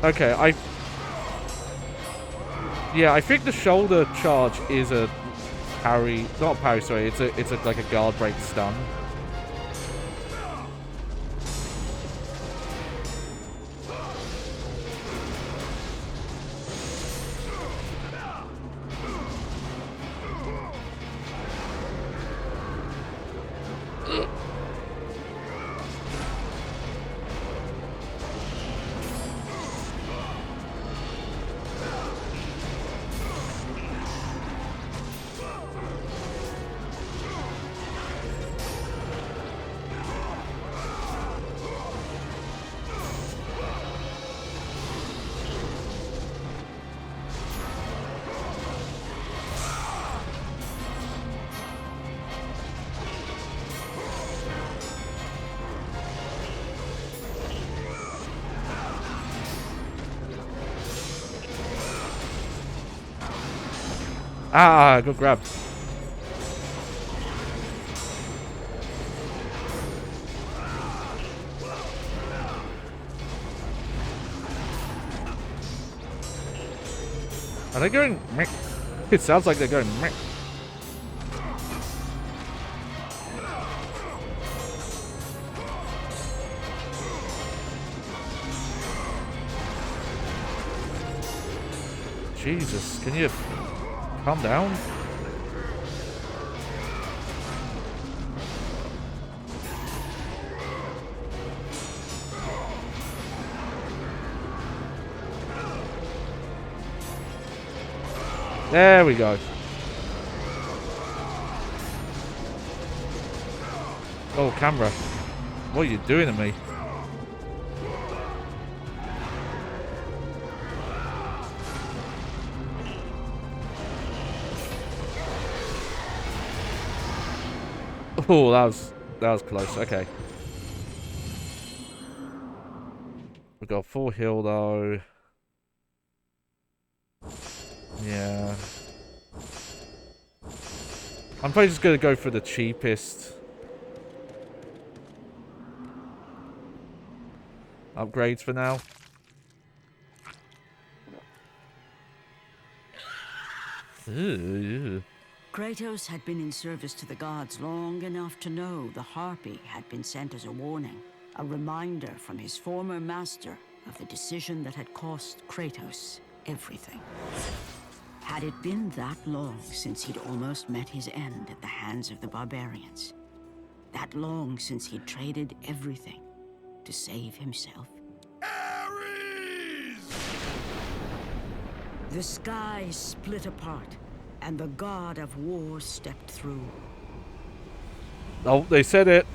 Okay, yeah, I think the shoulder charge is a parry, not a parry, sorry, it's like a guard break stun. Ah, good grab. Are they going meh? It sounds like they're going meh. Jesus, can you calm down? There we go. Oh, camera. What are you doing to me? Oh, that was close. Okay. We got full heal though. Yeah. I'm probably just gonna go for the cheapest upgrades for now. Ew. Kratos had been in service to the gods long enough to know the Harpy had been sent as a warning, a reminder from his former master of the decision that had cost Kratos everything. Had it been that long since he'd almost met his end at the hands of the barbarians? That long since he'd traded everything to save himself? Ares! The sky split apart, and the god of war stepped through. Oh, they said it.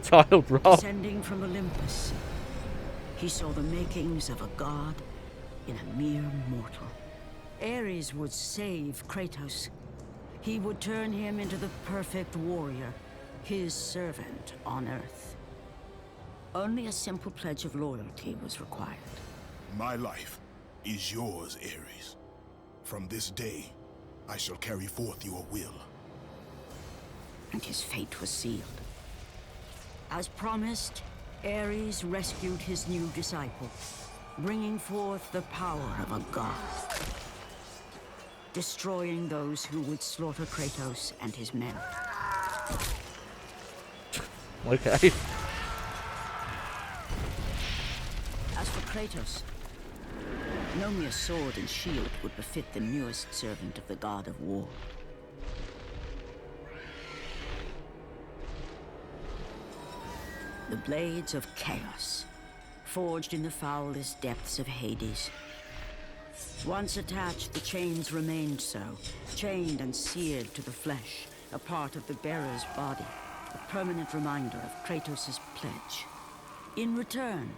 Tiled rock. Descending from Olympus, he saw the makings of a god in a mere mortal. Ares would save Kratos. He would turn him into the perfect warrior, his servant on Earth. Only a simple pledge of loyalty was required. My life is yours, Ares. From this day, I shall carry forth your will. And his fate was sealed. As promised, Ares rescued his new disciple, bringing forth the power of a god, destroying those who would slaughter Kratos and his men. Okay. As for Kratos, no mere sword and shield would befit the newest servant of the god of war. The blades of chaos, forged in the foulest depths of Hades. Once attached, the chains remained so, chained and seared to the flesh, a part of the bearer's body, a permanent reminder of Kratos' pledge. In return,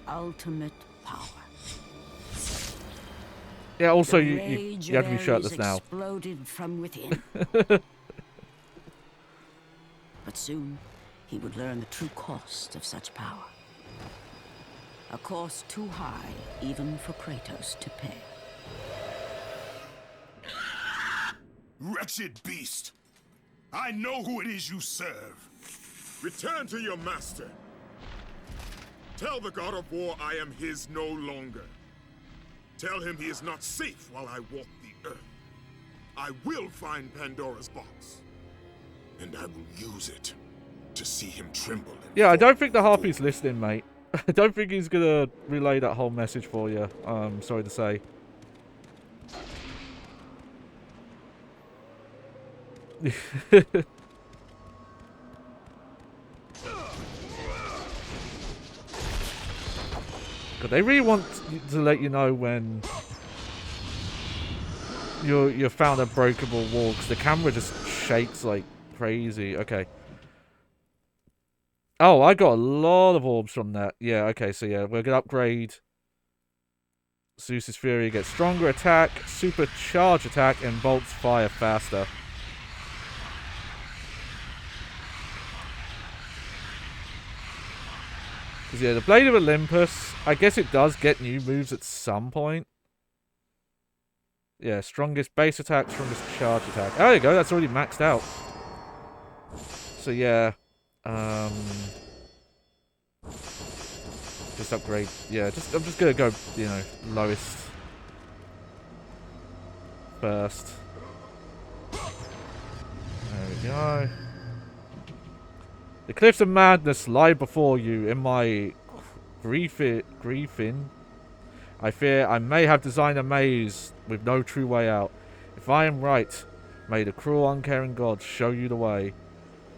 ultimate power. Yeah, also, The you rage have to be of shirtless Ares now. exploded from within. But soon, he would learn the true cost of such power. A cost too high even for Kratos to pay. Wretched beast! I know who it is you serve. Return to your master. Tell the god of war I am his no longer. Tell him he is not safe while I walk the earth. I will find Pandora's box. And I will use it to see him tremble. Yeah, I don't think the Harpy's listening, mate. I don't think he's gonna relay that whole message for you. Sorry to say. But they really want to let you know when you're found a breakable wall, because the camera just shakes like crazy. Okay. Oh, I got a lot of orbs from that. Yeah, okay, so yeah, we're gonna upgrade Zeus's Fury, gets stronger attack, supercharge attack, and bolts fire faster. Because yeah, the Blade of Olympus, I guess it does get new moves at some point. Yeah, strongest base attack, strongest charge attack. Oh, there you go. That's already maxed out. So yeah, just upgrade. Yeah, I'm just gonna go, you know, lowest first. There we go. The cliffs of madness lie before you. In my griefing, I fear I may have designed a maze with no true way out. If I am right, may the cruel, uncaring gods show you the way.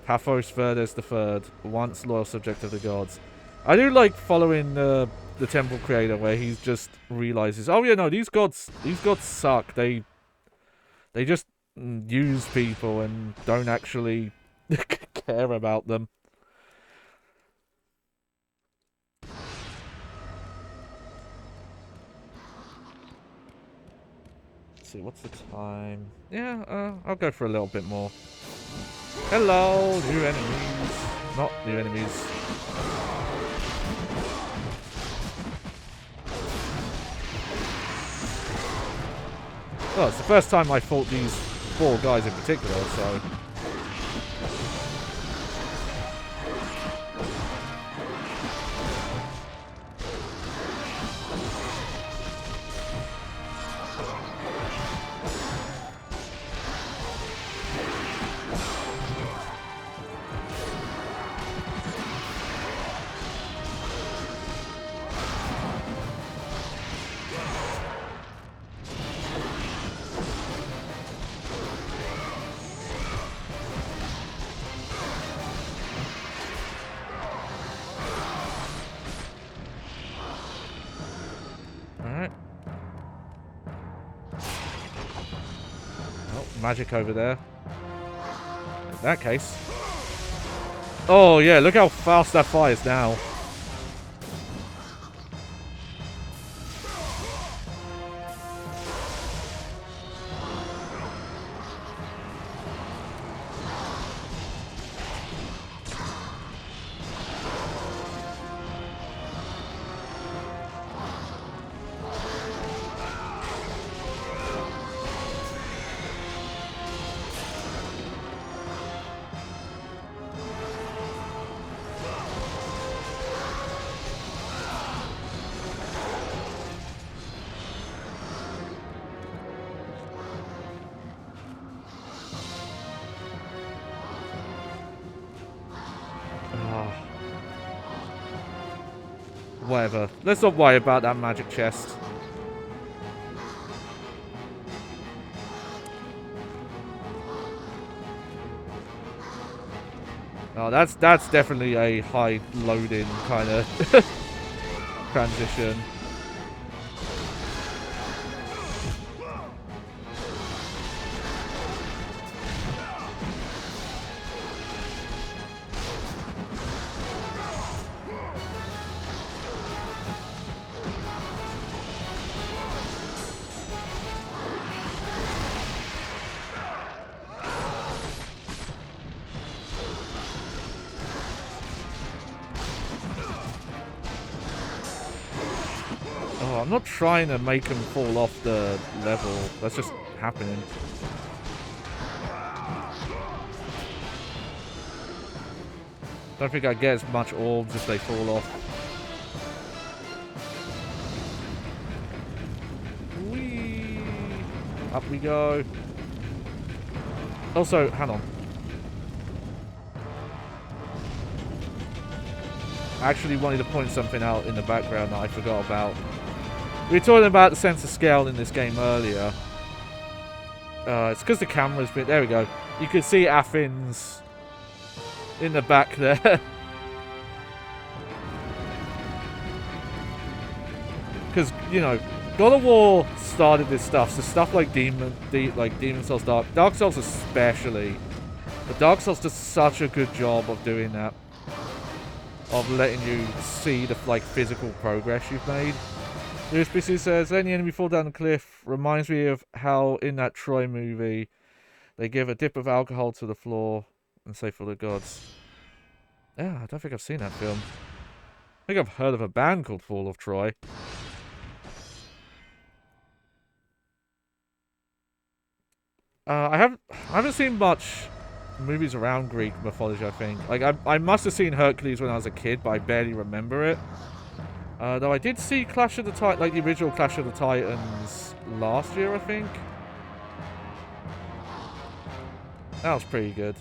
Paphos Verdes the Third, once loyal subject of the gods. I do like following the temple creator, where he just realizes, oh yeah, no, these gods suck. They just use people and don't actually care about them. Let's see, what's the time? Yeah, I'll go for a little bit more. Hello, new enemies. Not new enemies. Well, it's the first time I fought these 4 guys in particular, so... Magic over there. In that case. Oh yeah, look how fast that fires now. Whatever. Let's not worry about that magic chest. Oh, that's definitely a high loading kind of transition. I'm not trying to make them fall off the level. That's just happening. Don't think I get as much orbs if they fall off. Whee! Up we go. Also, hang on. I actually wanted to point something out in the background that I forgot about. We were talking about the sense of scale in this game earlier. It's because the camera's been... There we go. You can see Athens in the back there. Because, you know, God of War started this stuff. So stuff like Demon Souls, Dark Souls especially. But Dark Souls does such a good job of doing that. Of letting you see the, like, physical progress you've made. USBC says, letting the enemy fall down the cliff reminds me of how in that Troy movie they give a dip of alcohol to the floor and say for the gods. Yeah, I don't think I've seen that film. I think I've heard of a band called Fall of Troy. I haven't seen much movies around Greek mythology, I think. Like, I must have seen Hercules when I was a kid, but I barely remember it. Though I did see Clash of the Titans, like the original Clash of the Titans last year, I think. That was pretty good.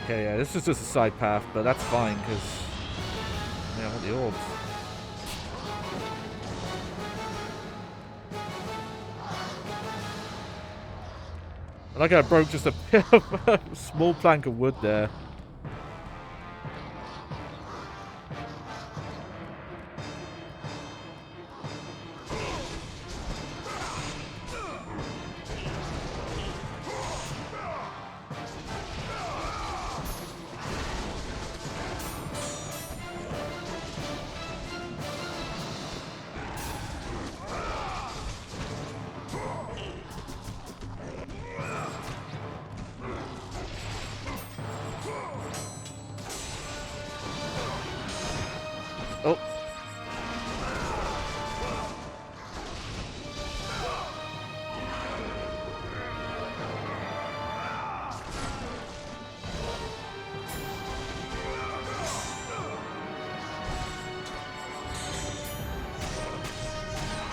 Okay, yeah, this is just a side path, but that's fine, because... Yeah, I want the orbs. Like I broke just a small plank of wood there. Oh.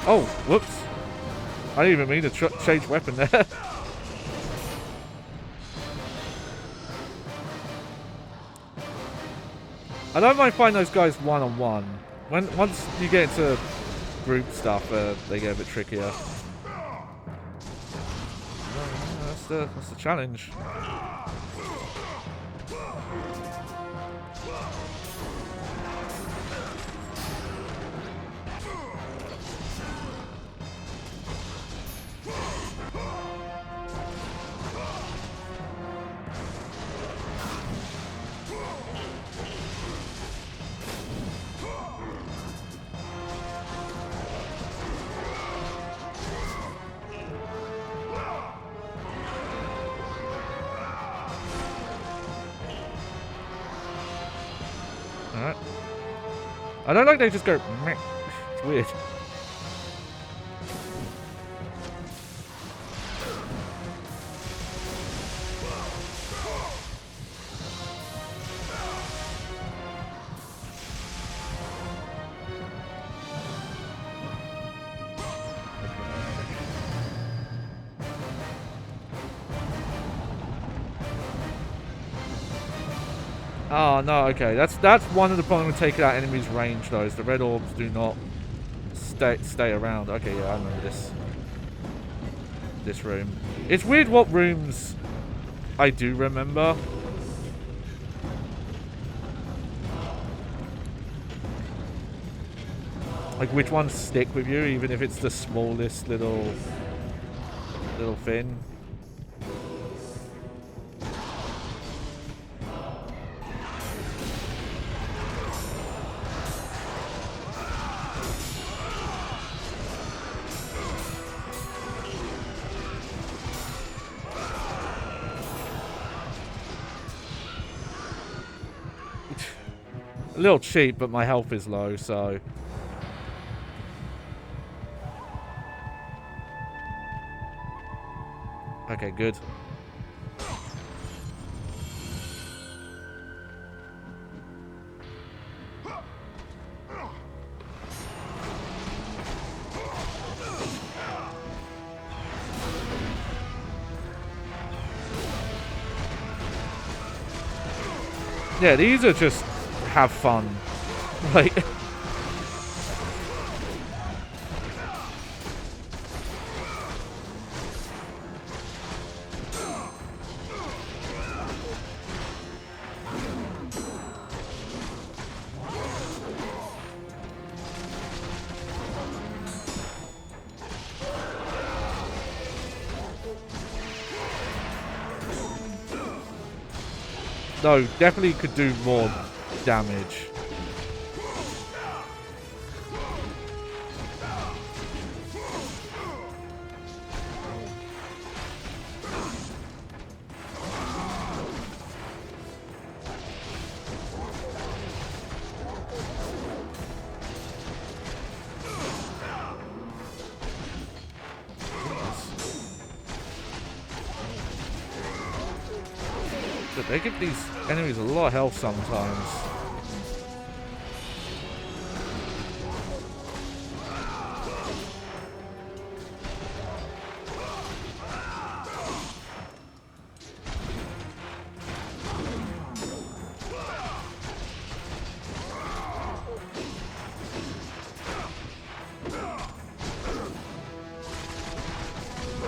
Oh, whoops. I didn't even mean to change weapon there. I don't mind fighting those guys one-on-one. Once you get into group stuff, they get a bit trickier. That's the challenge. Alright. I don't like they just go meh. It's weird. Oh no, okay. That's one of the problems with taking out enemies' range though, is the red orbs do not stay around. Okay, yeah, I remember this room. It's weird what rooms I do remember. Like which ones stick with you, even if it's the smallest little thing. A little cheap, but my health is low, so... Okay, good. Yeah, these are just have fun. Like, no, definitely could do more damage. But they give these enemies a lot of health sometimes.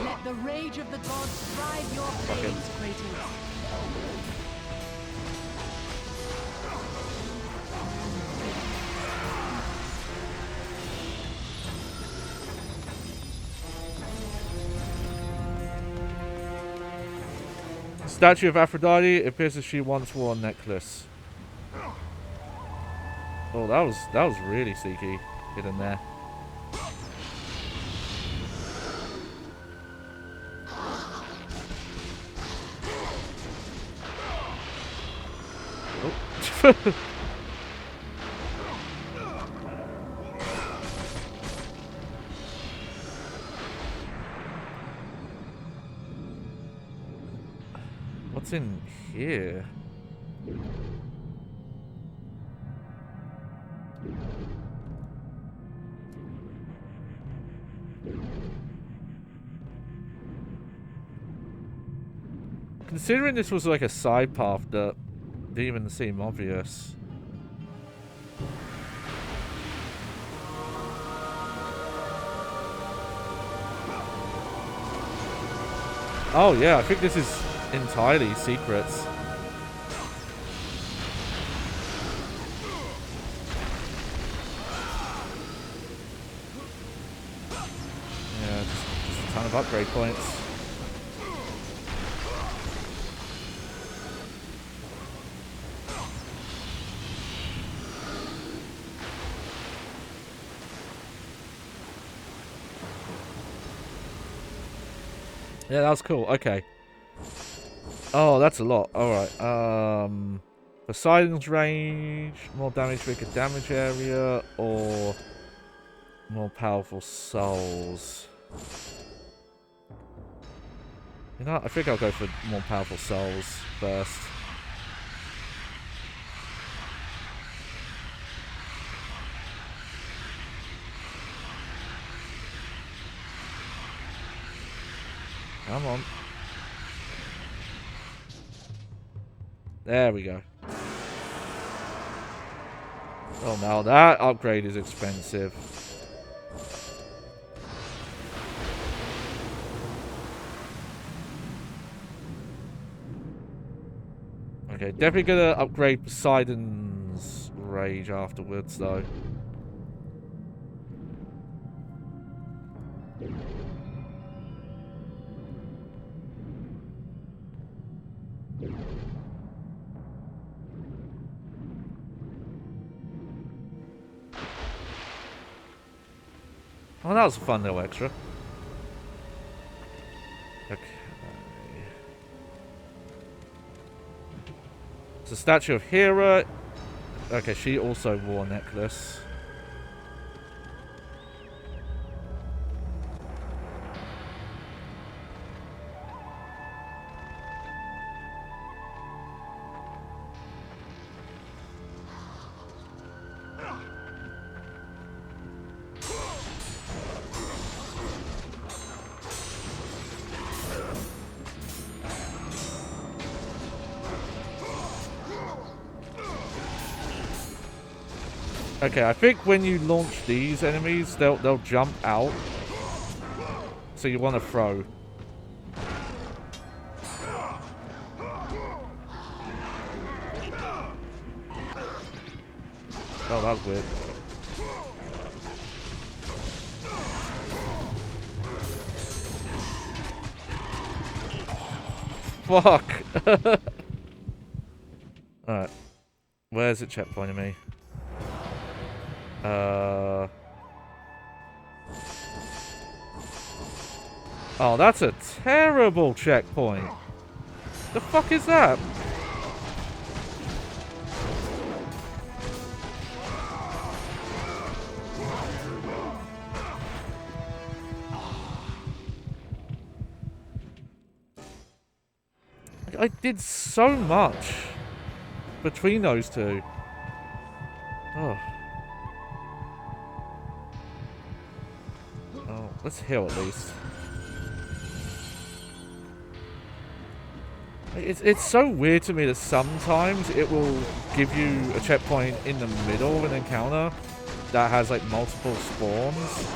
Let the rage of the gods drive your blades, Kratos. Statue of Aphrodite. It appears that she once wore a necklace. Oh, that was really sneaky. Hidden there. Oh. What's in here? Considering this was like a side path that didn't even seem obvious. Oh yeah, I think this is entirely secrets. Yeah, just a ton of upgrade points. Yeah, that was cool. Okay. Oh, that's a lot. Alright. Poseidon's range, more damage, bigger damage area, or more powerful souls. You know, I think I'll go for more powerful souls first. Come on. There we go. Oh, now that upgrade is expensive. Okay, definitely gonna upgrade Poseidon's rage afterwards, though. Oh, that was a fun little extra. Okay. It's a statue of Hera. Okay, she also wore a necklace. Okay, I think when you launch these enemies, they'll jump out. So you want to throw. Oh, that was weird. Fuck. Alright. Where's it checkpointing me? Oh, that's a terrible checkpoint. The fuck is that? I did so much between those two. Oh. Oh, let's heal at least. It's so weird to me that sometimes it will give you a checkpoint in the middle of an encounter that has like multiple spawns.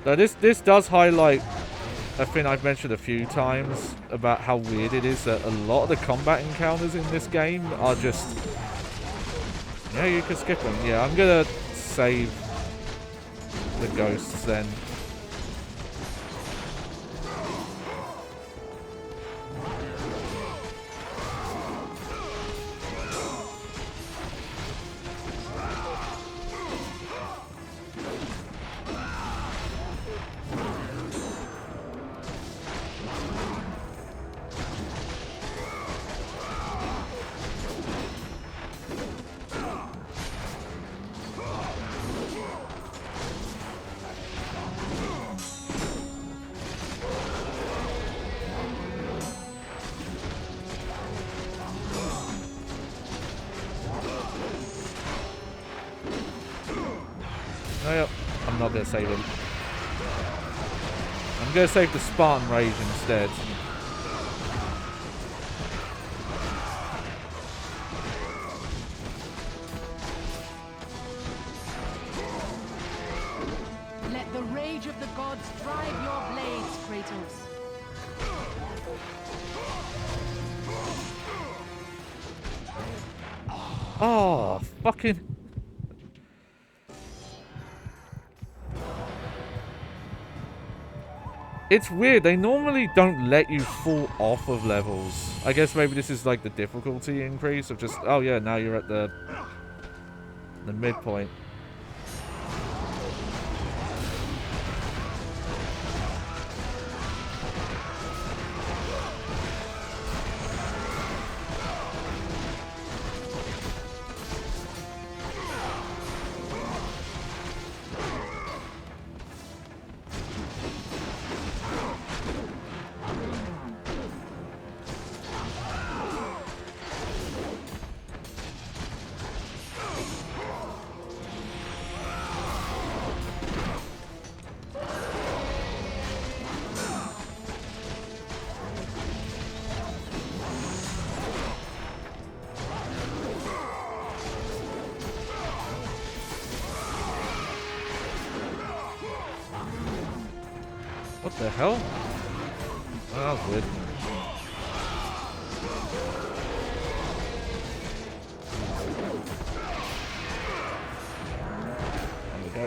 Now this does highlight a thing I've mentioned a few times about how weird it is that a lot of the combat encounters in this game are just... Yeah, you can skip them. Yeah, I'm gonna save the ghosts then. I'm not going to save him. I'm going to save the Spartan Rage instead. Let the rage of the gods drive your blades, Kratos. Oh, fucking... It's weird, they normally don't let you fall off of levels. I guess maybe this is like the difficulty increase of just, oh yeah, now you're at the midpoint. What the hell? Oh, that was weird. There we go.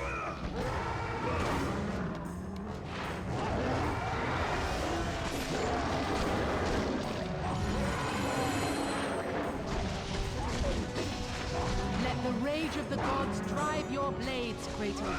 Let the rage of the gods drive your blades, Kratos.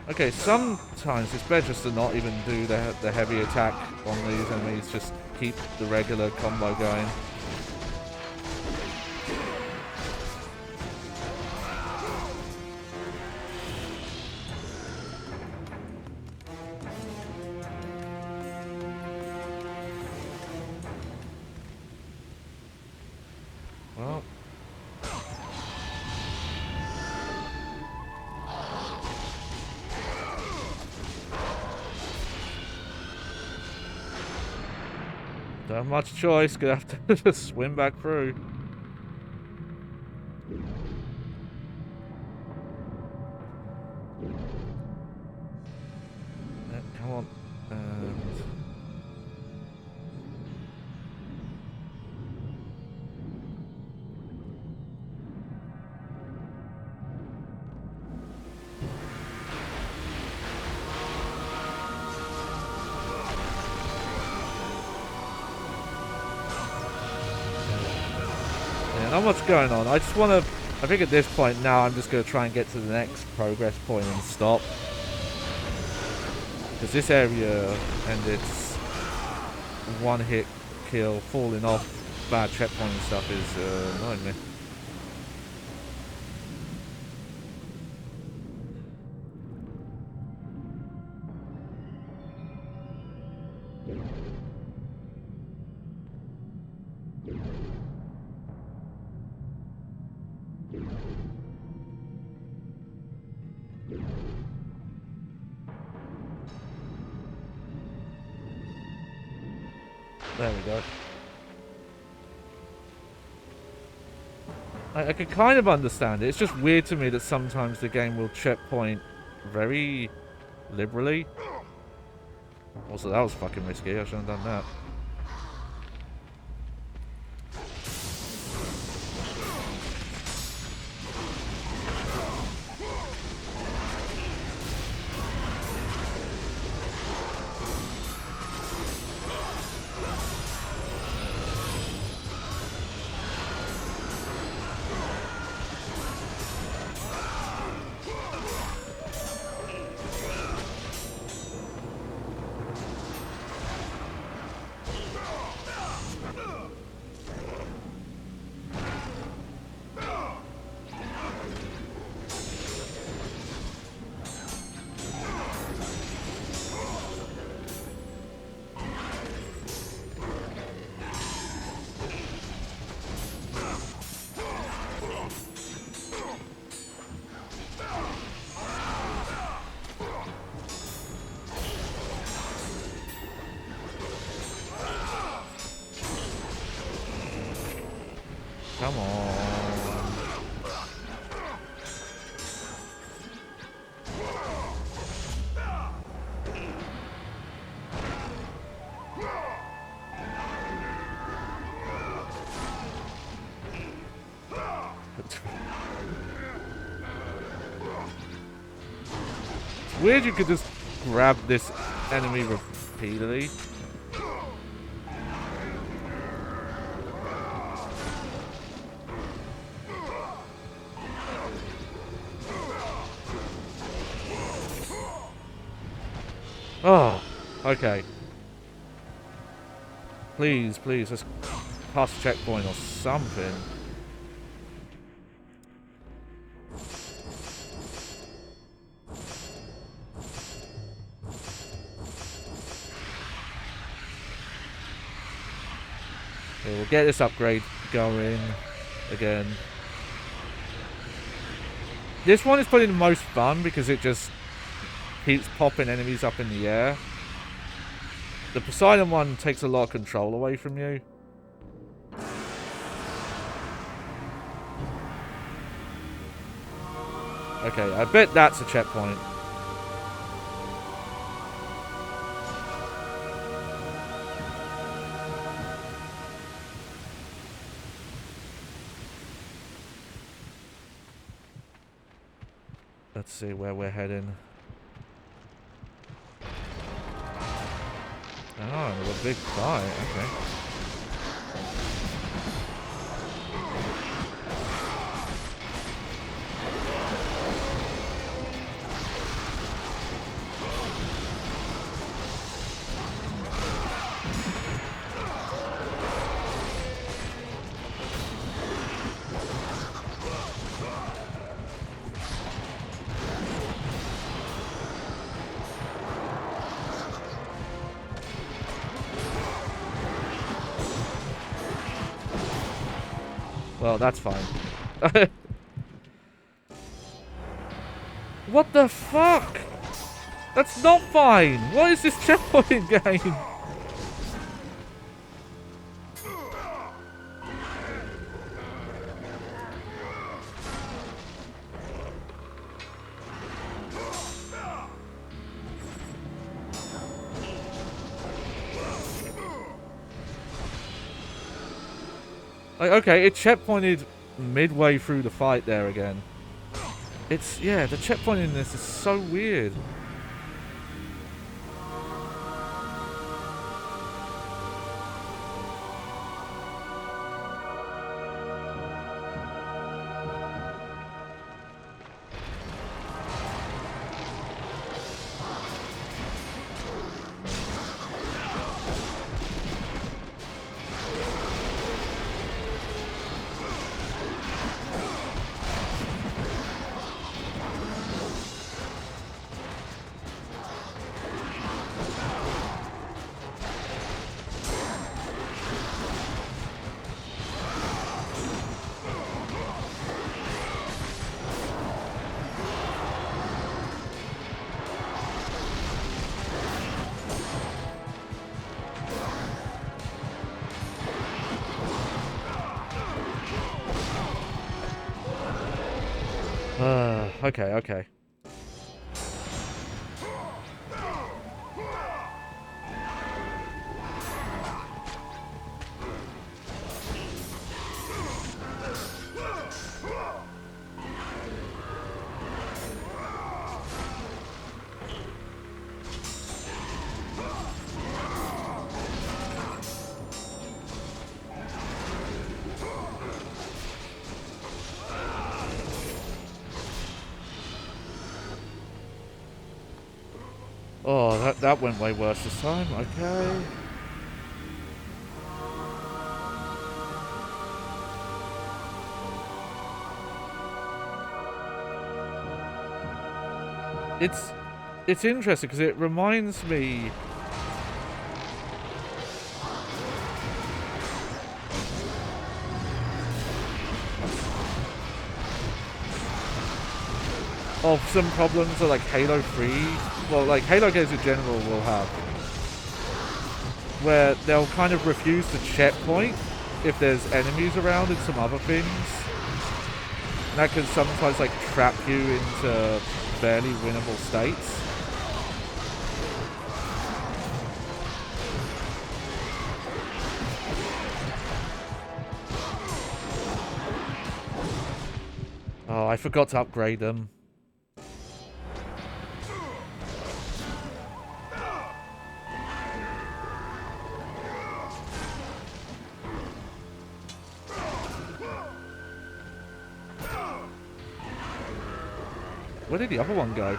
Okay, sometimes it's better just to not even do the heavy attack on these enemies, just keep the regular combo going. Don't have much choice. Gonna have to just swim back through. Come on. Not much going on. I just want to... I think at this point now I'm just going to try and get to the next progress point and stop. Because this area and its one-hit kill, falling off, bad checkpoint and stuff is annoying me. There we go. I can kind of understand it. It's just weird to me that sometimes the game will checkpoint very liberally. Also, that was fucking risky. I shouldn't have done that. Come on. It's weird you could just grab this enemy repeatedly. Oh, okay. Please, please, let's pass a checkpoint or something. Okay, we'll get this upgrade going again. This one is probably the most fun because it just keeps popping enemies up in the air. The Poseidon one takes a lot of control away from you. Okay, I bet that's a checkpoint. Let's see where we're heading. Oh, a big fight, okay. Well, that's fine. What the fuck? That's not fine. What is this checkpoint game? Like, okay, it checkpointed midway through the fight there again. It's, yeah, the checkpoint in this is so weird. Okay. Oh, that went way worse this time. Okay. It's interesting because it reminds me of some problems that like Halo 3, well, like Halo games in general will have, where they'll kind of refuse to checkpoint if there's enemies around and some other things. And that can sometimes like trap you into barely winnable states. Oh, I forgot to upgrade them. Where did the other one go?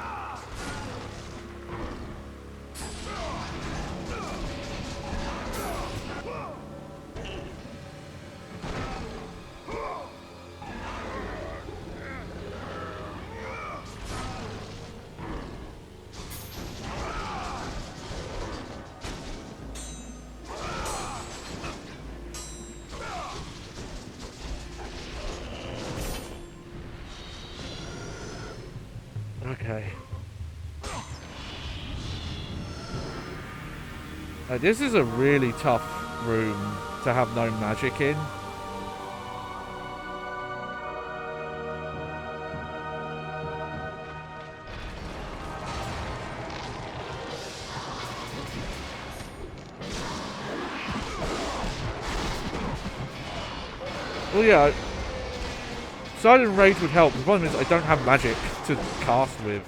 Okay. This is a really tough room to have no magic in. Well, yeah. Silent Rage would help. The problem is I don't have magic to cast with.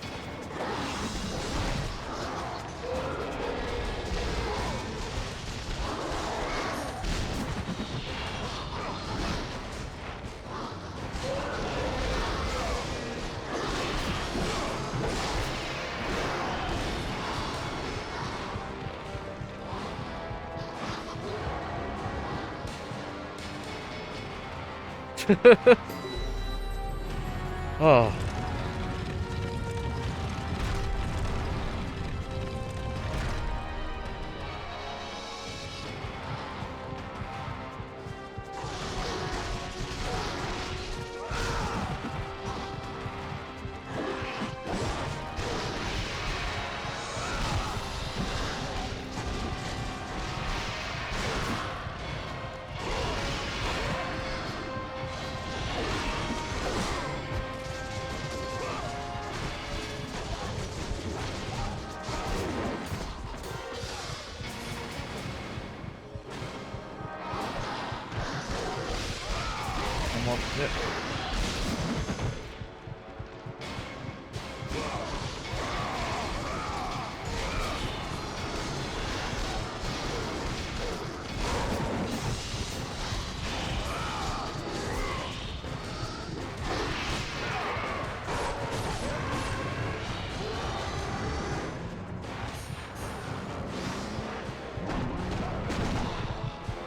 Oh. come on. Yeah.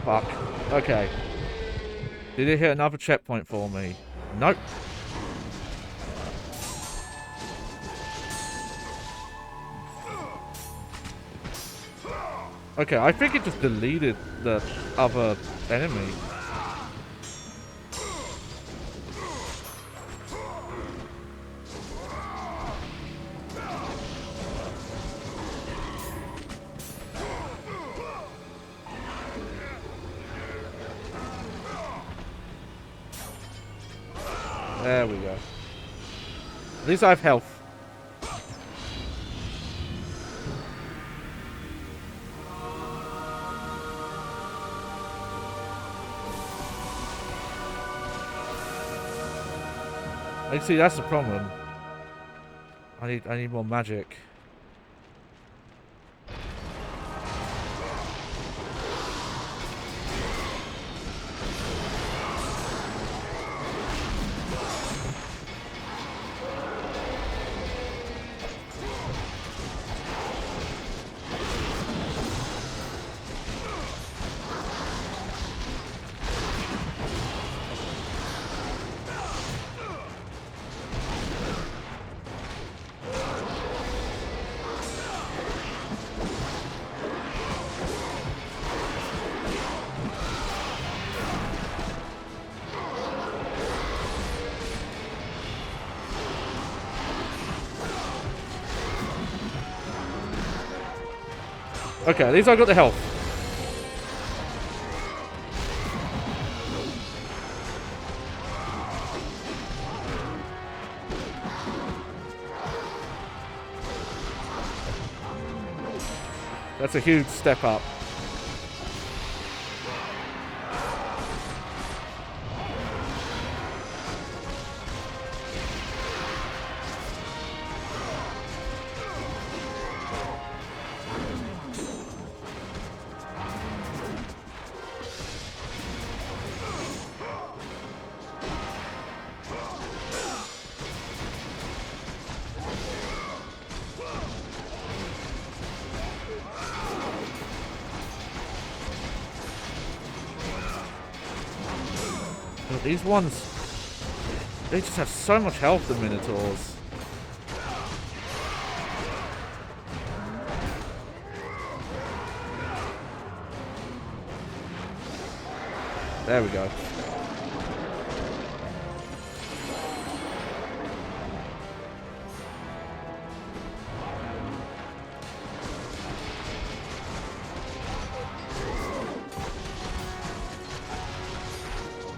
Fuck. Okay. Did it hit another checkpoint for me? Nope. Okay, I think it just deleted the other enemy. There we go. At least I have health. I see, that's the problem. I need more magic. Okay, at least I got the health. That's a huge step up. These ones, they just have so much health, the Minotaurs. There we go.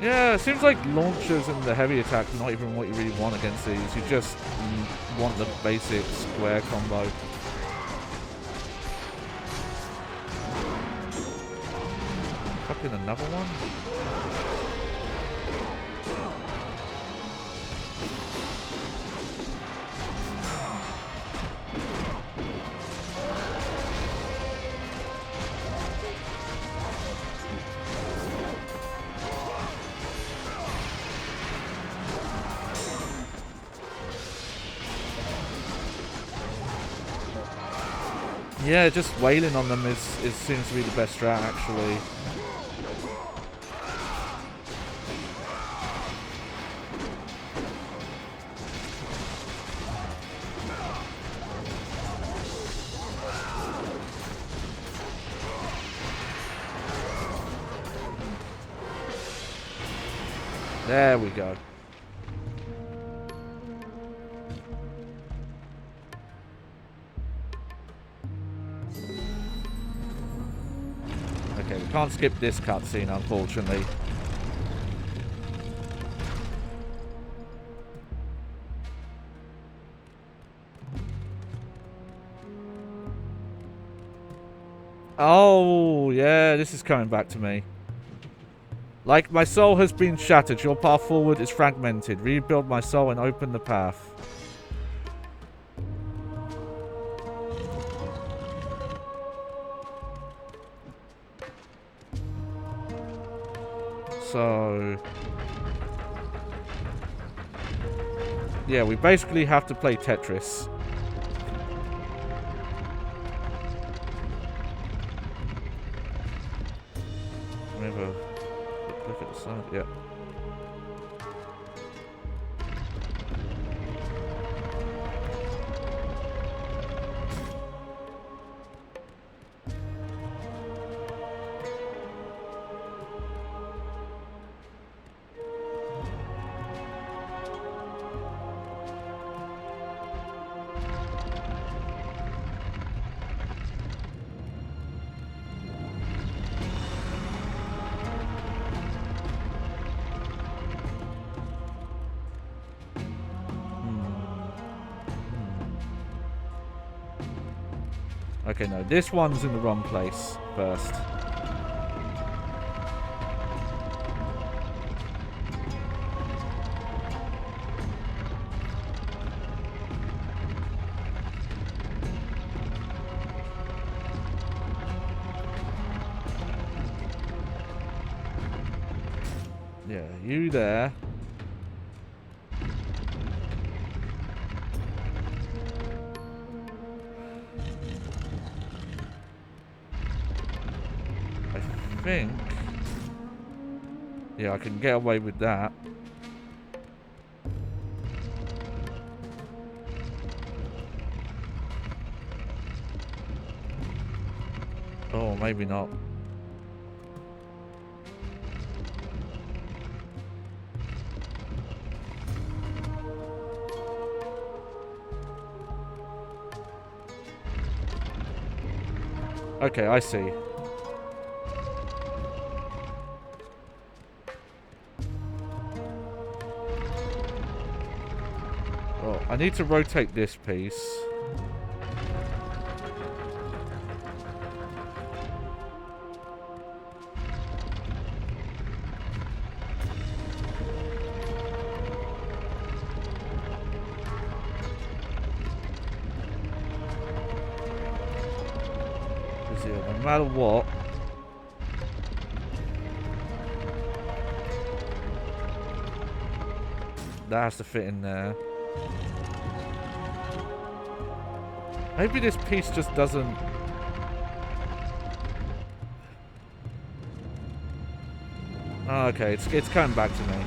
Yeah, it seems like launchers and the heavy attack are not even what you really want against these. You just want the basic square combo. Fucking another one? Yeah, just wailing on them seems to be the best strat, actually. There we go. Okay, we can't skip this cutscene, unfortunately. Oh, yeah, this is coming back to me. Like my soul has been shattered, your path forward is fragmented. Rebuild my soul and open the path. So... yeah, we basically have to play Tetris. Let me have a look at the side. Yeah. Okay, no, this one's in the wrong place first. Yeah, you there. I think... yeah, I can get away with that. Oh, maybe not. Okay, I see. Oh, I need to rotate this piece. Because yeah, no matter what, that has to fit in there. Maybe this piece just doesn't... oh, okay, it's coming back to me.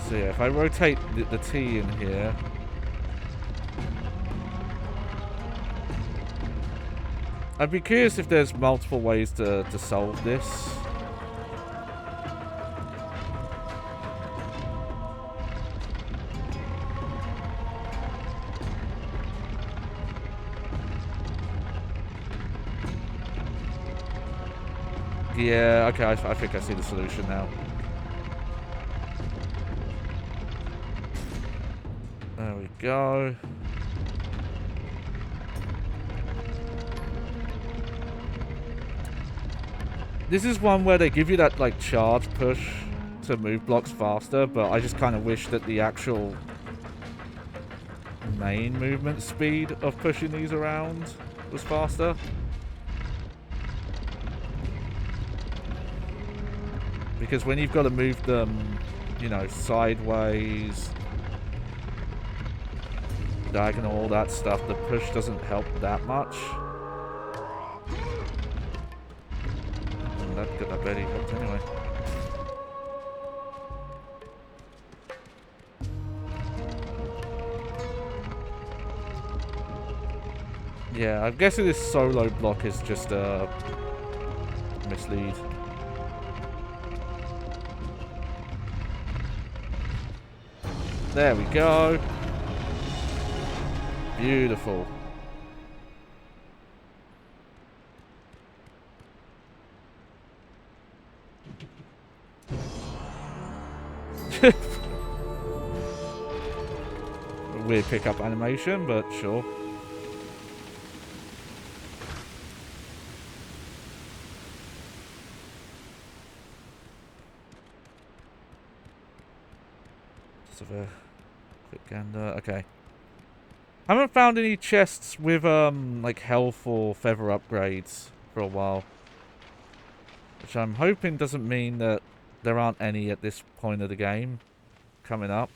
So yeah, if I rotate the T in here... I'd be curious if there's multiple ways to solve this. Yeah, okay, I think I see the solution now. There we go. This is one where they give you that, like, charge push to move blocks faster, but I just kind of wish that the actual main movement speed of pushing these around was faster. Because when you've got to move them, you know, sideways, diagonal, all that stuff, the push doesn't help that much. And that barely helped anyway. Yeah, I'm guessing this solo block is just a mislead. There we go. Beautiful. Weird pickup animation, but sure. have a quick gander. Okay. Haven't found any chests with, like, health or feather upgrades for a while. Which I'm hoping doesn't mean that there aren't any at this point of the game coming up.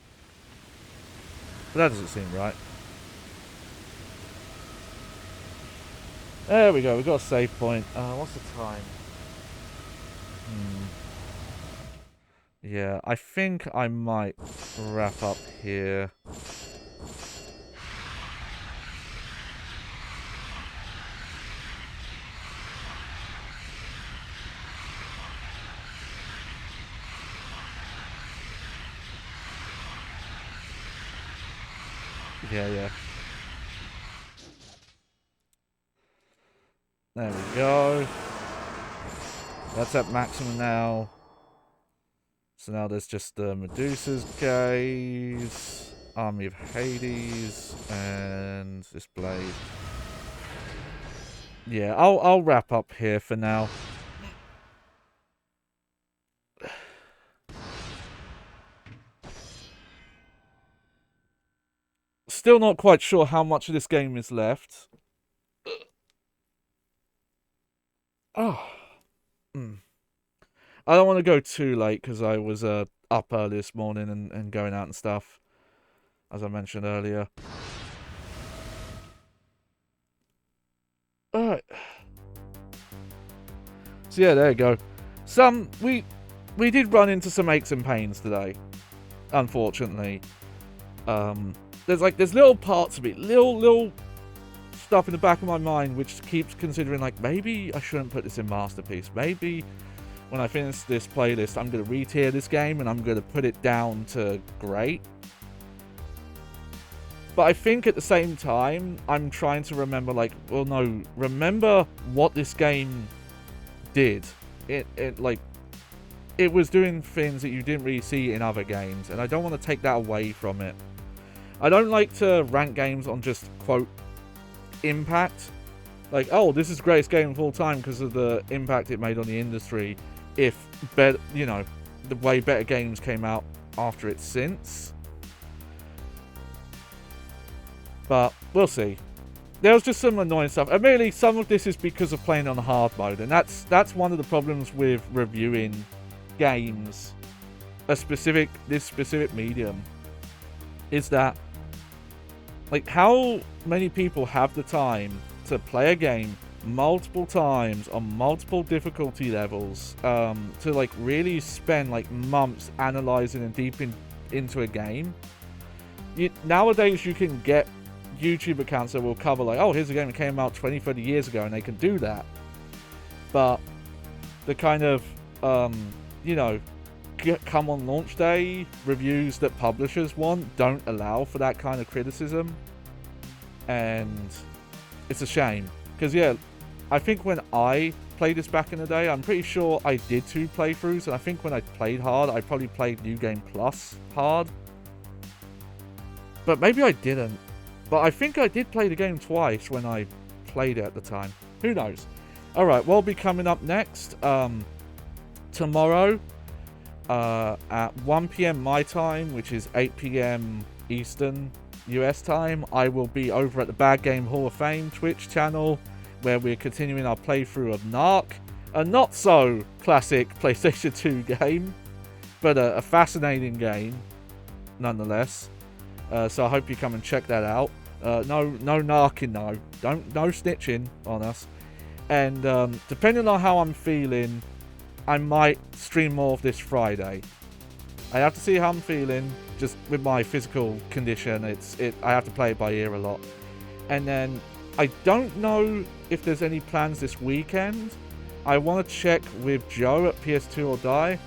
But that doesn't seem right. There we go, we've got a save point. What's the time? Yeah, I think I might wrap up here. Yeah. There we go. That's at maximum now. So now there's just the Medusa's Gaze, Army of Hades, and this blade. Yeah, I'll wrap up here for now. Still not quite sure how much of this game is left. Oh. I don't want to go too late because I was up early this morning and going out and stuff, as I mentioned earlier. Alright. So yeah, there you go. We did run into some aches and pains today, unfortunately. There's little parts of it, little stuff in the back of my mind which keeps considering, like, maybe I shouldn't put this in Masterpiece. Maybe when I finish this playlist, I'm going to re-tier this game and I'm going to put it down to great. But I think at the same time, I'm trying to remember, like, well, no, remember what this game did. It was doing things that you didn't really see in other games, and I don't want to take that away from it. I don't like to rank games on just, quote, impact. Like, oh, this is the greatest game of all time because of the impact it made on the industry. If, the way better games came out after it since. But, we'll see. There was just some annoying stuff. Admittedly, some of this is because of playing on hard mode. And that's one of the problems with reviewing games. This specific medium. Is that, like, how many people have the time to play a game multiple times on multiple difficulty levels, to, like, really spend, like, months analyzing and deep into a game? Nowadays, you can get YouTube accounts that will cover, like, oh, here's a game that came out 20, 30 years ago, and they can do that. But the kind of, come on launch day reviews that publishers want don't allow for that kind of criticism. And it's a shame. Because, yeah, I think when I played this back in the day, I'm pretty sure I did 2 playthroughs. And I think when I played hard, I probably played New Game Plus hard. But maybe I didn't. But I think I did play the game twice when I played it at the time. Who knows? Alright, we'll be coming up next. Tomorrow, at 1 PM my time, which is 8 PM Eastern US time, I will be over at the Bad Game Hall of Fame Twitch channel, where we're continuing our playthrough of Narc, a not so classic PlayStation 2 game, but a fascinating game nonetheless. So I hope you come and check that out. No narking, no snitching on us. And depending on how I'm feeling, I might stream more of this Friday. I have to see how I'm feeling, just with my physical condition. I have to play it by ear a lot. And then I don't know if there's any plans this weekend. I want to check with Joe at PS2 or Die.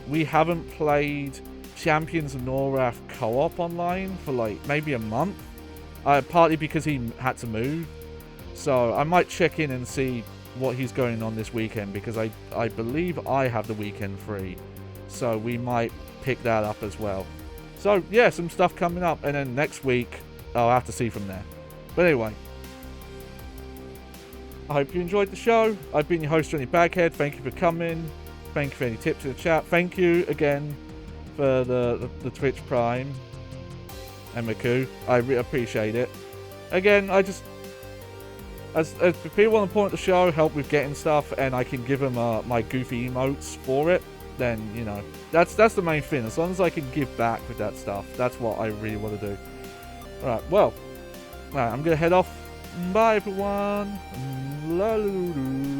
We haven't played Champions of Norath co-op online for like maybe a month. Partly because he had to move. So I might check in and see what he's going on this weekend, because I believe I have the weekend free. So we might pick that up as well. So yeah, some stuff coming up, and then next week I'll have to see from there. But anyway, I hope you enjoyed the show. I've been your host, Johnny Baghead. Thank you for coming. Thank you for any tips in the chat. Thank you again for the Twitch Prime. And Maku. I appreciate it. Again, I just... As people want to support the show, help with getting stuff, and I can give them my goofy emotes for it, then, you know, that's the main thing. As long as I can give back with that stuff, that's what I really want to do. Alright, well, I'm going to head off. Bye, everyone. La-loo-doo.